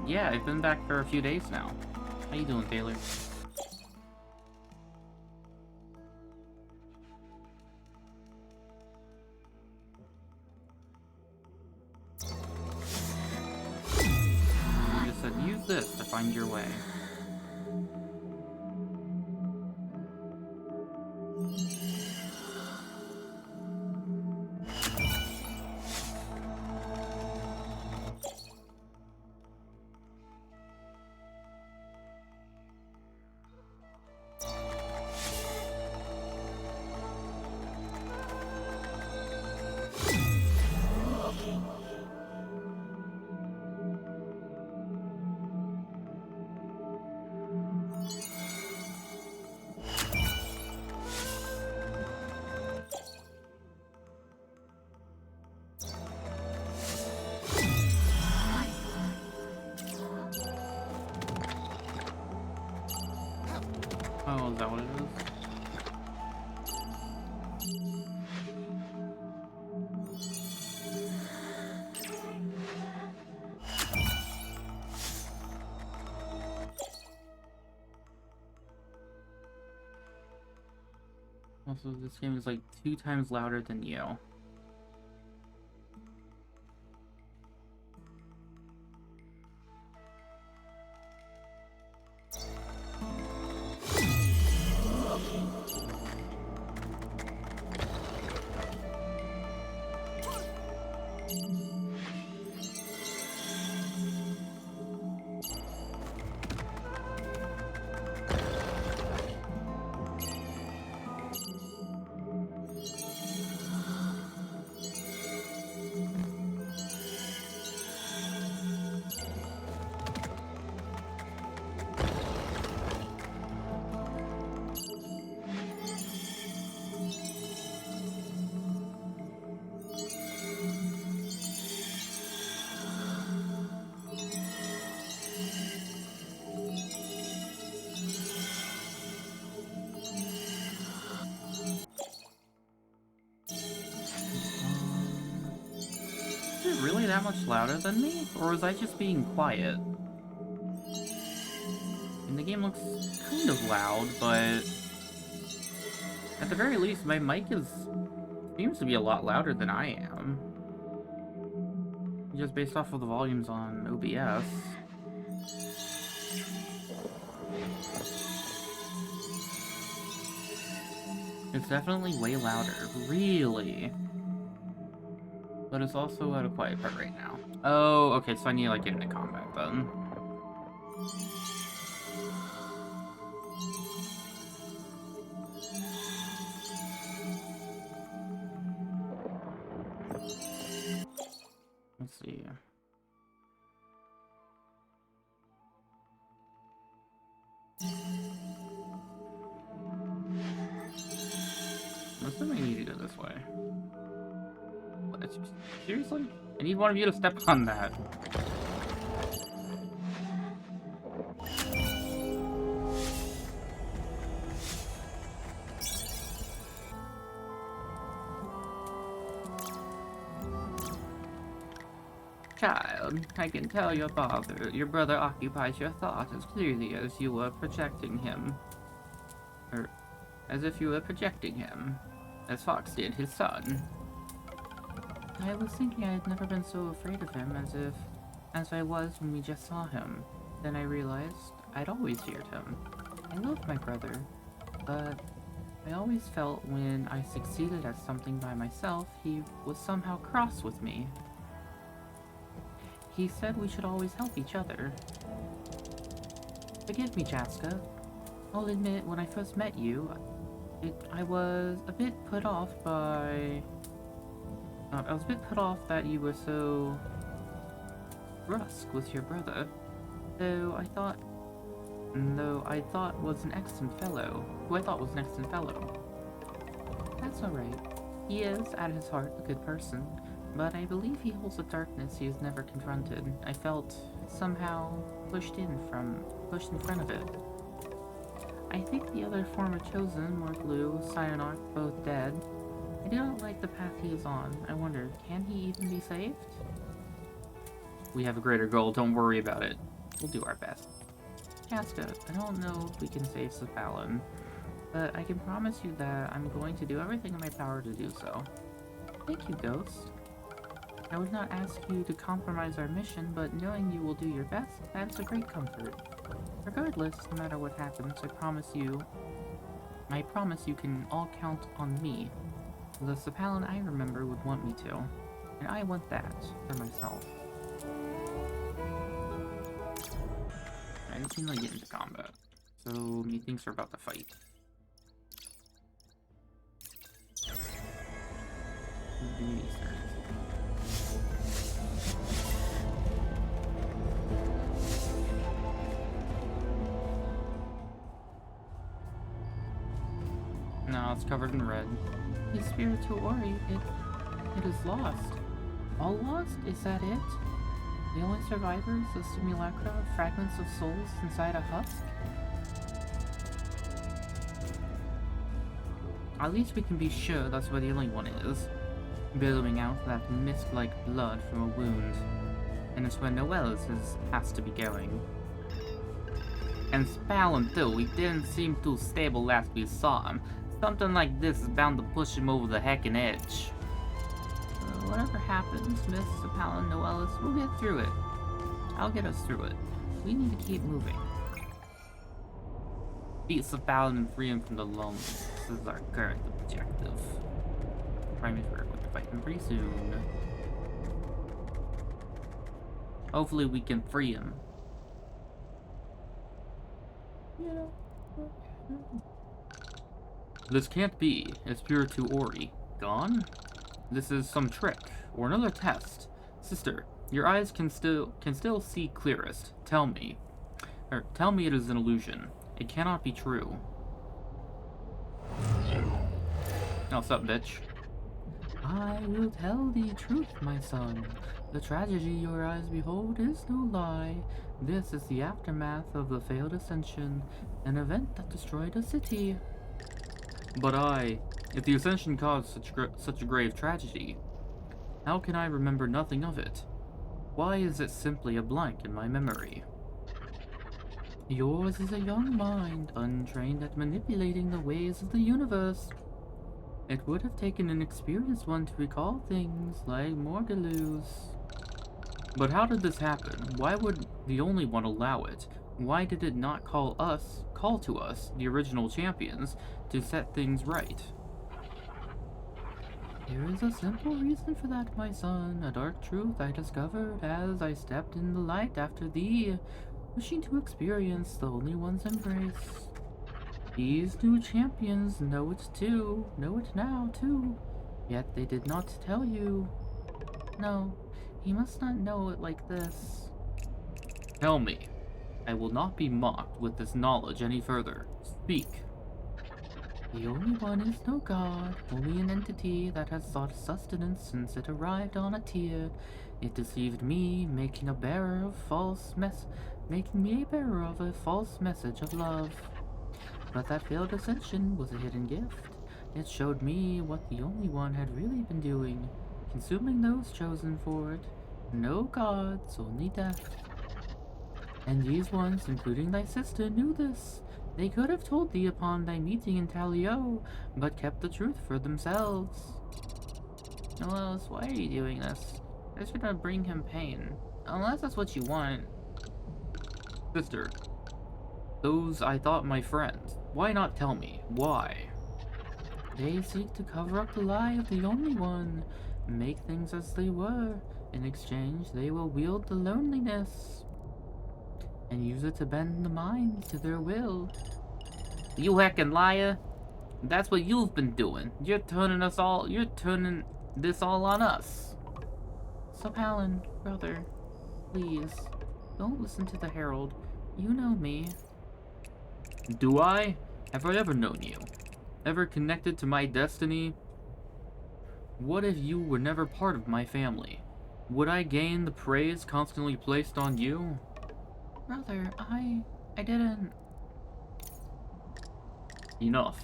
Yeah, I've been back for a few days now. How you doing, Taylor? You just said use this to find your way. Oh, is that what it is? Also, this game is like 2 times louder than you. Is it really that much louder than me? Or was I just being quiet? And the game looks kind of loud, but at the very least, my mic seems to be a lot louder than I am. Just based off of the volumes on OBS. It's definitely way louder, really. But it's also at a quiet part right now. Oh, okay, so I need to like get into combat then. Let's see. I'm assuming I need to go this way. What, seriously? I need one of you to step on that. Child, I can tell your brother occupies your thoughts as clearly as you were projecting him. Or, as if you were projecting him, as Fox did his son. I was thinking I had never been so afraid of him as I was when we just saw him. Then I realized I'd always feared him. I loved my brother, but I always felt when I succeeded at something by myself, he was somehow cross with me. He said we should always help each other. Forgive me, Jaska. I'll admit, when I first met you, I was a bit put off by... I was a bit put off that you were so... brusque with your brother. Though I thought was an excellent fellow. Who I thought was an excellent fellow. That's alright. He is, at his heart, a good person. But I believe he holds a darkness he has never confronted. I felt somehow pushed in front of it. I think the other former Chosen, Morglue, Cyanarch, both dead. I do not like the path he is on. I wonder, can he even be saved? We have a greater goal, don't worry about it. We'll do our best. Casca, I don't know if we can save Cephalon, but I can promise you that I'm going to do everything in my power to do so. Thank you, Ghost. I would not ask you to compromise our mission, but knowing you will do your best, that's a great comfort. Regardless, no matter what happens, I promise you can all count on me. The Cephalon I remember would want me to, and I want that for myself. I just seem like get into combat, so methinks we're about to fight. Do these turns. No, it's covered in red. His spiritual ori, it is lost. All lost? Is that it? The only survivors, the simulacra, fragments of souls inside a husk? At least we can be sure that's where the only one is. Billowing out that mist-like blood from a wound. And it's where Noel's has to be going. And Cephalon too, he didn't seem too stable last we saw him. Something like this is bound to push him over the heckin' edge. Whatever happens, Miss Cephalon, Noelis, we'll get through it. I'll get us through it. We need to keep moving. Beat Cephalon and free him from the loneliness. This is our current objective. Primates, we're going to fight him pretty soon. Hopefully we can free him. This can't be. It's pure to Ori. Gone? This is some trick, or another test. Sister, your eyes can still see clearest. Tell me it is an illusion. It cannot be true. Oh, what's up, bitch? I will tell the truth, my son. The tragedy your eyes behold is no lie. This is the aftermath of the failed ascension, an event that destroyed a city. But if the ascension caused such a grave tragedy, how can I remember nothing of it? Why is it simply a blank in my memory? Yours is a young mind, untrained at manipulating the ways of the universe. It would have taken an experienced one to recall things like Morgalu's. But how did this happen? Why would the only one allow it? Why did it not call to us, the original champions, to set things right? There is a simple reason for that, my son. A dark truth I discovered as I stepped in the light after thee, wishing to experience the only one's embrace. These new champions know it now too, yet they did not tell you. No, he must not know it like this. Tell me. I will not be mocked with this knowledge any further. Speak. The only one is no god, only an entity that has sought sustenance since it arrived on a tier. It deceived me, making me a bearer of a false message of love. But that failed ascension was a hidden gift. It showed me what the only one had really been doing, consuming those chosen for it. No gods, only death. And these ones, including thy sister, knew this. They could have told thee upon thy meeting in Talio, but kept the truth for themselves. Noelis, why are you doing this? This is gonna bring him pain. Unless that's what you want. Sister, those I thought my friends. Why not tell me? Why? They seek to cover up the lie of the only one. Make things as they were. In exchange, they will wield the loneliness and use it to bend the minds to their will. You heckin' liar! That's what you've been doing. You're turning this all on us. Cephalon, brother, please, don't listen to the Herald. You know me. Do I? Have I ever known you? Ever connected to my destiny? What if you were never part of my family? Would I gain the praise constantly placed on you? Brother, I didn't... Enough.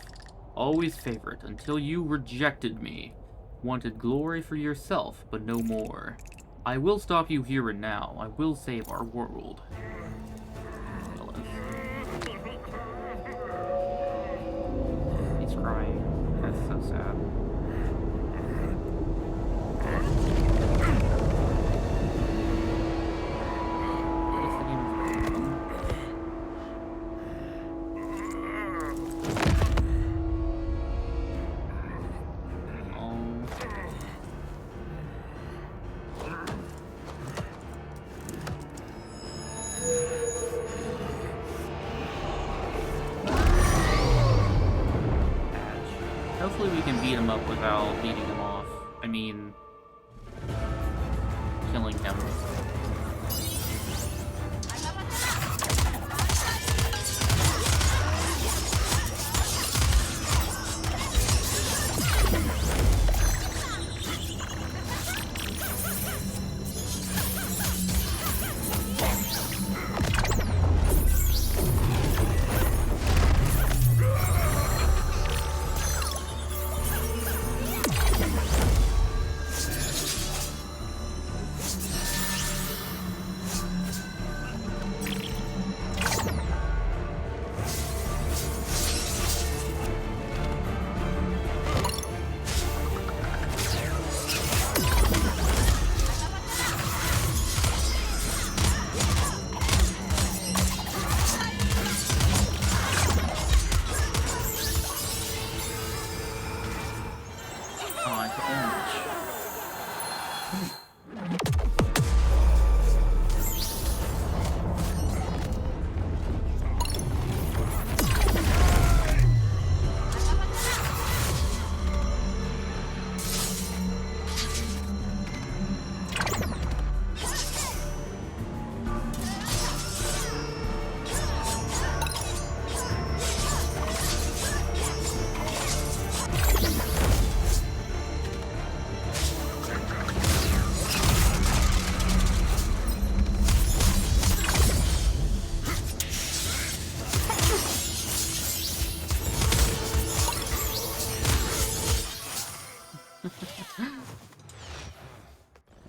Always favorite until you rejected me. Wanted glory for yourself, but no more. I will stop you here and now. I will save our world. He's crying. That's so sad. Hopefully we can beat him up without beating him off. I mean, killing him.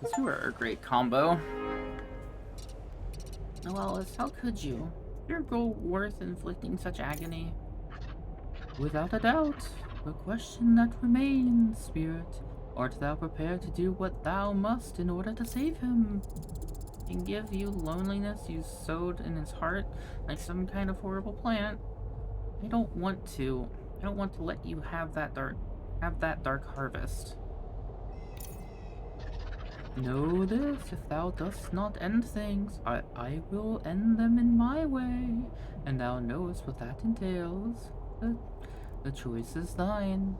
These were a great combo. Noelis, how could you? Your goal worth inflicting such agony? Without a doubt, the question that remains, Spirit, art thou prepared to do what thou must in order to save him? And give you loneliness you sowed in his heart like some kind of horrible plant? I don't want to let you have that dark harvest. Know this, if thou dost not end things, I will end them in my way, and thou knowest what that entails. The choice is thine.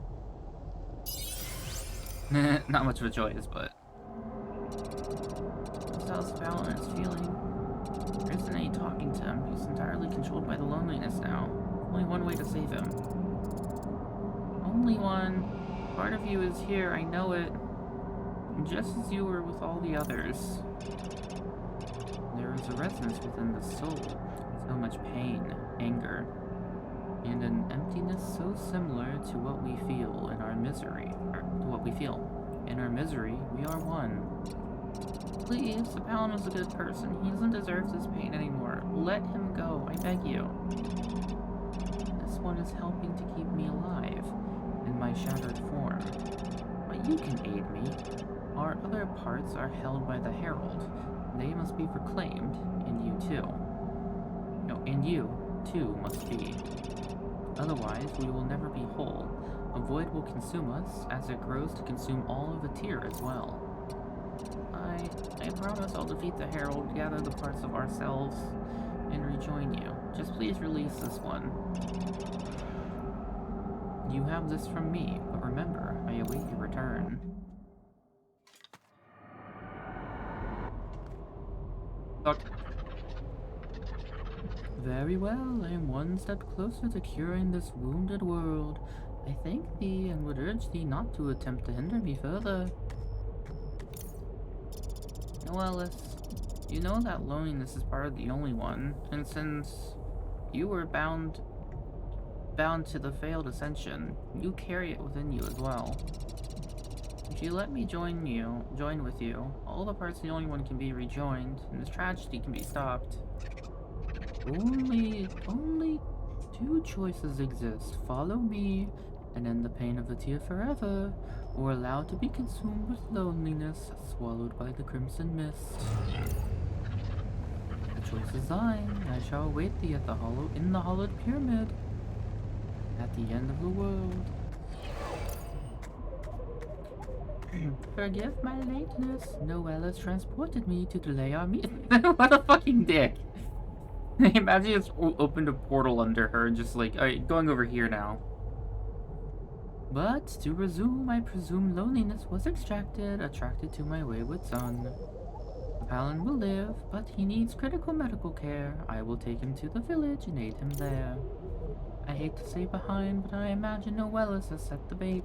Not much of a choice, but... That's how Spallon is feeling. There isn't any talking to him. He's entirely controlled by the loneliness now. Only one way to save him. Only one. Part of you is here, I know it. Just as you were with all the others. There is a resonance within the soul. So much pain, anger, and an emptiness so similar to what we feel in our misery. In our misery, we are one. Please, Apollon was a good person. He doesn't deserve this pain anymore. Let him go, I beg you. This one is helping to keep me alive in my shattered form. But you can aid me. Our other parts are held by the Herald. They must be proclaimed, and you too. No, and you, too, must be. Otherwise, we will never be whole. A void will consume us, as it grows to consume all of the tier as well. I promise I'll defeat the Herald, gather the parts of ourselves, and rejoin you. Just please release this one. You have this from me, but remember, I await your return. Very well, I am one step closer to curing this wounded world. I thank thee and would urge thee not to attempt to hinder me further. Noelis, you know that loneliness is part of the only one, and since you were bound to the failed ascension, you carry it within you as well. If you let me join with you, all the parts of the only one can be rejoined, and this tragedy can be stopped. Only two choices exist. Follow me and end the pain of the tear forever, or allow to be consumed with loneliness, swallowed by the crimson mist. The choice is thine. I shall await thee at in the hollowed pyramid, at the end of the world. Forgive my lateness. Noelle has transported me to delay our meeting. What a fucking dick. Imagine it's opened a portal under her, just like, alright, going over here now. But to resume, I presume loneliness was attracted to my wayward son. Palin will live, but he needs critical medical care. I will take him to the village and aid him there. I hate to stay behind, but I imagine Noellus has set the bait.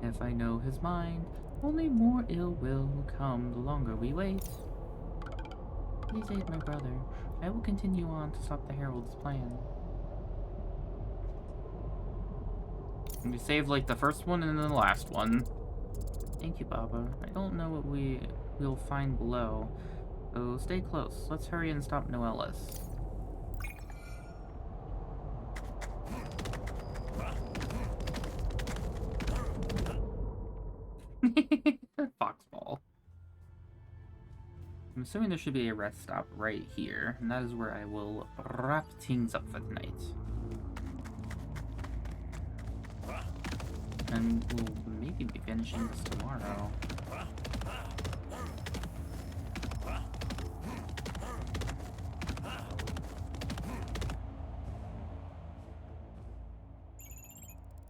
If I know his mind, only more ill will come the longer we wait. Please aid my brother. I will continue on to stop the Herald's plan. And we saved like the first one and then the last one. Thank you, Baba. I don't know what we'll find below, so stay close. Let's hurry and stop Noellus. Foxball. I'm assuming there should be a rest stop right here, and that is where I will wrap things up for tonight. And we'll maybe be finishing this tomorrow.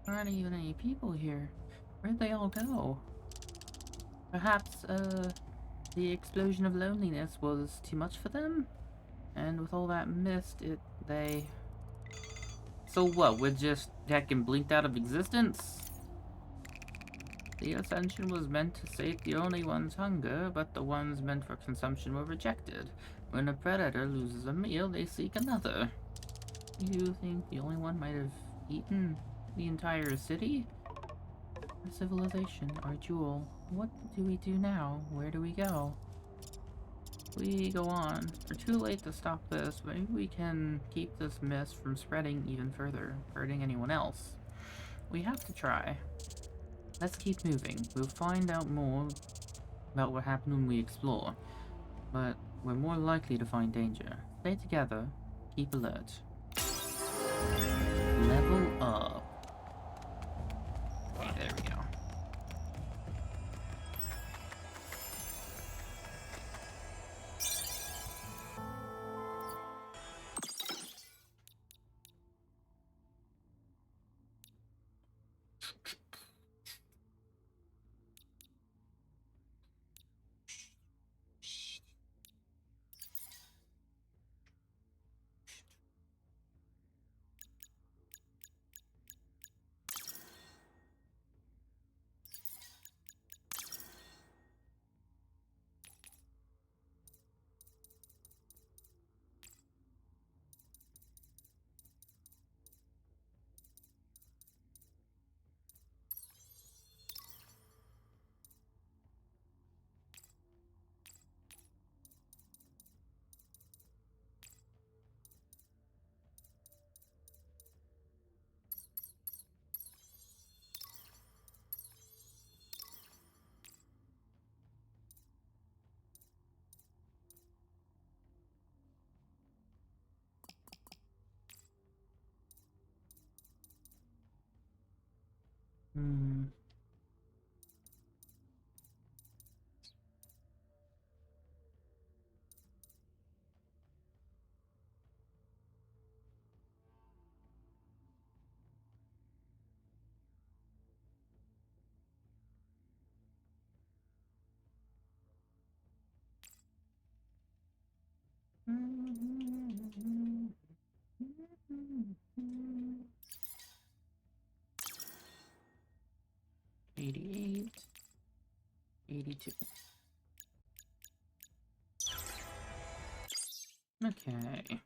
There aren't even any people here. Where'd they all go? Perhaps, the explosion of loneliness was too much for them? And with all that mist, they... So what, we're just heckin' blinked out of existence? The ascension was meant to sate the only one's hunger, but the ones meant for consumption were rejected. When a predator loses a meal, they seek another. You think the only one might have eaten the entire city? Our civilization, our jewel. What do we do now? Where do we go? We go on. We're too late to stop this. Maybe we can keep this mist from spreading even further, hurting anyone else. We have to try. Let's keep moving. We'll find out more about what happened when we explore. But we're more likely to find danger. Stay together. Keep alert. Level up. Okay, there we go. Hmm. Mm-hmm. 88, 82. Okay.